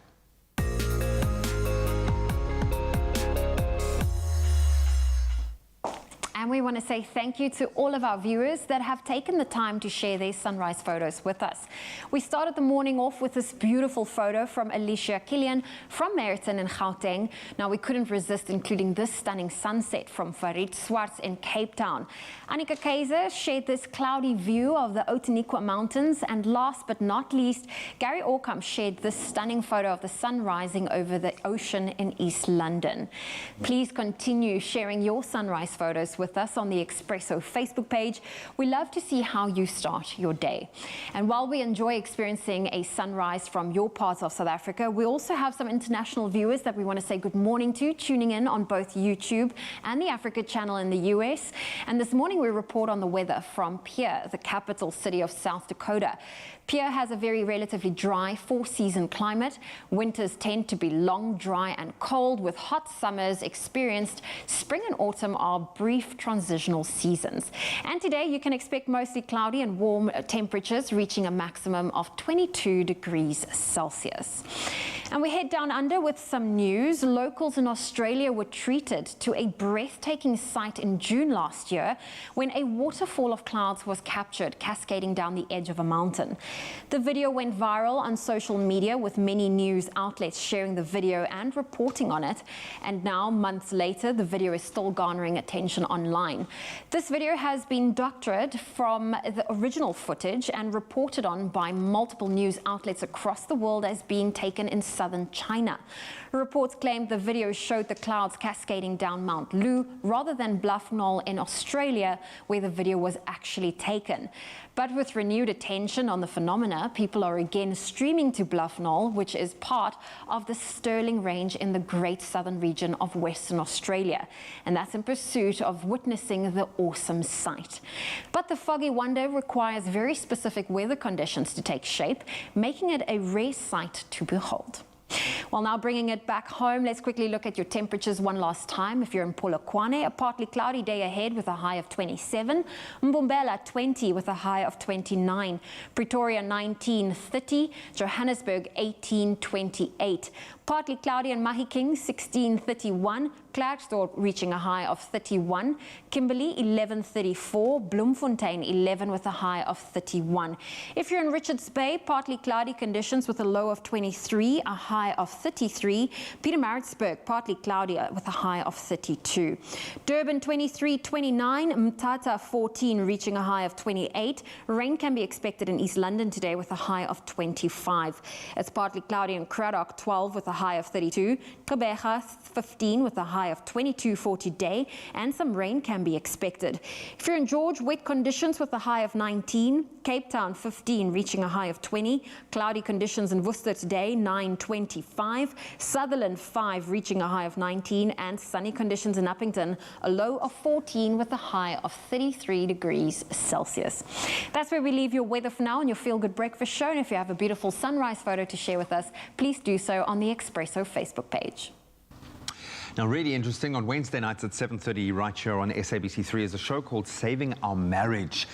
And we want to say thank you to all of our viewers that have taken the time to share their sunrise photos with us. We started the morning off with this beautiful photo from Alicia Killian from Meriton in Gauteng. Now, we couldn't resist including this stunning sunset from Farid Swartz in Cape Town. Annika Kaiser shared this cloudy view of the Outeniqua Mountains. And last but not least, Gary Orkham shared this stunning photo of the sun rising over the ocean in East London. Please continue sharing your sunrise photos with us on the Expresso Facebook page. We love to see how you start your day. And while we enjoy experiencing a sunrise from your parts of South Africa, we also have some international viewers that we want to say good morning to, tuning in on both YouTube and the Africa channel in the US. And this morning we report on the weather from Pierre, the capital city of South Dakota. Pierre has a very relatively dry four-season climate. Winters tend to be long, dry and cold, with hot summers experienced. Spring and autumn are brief transitional seasons. And today you can expect mostly cloudy and warm temperatures reaching a maximum of 22 degrees Celsius. And we head down under with some news. Locals in Australia were treated to a breathtaking sight in June last year when a waterfall of clouds was captured cascading down the edge of a mountain. The video went viral on social media, with many news outlets sharing the video and reporting on it. And now, months later, the video is still garnering attention online. This video has been doctored from the original footage and reported on by multiple news outlets across the world as being taken in southern China. Reports claimed the video showed the clouds cascading down Mount Lu rather than Bluff Knoll in Australia, where the video was actually taken. But with renewed attention on the phenomena, people are again streaming to Bluff Knoll, which is part of the Stirling Range in the Great Southern region of Western Australia. And that's in pursuit of witnessing the awesome sight. But the foggy wonder requires very specific weather conditions to take shape, making it a rare sight to behold. Well, now bringing it back home, let's quickly look at your temperatures one last time. If you're in Polokwane, a partly cloudy day ahead with a high of 27. Mbombela, 20 with a high of 29. Pretoria, 19, 30. Johannesburg, 18, 28. Partly cloudy in Mahikeng, 16, 31. Klerksdorp reaching a high of 31. Kimberley, 11, 34. Bloemfontein, 11 with a high of 31. If you're in Richards Bay, partly cloudy conditions with a low of 23, a high of 33. Pietermaritzburg, partly cloudy with a high of 32. Durban, 23, 29. Mthatha, 14, reaching a high of 28. Rain can be expected in East London today with a high of 25. It's partly cloudy in Cradock, 12 with a high of 32. Gqeberha, 15 with a high of 22 for today, and some rain can be expected. If you're in George, wet conditions with a high of 19. Cape Town, 15, reaching a high of 20. Cloudy conditions in Worcester today, 9, 25. Sutherland, 5, reaching a high of 19. And sunny conditions in Uppington, a low of 14 with a high of 33 degrees Celsius. That's where we leave your weather for now on your Feel Good Breakfast Show. And if you have a beautiful sunrise photo to share with us, please do so on the Expresso Facebook page. Now, really interesting, on Wednesday nights at 7:30 right here on SABC3 is a show called Saving Our Marriage.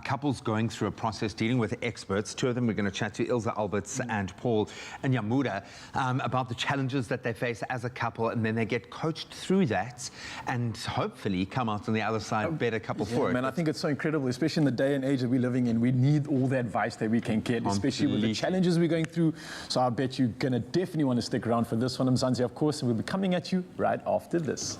Couples going through a process dealing with experts. Two of them we're going to chat to, Ilse Alberts and Paul Nyamura, about the challenges that they face as a couple, and then they get coached through that and hopefully come out on the other side better couple for it. Man, I think it's so incredible, especially in the day and age that we're living in. We need all the advice that we can get, especially with the challenges we're going through. So I bet you're going to definitely want to stick around for this one. I'm Mzansi, of course, and we'll be coming at you right after this.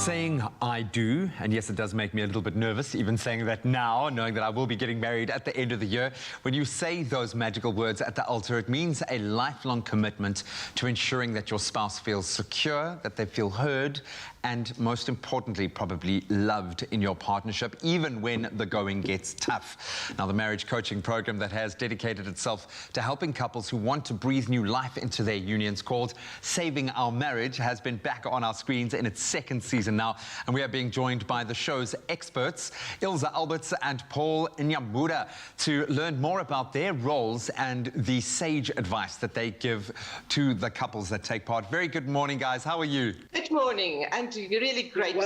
Saying I do, and yes, it does make me a little bit nervous, even saying that now, knowing that I will be getting married at the end of the year. When you say those magical words at the altar, it means a lifelong commitment to ensuring that your spouse feels secure, that they feel heard, and most importantly, probably loved in your partnership, even when the going gets tough. Now, the marriage coaching program that has dedicated itself to helping couples who want to breathe new life into their unions, called Saving Our Marriage, has been back on our screens in its second season now, and we are being joined by the show's experts, Ilse Alberts and Paul Nyambuda, to learn more about their roles and the sage advice that they give to the couples that take part. Very good morning, guys. How are you? Good morning, and you're really great.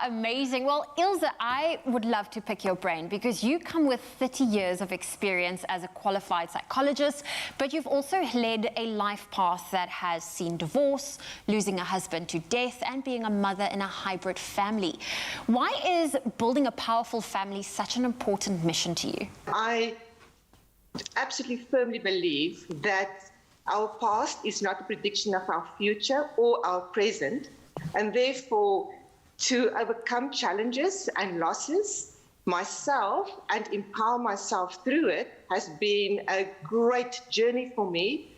Amazing. Well, Ilse, I would love to pick your brain because you come with 30 years of experience as a qualified psychologist, but you've also led a life path that has seen divorce, losing a husband to death, and being a mother in a hybrid family. Why is building a powerful family such an important mission to you? I absolutely firmly believe that our past is not a prediction of our future or our present, and therefore, to overcome challenges and losses myself and empower myself through it has been a great journey for me.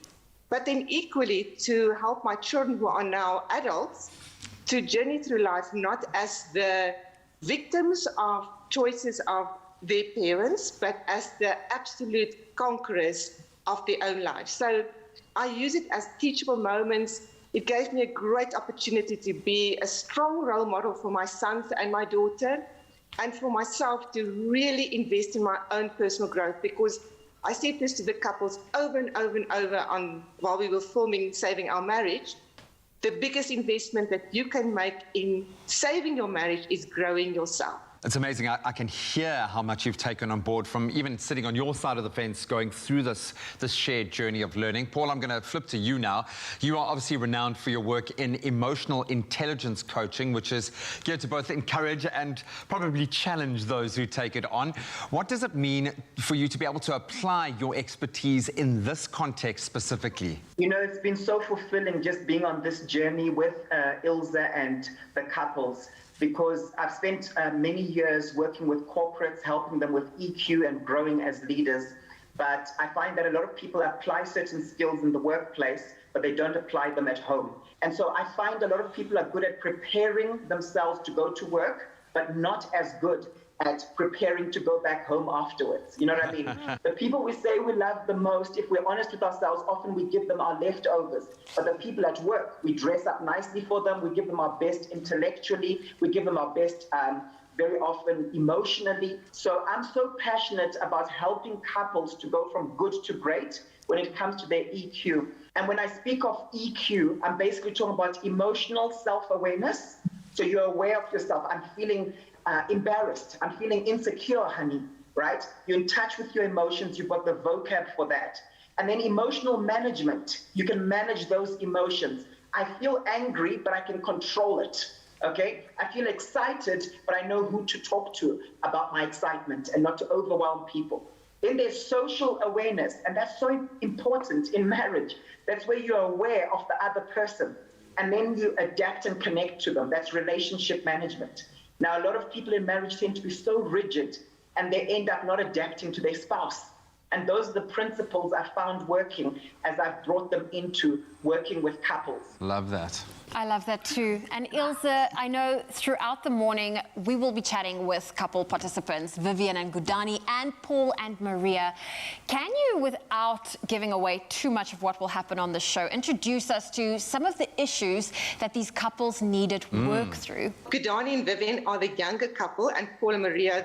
But then equally to help my children who are now adults to journey through life not as the victims of choices of their parents, but as the absolute conquerors of their own lives. So I use it as teachable moments. It gave me a great opportunity to be a strong role model for my sons and my daughter, and for myself to really invest in my own personal growth, because I said this to the couples over and over and over while we were filming Saving Our Marriage. The biggest investment that you can make in saving your marriage is growing yourself. It's amazing. I can hear how much you've taken on board from even sitting on your side of the fence, going through this shared journey of learning. Paul, I'm going to flip to you now. You are obviously renowned for your work in emotional intelligence coaching, which is geared to both encourage and probably challenge those who take it on. What does it mean for you to be able to apply your expertise in this context specifically? You know, it's been so fulfilling just being on this journey with Ilse and the couples, because I've spent many years working with corporates, helping them with EQ and growing as leaders. But I find that a lot of people apply certain skills in the workplace, but they don't apply them at home. And so I find a lot of people are good at preparing themselves to go to work, but not as good at preparing to go back home afterwards. You know what I mean? The people we say we love the most, if we're honest with ourselves, often we give them our leftovers. But the people at work, we dress up nicely for them, we give them our best intellectually, we give them our best very often emotionally. So I'm so passionate about helping couples to go from good to great when it comes to their EQ. And when I speak of EQ, I'm basically talking about emotional self-awareness. So you're aware of yourself. I'm feeling embarrassed, I'm feeling insecure, honey, right? You're in touch with your emotions, you've got the vocab for that. And then emotional management, you can manage those emotions. I feel angry, but I can control it, okay? I feel excited, but I know who to talk to about my excitement and not to overwhelm people. Then there's social awareness, and that's so important in marriage. That's where you're aware of the other person, and then you adapt and connect to them. That's relationship management. Now, a lot of people in marriage tend to be so rigid, and they end up not adapting to their spouse. And those are the principles I found working as I've brought them into working with couples. Love that. I love that too. And Ilse, I know throughout the morning we will be chatting with couple participants, Vivian and Gudani, and Paul and Maria. Can you, without giving away too much of what will happen on the show, introduce us to some of the issues that these couples needed work through? Gudani and Vivian are the younger couple, and Paul and Maria,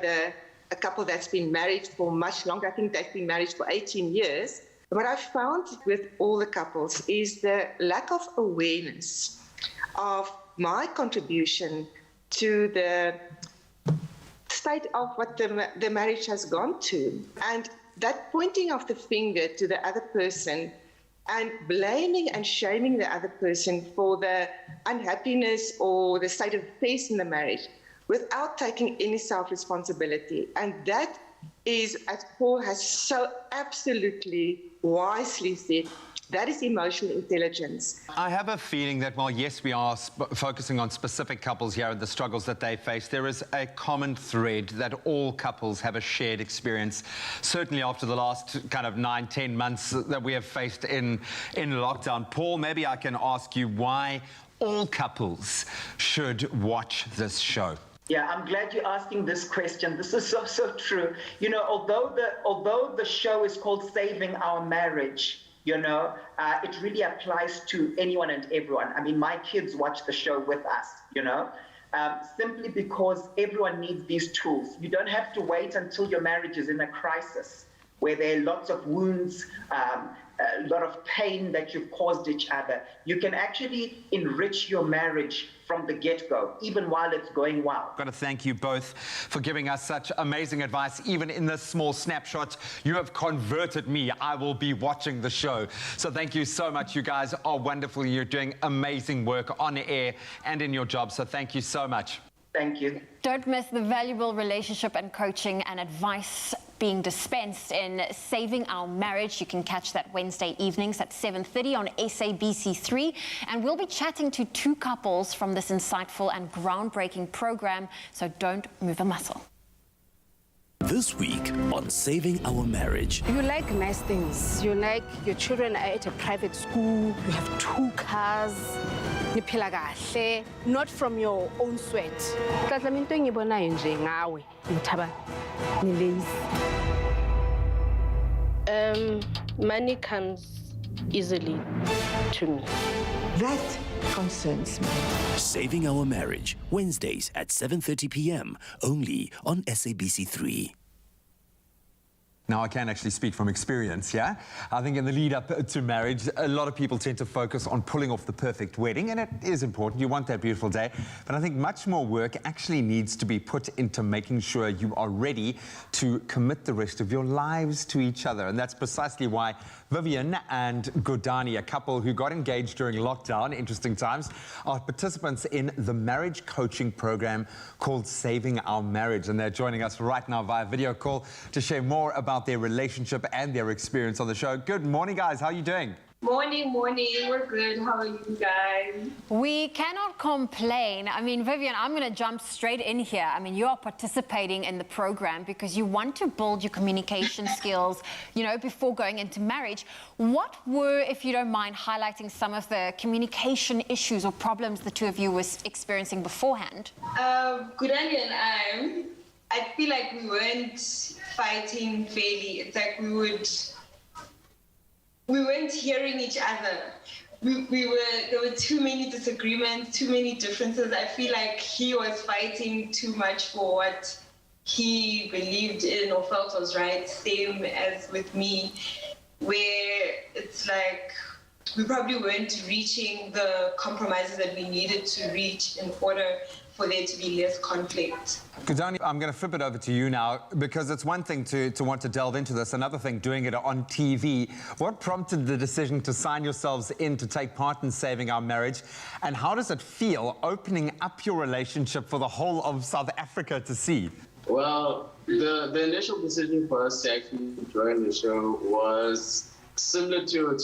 a couple that's been married for much longer. I think they've been married for 18 years. What I've found with all the couples is the lack of awareness of my contribution to the state of what the marriage has gone to. And that pointing of the finger to the other person and blaming and shaming the other person for the unhappiness or the state of affairs in the marriage without taking any self-responsibility. And that is, as Paul has so absolutely wisely said, That is emotional intelligence. I have a feeling that while, yes, we are focusing on specific couples here and the struggles that they face, there is a common thread that all couples have a shared experience, certainly after the last kind of 9-10 months that we have faced in lockdown. Paul, maybe I can ask you why all couples should watch this show. Yeah, I'm glad you're asking this question. This is so true. You know, although the show is called Saving Our Marriage, you know, it really applies to anyone and everyone. I mean, my kids watch the show with us, you know, simply because everyone needs these tools. You don't have to wait until your marriage is in a crisis where there are lots of wounds, a lot of pain that you've caused each other. You can actually enrich your marriage from the get-go, even while it's going well. I've got to thank you both for giving us such amazing advice. Even in this small snapshot, you have converted me. I will be watching the show. So thank you so much. You guys are wonderful. You're doing amazing work on air and in your job. So thank you so much. Thank you. Don't miss the valuable relationship and coaching and advice being dispensed in Saving Our Marriage. You can catch that Wednesday evenings at 7:30 on SABC3. And we'll be chatting to 2 couples from this insightful and groundbreaking program. So don't move a muscle. This week on Saving Our Marriage. You like nice things. You like your children are at a private school. You have 2 cars. Not from your own sweat. Money comes easily to me. That concerns me. Saving Our Marriage, Wednesdays at 7:30 p.m. only on SABC3. Now, I can actually speak from experience, yeah? I think in the lead up to marriage, a lot of people tend to focus on pulling off the perfect wedding, and it is important. You want that beautiful day. But I think much more work actually needs to be put into making sure you are ready to commit the rest of your lives to each other. And that's precisely why Vivian and Godani, a couple who got engaged during lockdown, interesting times, are participants in the marriage coaching program called Saving Our Marriage. And they're joining us right now via video call to share more about their relationship and their experience on the show. Good morning, guys. How are you doing? Morning. We're good. How are you guys? We cannot complain. I mean, Vivian, I'm going to jump straight in here. I mean, you are participating in the program because you want to build your communication skills, you know, before going into marriage. What were, if you don't mind, highlighting some of the communication issues or problems the 2 of you were experiencing beforehand? Gudani and I feel like we weren't fighting fairly. It's like we weren't hearing each other. There were too many disagreements, too many differences. I feel like he was fighting too much for what he believed in or felt was right, same as with me, where it's like we probably weren't reaching the compromises that we needed to reach in order for there to be less conflict. Godani, I'm going to flip it over to you now, because it's one thing to want to delve into this, another thing doing it on TV. What prompted the decision to sign yourselves in to take part in Saving Our Marriage, and how does it feel opening up your relationship for the whole of South Africa to see? Well, the initial decision for us to actually join the show was similar to a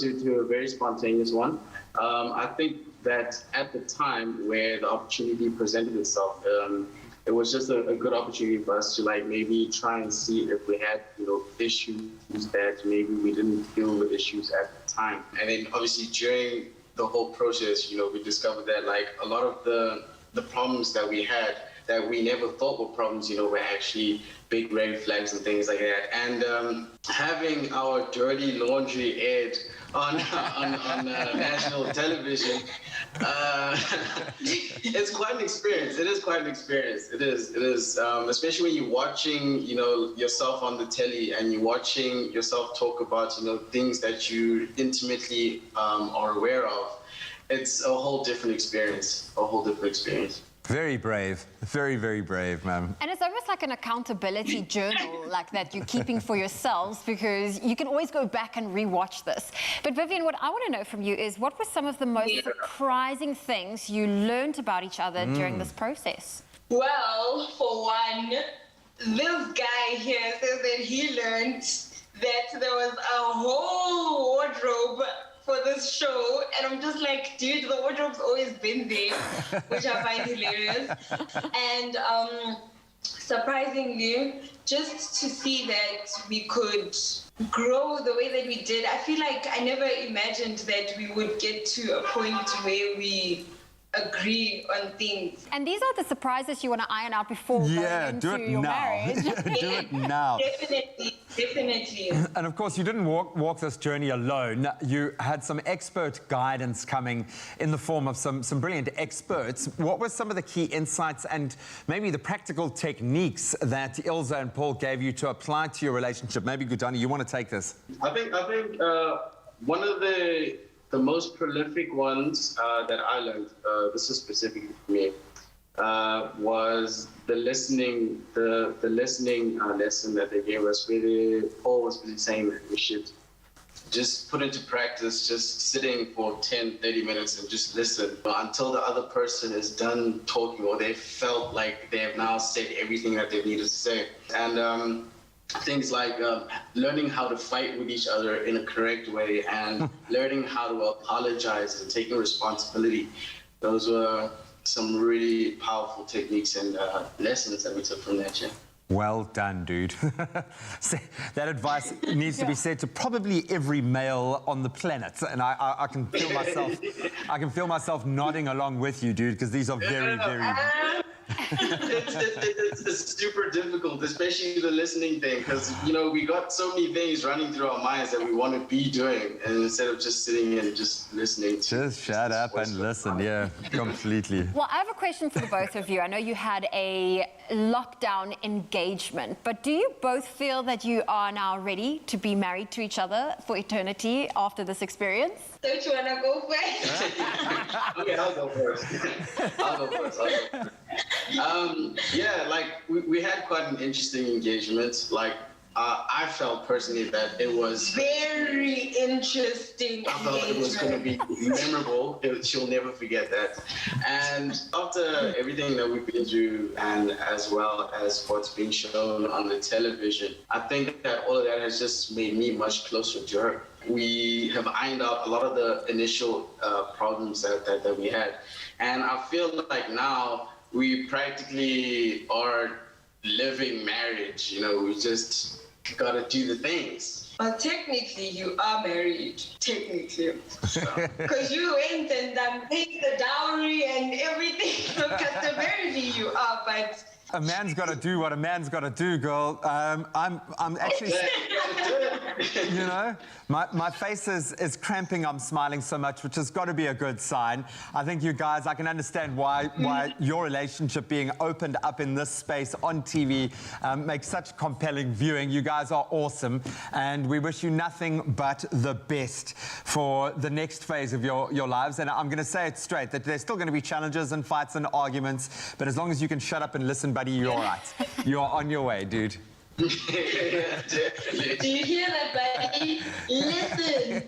very spontaneous one. I think that at the time where the opportunity presented itself, it was just a good opportunity for us to like maybe try and see if we had, you know, issues that maybe we didn't deal with issues at the time. And then obviously during the whole process, you know, we discovered that like a lot of the problems that we had that we never thought were problems, you know, were actually big red flags and things like that. And having our dirty laundry aired on national television, it's quite an experience. It is quite an experience. It is, especially when you're watching, you know, yourself on the telly and you're watching yourself talk about, you know, things that you intimately are aware of. It's a whole different experience, Very brave. Very, very brave, ma'am. And it's almost like an accountability journal like that you're keeping for yourselves, because you can always go back and rewatch this. But Vivian, what I want to know from you is, what were some of the most surprising things you learned about each other during this process? Well, for one, this guy here says that he learned that there was a whole wardrobe for this show, and I'm just like, dude, the wardrobe's always been there, which I find hilarious. And surprisingly, just to see that we could grow the way that we did, I feel like I never imagined that we would get to a point where we agree on things. And these are the surprises you want to iron out before going into your marriage. Do it now. Definitely. And of course, you didn't walk this journey alone. You had some expert guidance coming in the form of some brilliant experts. What were some of the key insights and maybe the practical techniques that Ilza and Paul gave you to apply to your relationship? Maybe Gudani, you want to take this? I think one of the most prolific ones that I learned, this is specifically for me, was the listening lesson that they gave us, where Paul was really saying that we should just put into practice, just sitting for 10, 30 minutes and just listen until the other person is done talking, or they felt like they have now said everything that they needed to say. And things like learning how to fight with each other in a correct way, and learning how to apologize and taking responsibility. Those were some really powerful techniques and lessons that we took from that, yeah. Well done, dude. That advice needs to be said to probably every male on the planet, and I can feel myself nodding along with you, dude, because these are very, very. It's super difficult, especially the listening thing, because we got so many things running through our minds that we want to be doing, and instead of just sitting and just listening. Just shut up and listen. Yeah, completely. Well, I have a question for the both of you. I know you had a lockdown engagement, but do you both feel that you are now ready to be married to each other for eternity after this experience? Don't you want to go first? Okay, I'll go first. Yeah, like we had quite an interesting engagement. Like I felt personally that it was very interesting. I felt it was going to be memorable. She'll never forget that. And after everything that we've been through, and as well as what's been shown on the television, I think that all of that has just made me much closer to her. We have ironed out a lot of the initial problems that we had. And I feel like now we practically are living marriage. We just got to do the things. Well, technically, you are married. Technically. Because you went and paid the dowry and everything. So customarily, you are, but... A man's got to do what a man's got to do, girl. I'm actually, my face is cramping. I'm smiling so much, which has got to be a good sign. I think you guys, I can understand why your relationship being opened up in this space on TV makes such compelling viewing. You guys are awesome, and we wish you nothing but the best for the next phase of your lives. And I'm going to say it straight, that there's still going to be challenges and fights and arguments, but as long as you can shut up and listen, buddy, you're all right. You're on your way, dude. Do you hear that, buddy? Listen.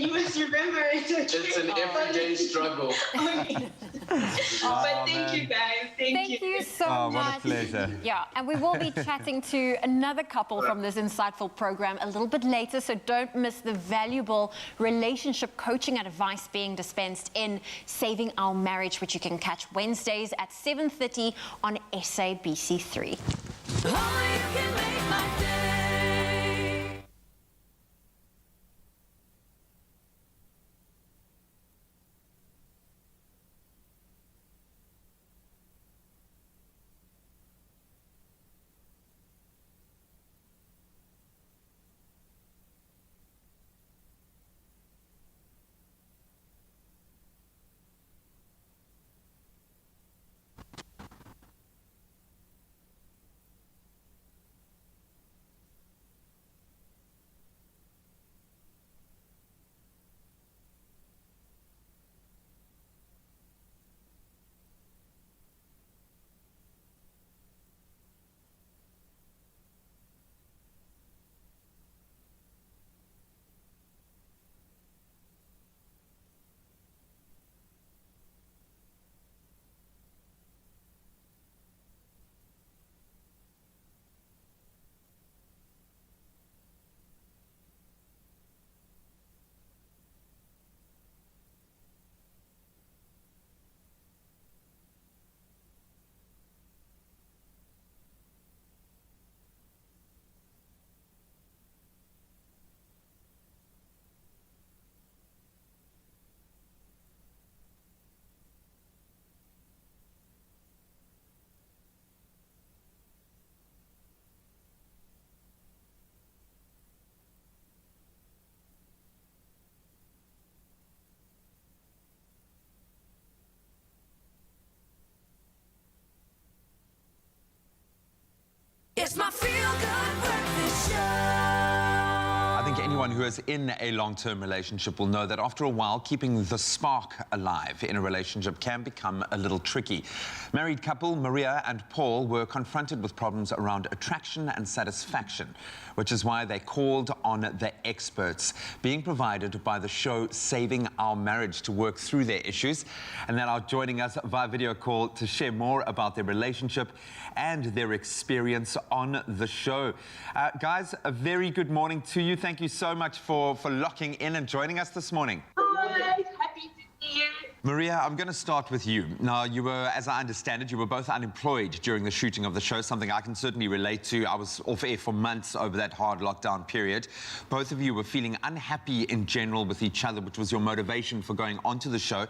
You must remember it's an everyday struggle. But thank you, guys. Thank you so much. What a pleasure. Yeah, and we will be chatting to another couple from this insightful program a little bit later, so don't miss the valuable relationship coaching and advice being dispensed in Saving Our Marriage, which you can catch Wednesdays at 7:30 on SABC3. Oh, you can make my day. It's my feel-good breakfast show. I think anyone who is in a long-term relationship will know that after a while, keeping the spark alive in a relationship can become a little tricky. Married couple Maria and Paul were confronted with problems around attraction and satisfaction, which is why they called on the experts being provided by the show Saving Our Marriage to work through their issues. And they're now joining us via video call to share more about their relationship and their experience on the show. Guys, a very good morning to you. Thank you so much for locking in and joining us this morning. Hi, happy to see you. Maria, I'm going to start with you. Now, you were, as I understand it, you were both unemployed during the shooting of the show, something I can certainly relate to. I was off air for months over that hard lockdown period. Both of you were feeling unhappy in general with each other, which was your motivation for going onto the show.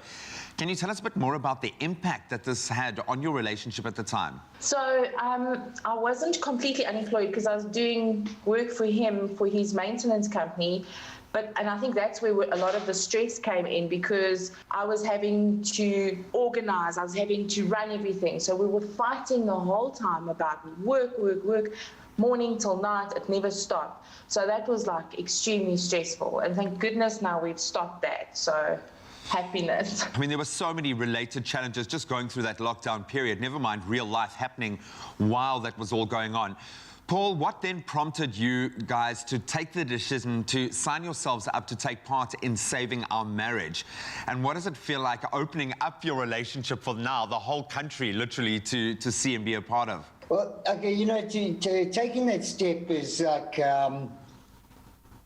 Can you tell us a bit more about the impact that this had on your relationship at the time? So I wasn't completely unemployed because I was doing work for him for his maintenance company. And I think that's where a lot of the stress came in, because I was having to organize, I was having to run everything. So we were fighting the whole time about work, morning till night. It never stopped. So that was like extremely stressful. And thank goodness now we've stopped that. So happiness. I mean, there were so many related challenges just going through that lockdown period, never mind real life happening while that was all going on. Paul, what then prompted you guys to take the decision to sign yourselves up to take part in Saving Our Marriage? And what does it feel like opening up your relationship for now, the whole country, literally, to see and be a part of? Well, okay, you know, taking that step is like,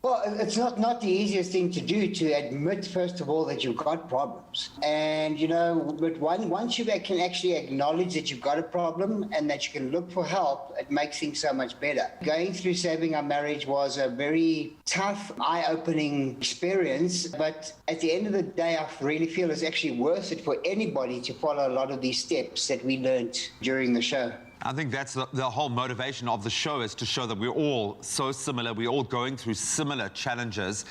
well, it's not the easiest thing to do, to admit, first of all, that you've got problems. And, you know, but once you can actually acknowledge that you've got a problem and that you can look for help, it makes things so much better. Going through Saving Our Marriage was a very tough, eye-opening experience. But at the end of the day, I really feel it's actually worth it for anybody to follow a lot of these steps that we learned during the show. I think that's the whole motivation of the show, is to show that we're all so similar, we're all going through similar challenges.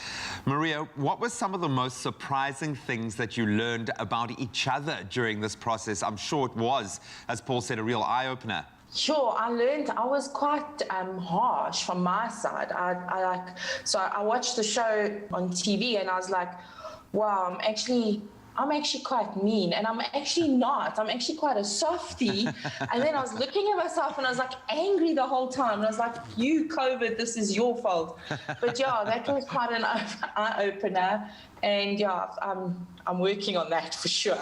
Maria, what were some of the most surprising things that you learned about each other during this process? I'm sure it was, as Paul said, a real eye-opener. Sure, I was quite harsh from my side. I watched the show on TV and I was like, wow, I'm actually quite mean, and I'm actually not. I'm actually quite a softie. And then I was looking at myself and I was like angry the whole time. And I was like, you COVID, this is your fault. But yeah, that was quite an eye-opener. And yeah, I'm working on that for sure.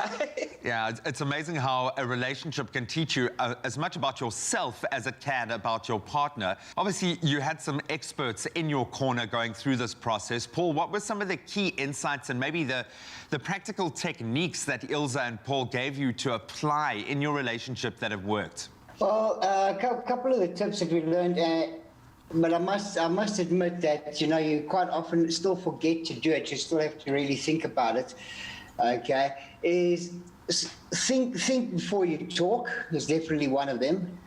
Yeah, it's amazing how a relationship can teach you as much about yourself as it can about your partner. Obviously, you had some experts in your corner going through this process. Paul, what were some of the key insights and maybe the practical techniques that Ilza and Paul gave you to apply in your relationship that have worked? Well, a couple of the tips that we learned, but I must admit that, you know, you quite often still forget to do it. You still have to really think about it. Okay, is think before you talk is definitely one of them.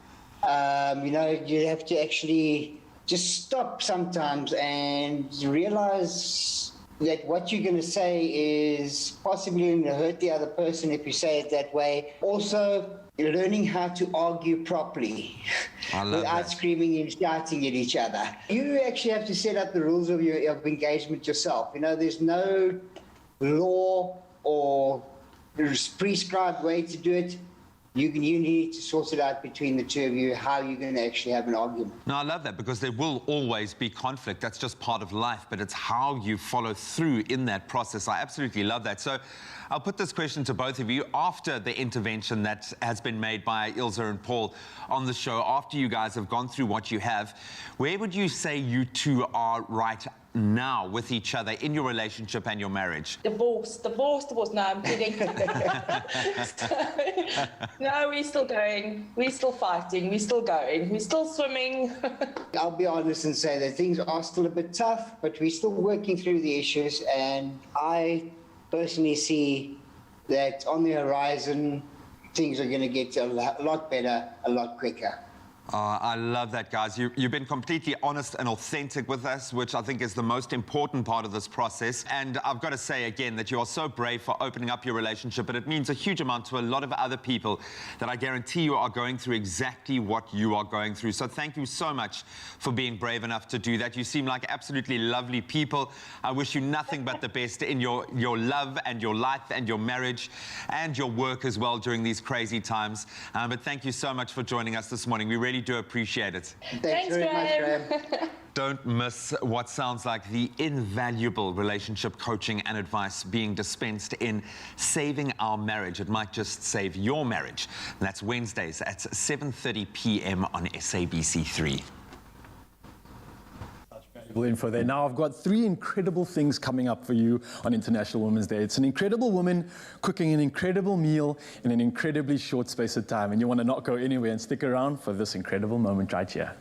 You know, you have to actually just stop sometimes and realize that what you're going to say is possibly going to hurt the other person if you say it that way. Also, learning how to argue properly without screaming and shouting at each other. You actually have to set up the rules of engagement yourself. You know, there's no law or prescribed way to do it. You need to sort it out between the two of you, how you're going to actually have an argument. No, I love that, because there will always be conflict. That's just part of life, but it's how you follow through in that process. I absolutely love that. So I'll put this question to both of you. After the intervention that has been made by Ilza and Paul on the show, after you guys have gone through what you have, where would you say you two are right now with each other in your relationship and your marriage? Divorce. No, I'm kidding. No, we're still going. We're still fighting. We're still going. We're still swimming. I'll be honest and say that things are still a bit tough, but we're still working through the issues. And I personally see that on the horizon, things are going to get a lot better, a lot quicker. I love that, guys. You've been completely honest and authentic with us, which I think is the most important part of this process. And I've got to say again that you are so brave for opening up your relationship, but it means a huge amount to a lot of other people that I guarantee you are going through exactly what you are going through. So thank you so much for being brave enough to do that. You seem like absolutely lovely people. I wish you nothing but the best in your love and your life and your marriage and your work as well during these crazy times. But thank you so much for joining us this morning. We really do appreciate it. Thanks very much, Graham. Don't miss what sounds like the invaluable relationship coaching and advice being dispensed in Saving Our Marriage. It might just save your marriage. And that's Wednesdays at 7:30 p.m. on SABC3. Info there. Now I've got 3 incredible things coming up for you on International Women's Day. It's an incredible woman cooking an incredible meal in an incredibly short space of time, and you want to not go anywhere and stick around for this incredible moment right here.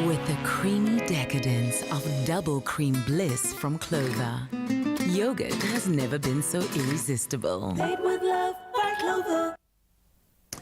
With the creamy decadence of double cream bliss from Clover, yogurt has never been so irresistible. Made with love by Clover.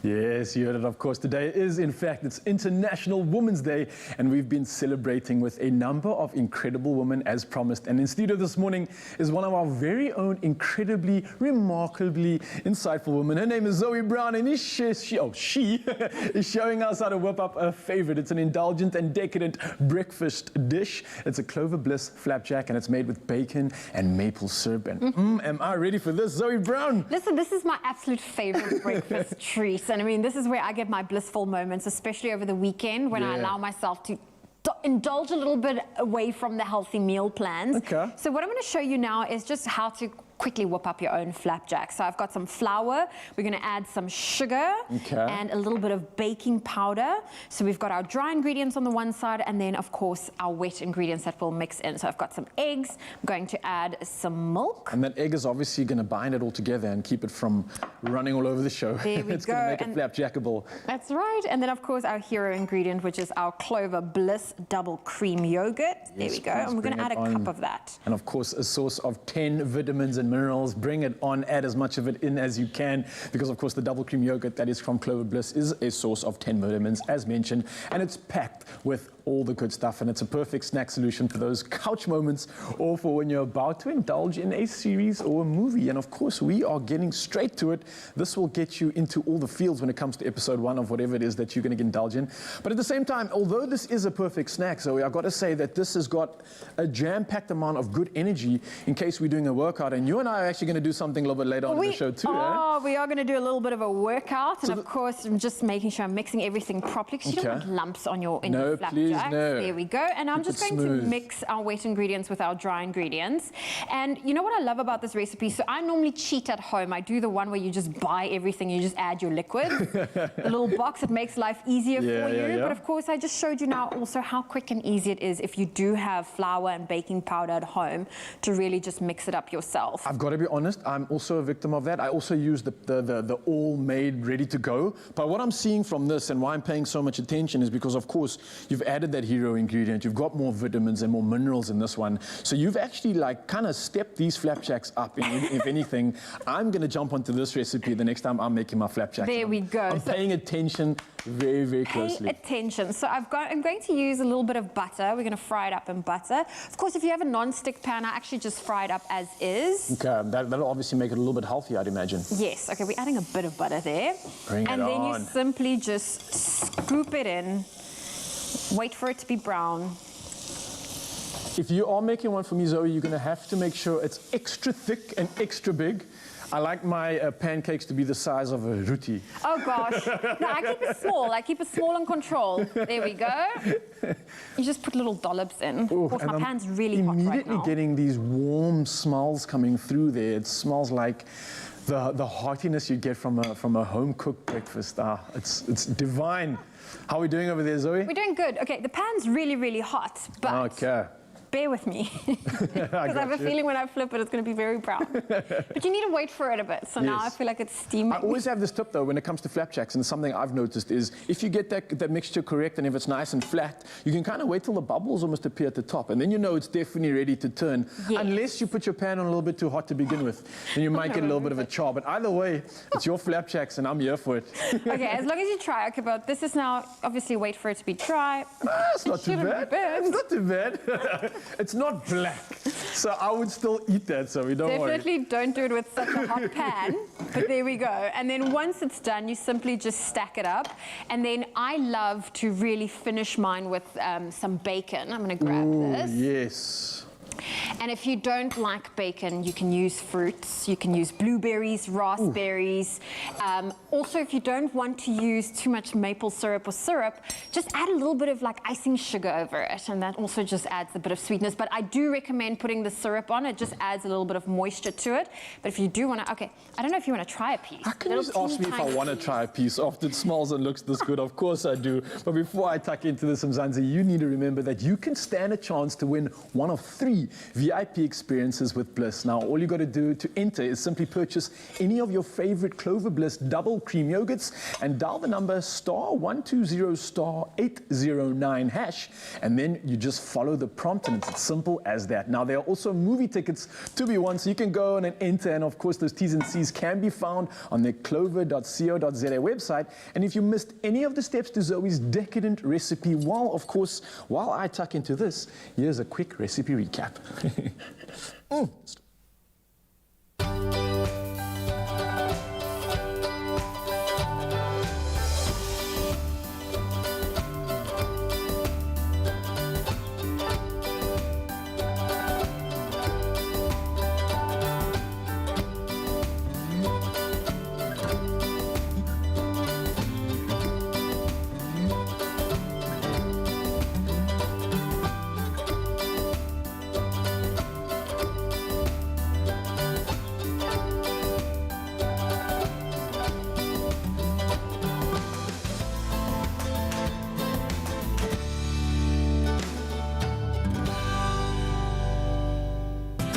Yes, you heard it, of course. Today is, in fact, it's International Women's Day, and we've been celebrating with a number of incredible women as promised. And in studio this morning is one of our very own incredibly, remarkably insightful women. Her name is Zoe Brown, and she is showing us how to whip up a favorite. It's an indulgent and decadent breakfast dish. It's a Clover Bliss flapjack, and it's made with bacon and maple syrup. And am I ready for this, Zoe Brown? Listen, this is my absolute favorite breakfast treat. And I mean, this is where I get my blissful moments, especially over the weekend when I allow myself to indulge a little bit away from the healthy meal plans. Okay. So what I'm going to show you now is just how to quickly whip up your own flapjack. So I've got some flour. We're going to add some sugar and a little bit of baking powder. So we've got our dry ingredients on the one side, and then of course our wet ingredients that we'll mix in. So I've got some eggs. I'm going to add some milk. And that egg is obviously going to bind it all together and keep it from running all over the show. There we it's go. going to make it flapjackable. That's right. And then of course our hero ingredient, which is our Clover Bliss double cream yogurt. There we go. And we're going to add a cup of that. And of course a source of 10 vitamins and minerals. Bring it on, add as much of it in as you can, because of course the double cream yogurt that is from Clover Bliss is a source of 10 vitamins, as mentioned, and it's packed with all the good stuff, and it's a perfect snack solution for those couch moments or for when you're about to indulge in a series or a movie. And of course we are getting straight to it. This will get you into all the fields when it comes to episode 1 of whatever it is that you're going to indulge in. But at the same time, although this is a perfect snack, Zoe, I've got to say that this has got a jam-packed amount of good energy in case we're doing a workout. And you and I are actually going to do something a little bit later on in the show too. We are going to do a little bit of a workout, and of course I'm just making sure I'm mixing everything properly, because you don't want lumps on your flapjack. Please, no. There we go. And I'm just going to mix our wet ingredients with our dry ingredients. And you know what I love about this recipe? So I normally cheat at home. I do the one where you just buy everything, you just add your liquid. The little box, it makes life easier for you. But of course I just showed you now also how quick and easy it is if you do have flour and baking powder at home to really just mix it up yourself. I've got to be honest, I'm also a victim of that. I also use the all-made, ready to go. But what I'm seeing from this and why I'm paying so much attention is because of course you've added that hero ingredient. You've got more vitamins and more minerals in this one. So you've actually like kind of stepped these flapjacks up. If anything, I'm going to jump onto this recipe the next time I'm making my flapjacks. There we go. I'm paying attention very, very closely. Pay attention. So I'm going to use a little bit of butter. We're going to fry it up in butter. Of course, if you have a non-stick pan, I actually just fry it up as is. Okay, that'll obviously make it a little bit healthier, I'd imagine. Yes. Okay, we're adding a bit of butter there. Bring it on. And then you simply just scoop it in. Wait for it to be brown. If you are making one for me, Zoe, you're going to have to make sure it's extra thick and extra big. I like my pancakes to be the size of a roti. Oh gosh. No, I keep it small. I keep it small and controlled. There we go. You just put little dollops in. Of course, my pan's really hot right now. Immediately getting these warm smells coming through there. It smells like the heartiness you get from a home-cooked breakfast. It's divine. How are we doing over there, Zoe? We're doing good. Okay, the pan's really, really hot, but okay. bear with me. Because I have a feeling when I flip it, it's going to be very brown. But you need to wait for it a bit. So now I feel like it's steaming. I always have this tip, though, when it comes to flapjacks, and something I've noticed is if you get that mixture correct and if it's nice and flat, you can kind of wait till the bubbles almost appear at the top, and then you know it's definitely ready to turn. Yes. Unless you put your pan on a little bit too hot to begin with, then you might get a little bit of a char. But either way, it's your flapjacks, and I'm here for it. Okay, as long as you try. Okay, but this is now, obviously, wait for it to be dry. It's not too bad. It's not too bad. It's not black, so I would still eat that, so we don't worry. Definitely don't do it with such a hot pan, but there we go. And then once it's done, you simply just stack it up. And then I love to really finish mine with some bacon. I'm going to grab this. Yes. And if you don't like bacon, you can use fruits. You can use blueberries, raspberries. Also, if you don't want to use too much maple syrup or syrup, just add a little bit of like icing sugar over it. And that also just adds a bit of sweetness. But I do recommend putting the syrup on. It just adds a little bit of moisture to it. But if you do want to, okay, I don't know if you want to try a piece. How can you just ask me if I want to try a piece after it smells and looks this good? Of course I do. But before I tuck into this, Mzansi, you need to remember that you can stand a chance to win one of 3 VIP experiences with Bliss. Now, all you got to do to enter is simply purchase any of your favorite Clover Bliss double cream yogurts and dial the number *120*809#, and then you just follow the prompt, and it's as simple as that. Now, there are also movie tickets to be won, so you can go on and enter, and of course, those T's and C's can be found on the clover.co.za website. And if you missed any of the steps to Zoe's decadent recipe, while I tuck into this, here's a quick recipe recap.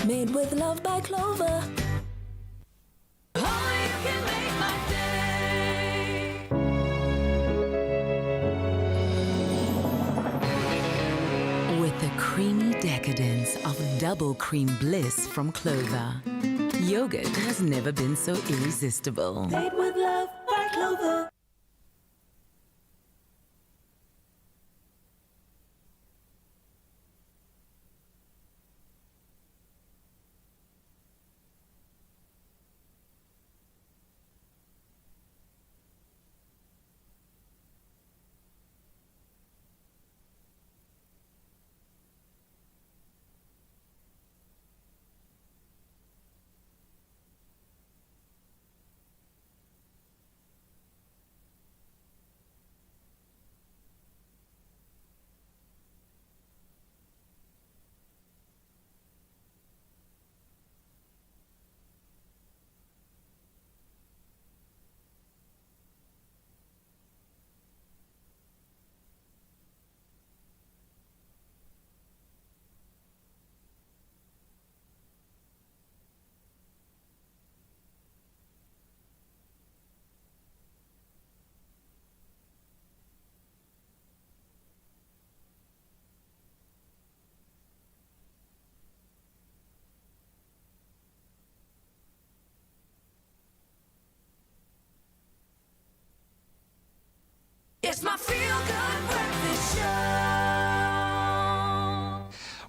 Made with love by Clover. With the creamy decadence of double cream bliss from Clover, yogurt has never been so irresistible. Made with love by Clover. It's my feel-good breakfast show.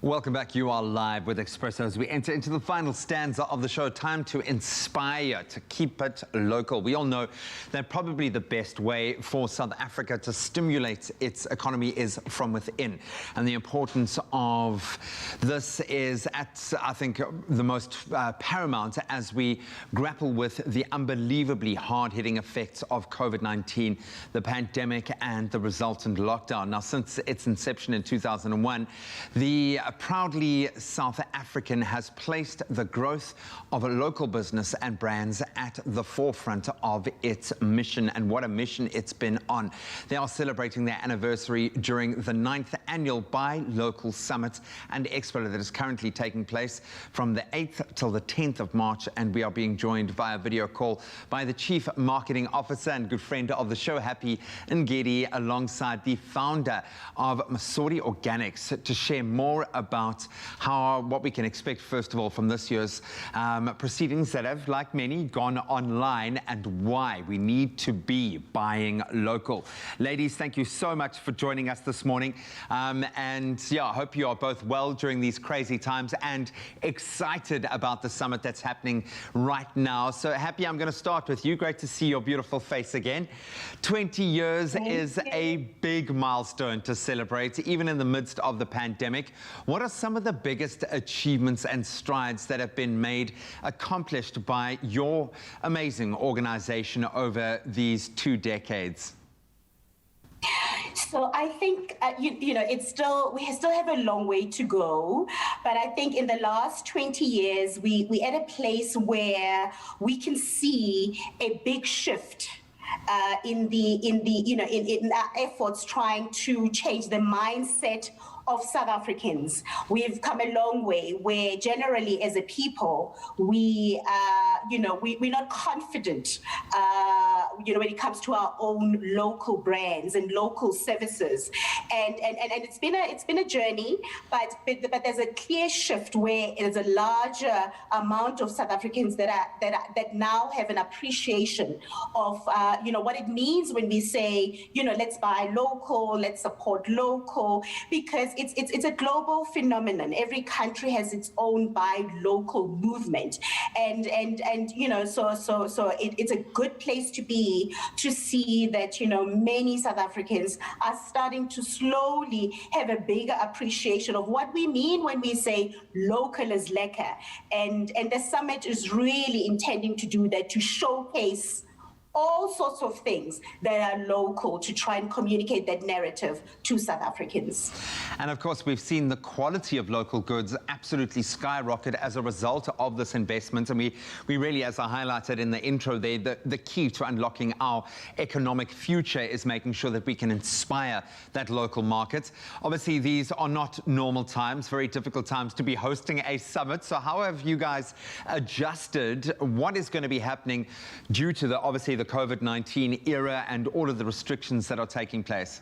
Welcome back. You are live with Expresso as we enter into the final stanza of the show. Time to inspire, to keep it local. We all know that probably the best way for South Africa to stimulate its economy is from within. And the importance of this is at, I think, the most paramount as we grapple with the unbelievably hard-hitting effects of COVID-19, the pandemic, and the resultant lockdown. Now, since its inception in 2001, the proudly South African, has placed the growth of a local business and brands at the forefront of its mission, and what a mission it's been on. They are celebrating their anniversary during the 9th annual Buy Local Summit and Expo that is currently taking place from the 8th till the 10th of March, and we are being joined via video call by the Chief Marketing Officer and good friend of the show, Happy Ngedi, alongside the founder of Masori Organics, to share more about what we can expect, first of all, from this year's proceedings that have, like many, gone online, and why we need to be buying local. Ladies, thank you so much for joining us this morning. And yeah, I hope you are both well during these crazy times and excited about the summit that's happening right now. So Happy, I'm going to start with you. Great to see your beautiful face again. 20 years is a big milestone to celebrate, even in the midst of the pandemic. What are some of the biggest achievements and strides that have been accomplished by your amazing organization over these 2 decades? So I think, we still have a long way to go, but I think in the last 20 years, we're at a place where we can see a big shift in our efforts trying to change the mindset of South Africans. We've come a long way where generally as a people, we're not confident, when it comes to our own local brands and local services. And it's been a journey, but there's a clear shift where there's a larger amount of South Africans that now have an appreciation of, what it means when we say, let's buy local, let's support local, because it's a global phenomenon. Every country has its own buy local movement, and so it's a good place to be, to see that many South Africans are starting to slowly have a bigger appreciation of what we mean when we say local is lekker, and the summit is really intending to do that, to showcase all sorts of things that are local, to try and communicate that narrative to South Africans. And of course, we've seen the quality of local goods absolutely skyrocket as a result of this investment. And we really, as I highlighted in the intro there, the key to unlocking our economic future is making sure that we can inspire that local market. Obviously, these are not normal times, very difficult times to be hosting a summit. So how have you guys adjusted? What is going to be happening due to the COVID-19 era and all of the restrictions that are taking place?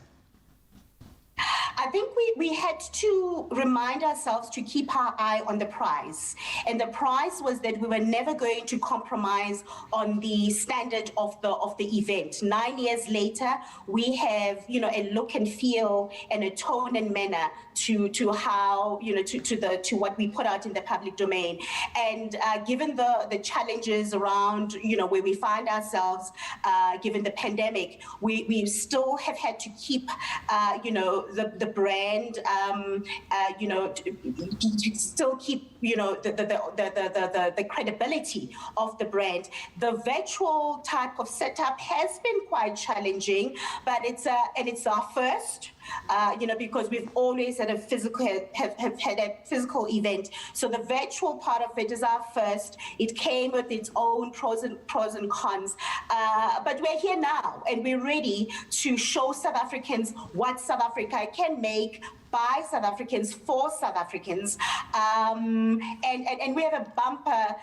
I think we had to remind ourselves to keep our eye on the prize. And the prize was that we were never going to compromise on the standard of the event. 9 years later, we have, a look and feel and a tone and manner to how, to what we put out in the public domain. And given the challenges around, where we find ourselves, given the pandemic, we still have had to keep, the brand, still keep, the credibility of the brand. The virtual type of setup has been quite challenging, but it's our first. Because we've always had a physical event. So the virtual part of it is our first. It came with its own pros and cons. But we're here now, and we're ready to show South Africans what South Africa can make by South Africans for South Africans. And we have a bumper,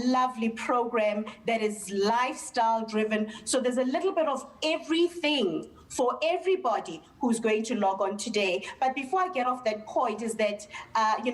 lovely program that is lifestyle driven. So there's a little bit of everything for everybody who's going to log on today. But before I get off that point is that,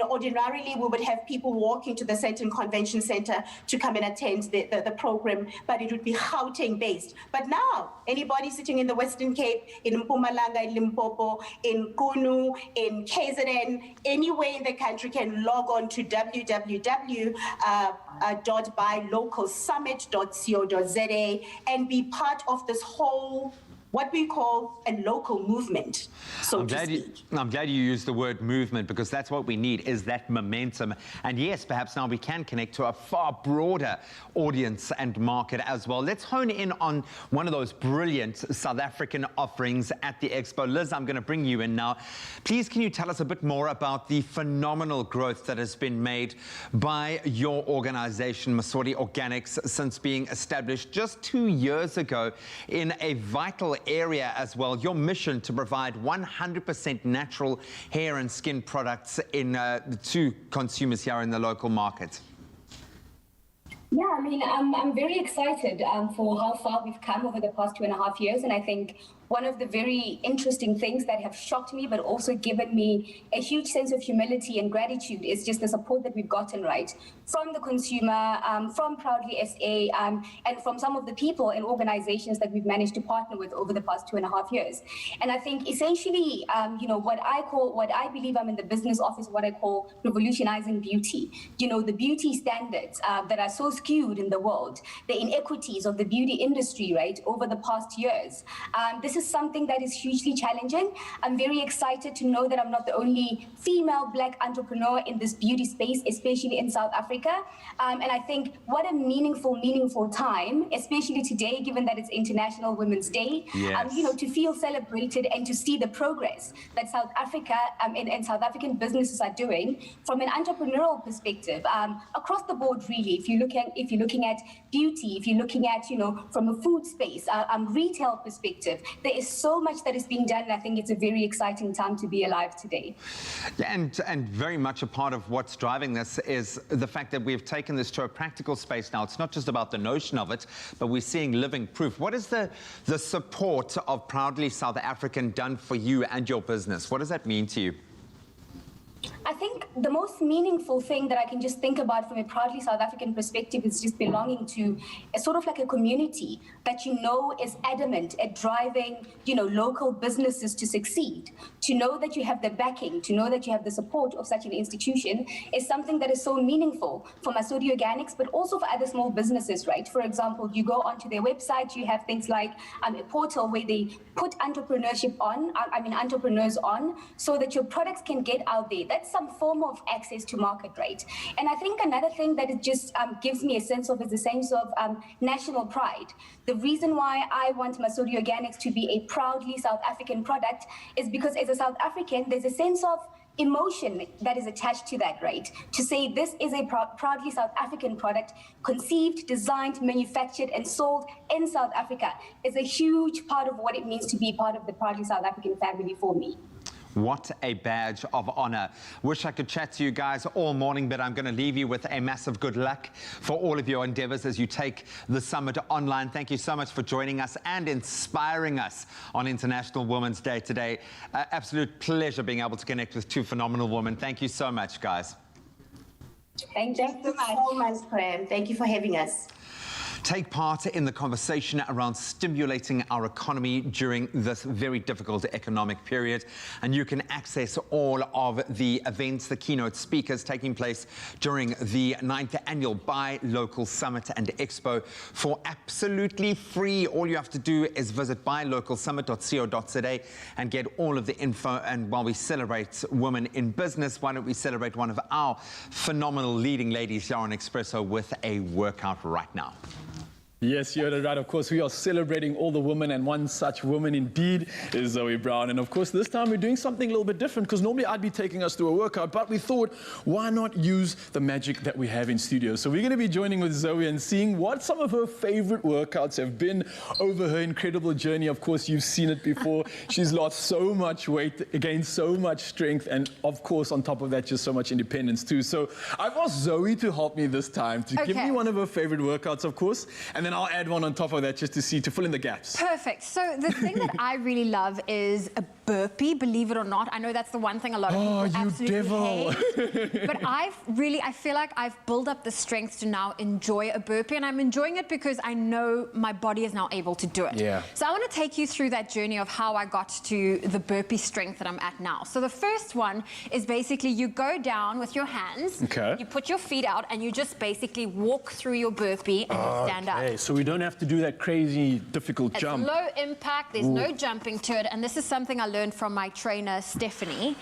ordinarily we would have people walking to the Sandton Convention Center to come and attend the program, but it would be Gauteng based. But now, anybody sitting in the Western Cape, in Mpumalanga, in Limpopo, in Kunu, in KZN, anywhere in the country can log on to www.buylocalsummit.co.za and be part of this whole what we call a local movement, so to speak. I'm glad you used the word movement, because that's what we need, is that momentum. And yes, perhaps now we can connect to a far broader audience and market as well. Let's hone in on one of those brilliant South African offerings at the Expo. Liz, I'm going to bring you in now. Please, can you tell us a bit more about the phenomenal growth that has been made by your organization, Masori Organics, since being established just 2 years ago in a vital area as well, your mission to provide 100% natural hair and skin products to consumers here in the local market? Yeah, I mean, I'm very excited for how far we've come over the past 2.5 years, and I think one of the very interesting things that have shocked me but also given me a huge sense of humility and gratitude is just the support that we've gotten, right, from the consumer, from Proudly SA, and from some of the people and organizations that we've managed to partner with over the past 2.5 years. And I think essentially, what I believe, I'm in the business office, what I call revolutionizing beauty. The beauty standards that are so skewed in the world, the inequities of the beauty industry, right, over the past years. This is something that is hugely challenging. I'm very excited to know that I'm not the only female Black entrepreneur in this beauty space, especially in South Africa. And I think what a meaningful time, especially today, given that it's International Women's Day, yes. To feel celebrated and to see the progress that South Africa and South African businesses are doing from an entrepreneurial perspective, across the board, really. If you're looking at beauty, if you're looking at, from a food space, retail perspective, there is so much that is being done, and I think it's a very exciting time to be alive today. And very much a part of what's driving this is the fact that we've taken this to a practical space now. It's not just about the notion of it, but we're seeing living proof. What is the support of Proudly South African done for you and your business? What does that mean to you? I think the most meaningful thing that I can just think about from a Proudly South African perspective is just belonging to a sort of like a community that is adamant at driving, local businesses to succeed. To know that you have the backing, to know that you have the support of such an institution is something that is so meaningful for Masori Organics, but also for other small businesses, right? For example, you go onto their website, you have things like a portal where they put entrepreneurs on, so that your products can get out there. That's some form of access to market, right? And I think another thing that it just gives me a sense of is a sense of national pride. The reason why I want Masori Organics to be a proudly South African product is because as a South African, there's a sense of emotion that is attached to that, right? To say this is a proudly South African product, conceived, designed, manufactured, and sold in South Africa is a huge part of what it means to be part of the proudly South African family for me. What a badge of honor. Wish I could chat to you guys all morning, but I'm going to leave you with a massive good luck for all of your endeavors as you take the summit online. Thank you so much for joining us and inspiring us on International Women's Day today. Absolute pleasure being able to connect with two phenomenal women. Thank you so much, guys. Thank you so much, Prem. Thank you for having us. Take part in the conversation around stimulating our economy during this very difficult economic period. And you can access all of the events, the keynote speakers taking place during the 9th Annual Buy Local Summit and Expo for absolutely free. All you have to do is visit buylocalsummit.co.za and get all of the info. And while we celebrate women in business, why don't we celebrate one of our phenomenal leading ladies here on Expresso with a workout right now. Yes, you heard it right. Of course, we are celebrating all the women, and one such woman indeed is Zoe Brown. And of course, this time we're doing something a little bit different, because normally I'd be taking us through a workout, but we thought, why not use the magic that we have in studio? So we're going to be joining with Zoe and seeing what some of her favorite workouts have been over her incredible journey. Of course, you've seen it before. She's lost so much weight, gained so much strength, and of course, on top of that, just so much independence too. So I've asked Zoe to help me this time to give me one of her favorite workouts, of course, and then I'll add one on top of that just to fill in the gaps. Perfect. So the thing that I really love is a burpee, believe it or not. I know that's the one thing a lot of people absolutely hate. But I feel like I've built up the strength to now enjoy a burpee, and I'm enjoying it because I know my body is now able to do it. Yeah. So I want to take you through that journey of how I got to the burpee strength that I'm at now. So the first one is basically you go down with your hands, you put your feet out, and you just basically walk through your burpee and you stand up. Okay, so we don't have to do that crazy, difficult It's jump. low impact, there's no jumping to it, and this is something I learned from my trainer, Stephanie.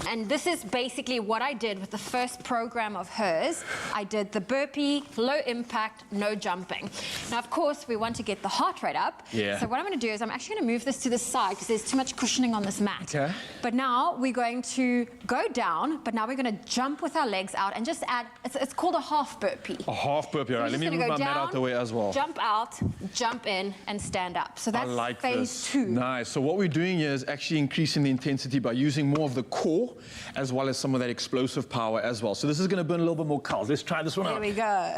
And this is basically what I did with the first program of hers. I did the burpee, low impact, no jumping. Now, of course, we want to get the heart rate up. Yeah. So what I'm going to do is I'm actually going to move this to the side because there's too much cushioning on this mat. Okay. But now we're going to go down, but now we're going to jump with our legs out and just add, it's called a half burpee. A half burpee. All right, let me move my mat out the way as well. Jump out, jump in, and stand up. So that's I like phase 2. Nice. So what we're doing here is actually increasing the intensity by using more of the core as well as some of that explosive power as well. So this is going to burn a little bit more calories. Let's try this one out. There we go.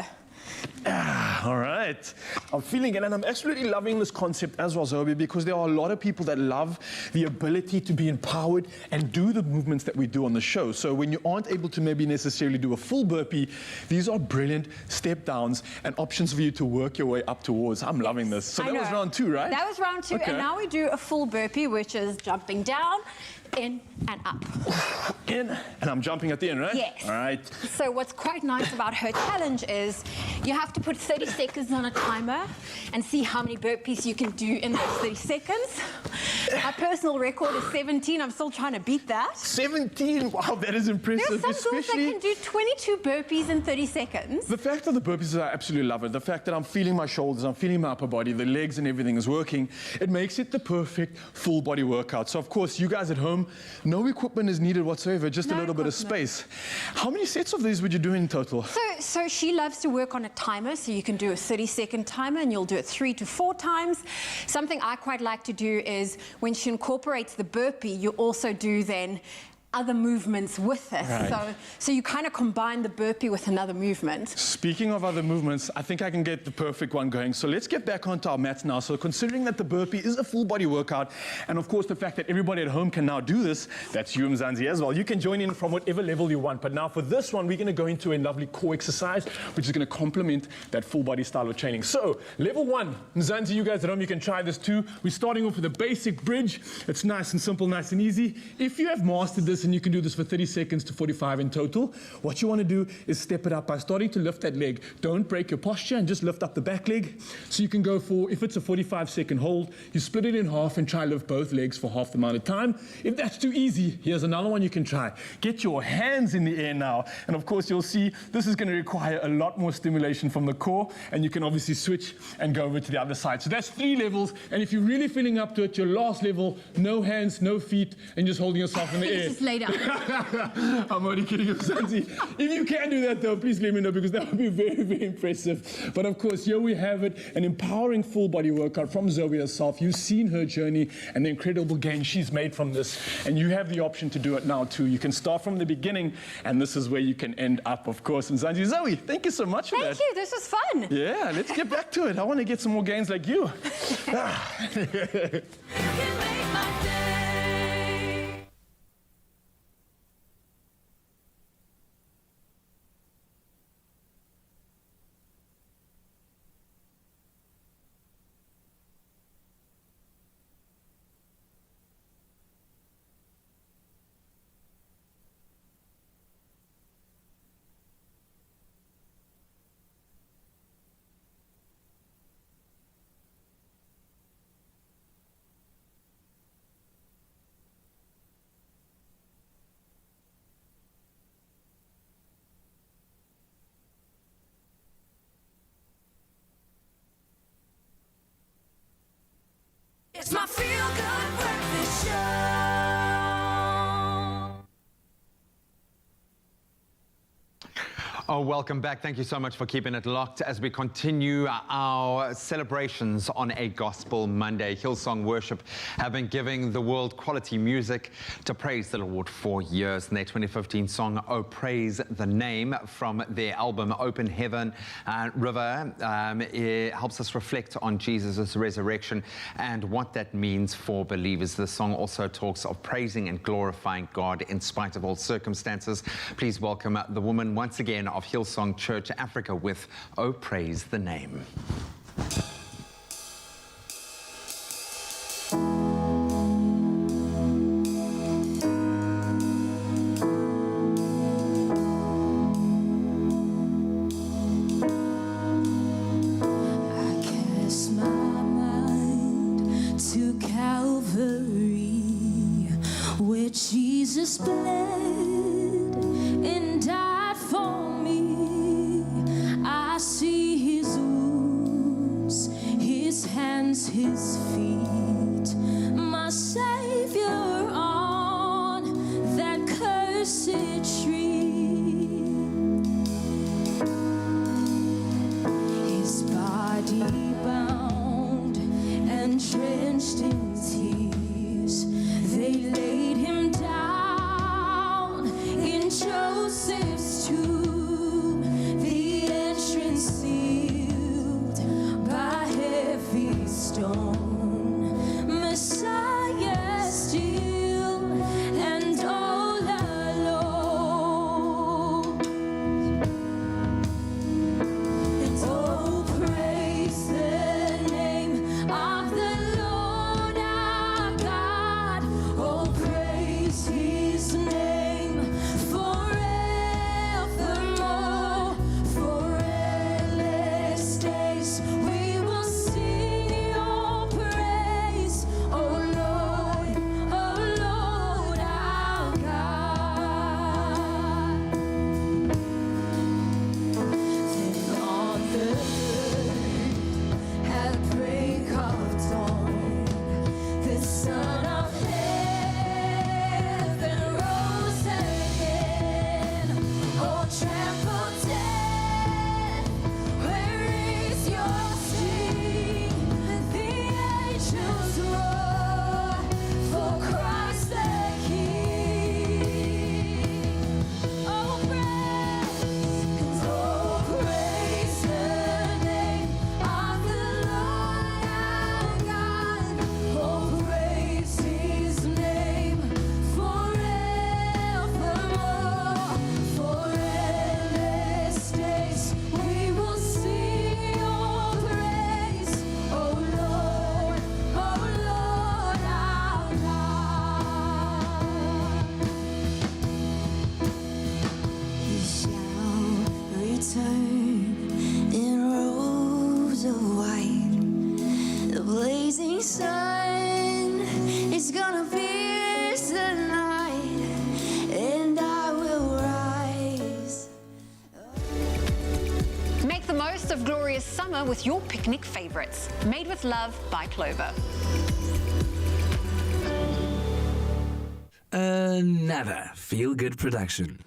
All right. I'm feeling it, and I'm absolutely loving this concept as well, Zoe, because there are a lot of people that love the ability to be empowered and do the movements that we do on the show. So when you aren't able to maybe necessarily do a full burpee, these are brilliant step downs and options for you to work your way up towards. I'm loving this. So that was round 2, right? That was round 2, and now we do a full burpee, which is jumping down, in and up. In, and I'm jumping at the end, right? Yes. All right. So what's quite nice about her challenge is you have to put 30 seconds on a timer and see how many burpees you can do in those 30 seconds. My personal record is 17. I'm still trying to beat that. 17? Wow, that is impressive. There's some girls that can do 22 burpees in 30 seconds. The fact of the burpees is I absolutely love it. The fact that I'm feeling my shoulders, I'm feeling my upper body, the legs and everything is working, it makes it the perfect full body workout. So of course, you guys at home, no equipment is needed whatsoever, just a little bit of space. How many sets of these would you do in total? So she loves to work on a timer, so you can do a 30-second timer and you'll do it 3 to 4 times. Something I quite like to do is when she incorporates the burpee, you also do then other movements with it. Right. So you kind of combine the burpee with another movement. Speaking of other movements, I think I can get the perfect one going. So let's get back onto our mats now. So considering that the burpee is a full body workout, and of course the fact that everybody at home can now do this, that's you, Mzansi, as well. You can join in from whatever level you want. But now for this one, we're going to go into a lovely core exercise, which is going to complement that full body style of training. So level 1, Mzansi, you guys at home, you can try this too. We're starting off with a basic bridge. It's nice and simple, nice and easy. If you have mastered this, and you can do this for 30 seconds to 45 in total, what you want to do is step it up by starting to lift that leg. Don't break your posture and just lift up the back leg. So you can go for, if it's a 45-second hold, you split it in half and try lift both legs for half the amount of time. If that's too easy, here's another one you can try. Get your hands in the air now. And of course, you'll see this is going to require a lot more stimulation from the core, and you can obviously switch and go over to the other side. So that's 3 levels. And if you're really feeling up to it, your last level, no hands, no feet, and just holding yourself in the air. Just lay down. I'm only kidding, Mzansi. If you can do that though, please let me know, because that would be very, very impressive. But of course, here we have it, an empowering full body workout from Zoe herself. You've seen her journey and the incredible gain she's made from this. And you have the option to do it now too. You can start from the beginning, and this is where you can end up, of course. Mzansi, Zoe, thank you so much for that. Thank you, this was fun. Yeah, let's get back to it. I want to get some more gains like you. It's my feel-good breakfast show. Oh, welcome back. Thank you so much for keeping it locked as we continue our celebrations on a Gospel Monday. Hillsong Worship have been giving the world quality music to praise the Lord for years. And their 2015 song, Oh Praise the Name, from their album Open Heaven River, it helps us reflect on Jesus' resurrection and what that means for believers. The song also talks of praising and glorifying God in spite of all circumstances. Please welcome the woman once again of Hillsong Church Africa with Oh Praise the Name. I cast my mind to Calvary, where Jesus bled and died for me. I see his wounds, his hands, his feet, my Savior on that cursed tree. His body bound and drenched in tears, they laid him down in Joseph's tomb, the entrance sealed by heavy stone. Messiah still and all alone. And oh, praise the name of the Lord our God. Oh, praise his name forevermore. For endless days we will sing your praise. Oh Lord our God. Then on the third, at break of dawn, the Son of Heaven rose again. Oh, trample death, where is your sting? The angels roar for Christ the King. Oh, praise the name of the Lord our God. Oh, praise his name forevermore. For endless days we will sing your praise. Oh Lord our God. He shall return in robes of white. The blazing sun is gonna pierce the night, and I will rise. Make the most of glorious summer with your picnic favorites. Made with love by Clover. Another feel-good production.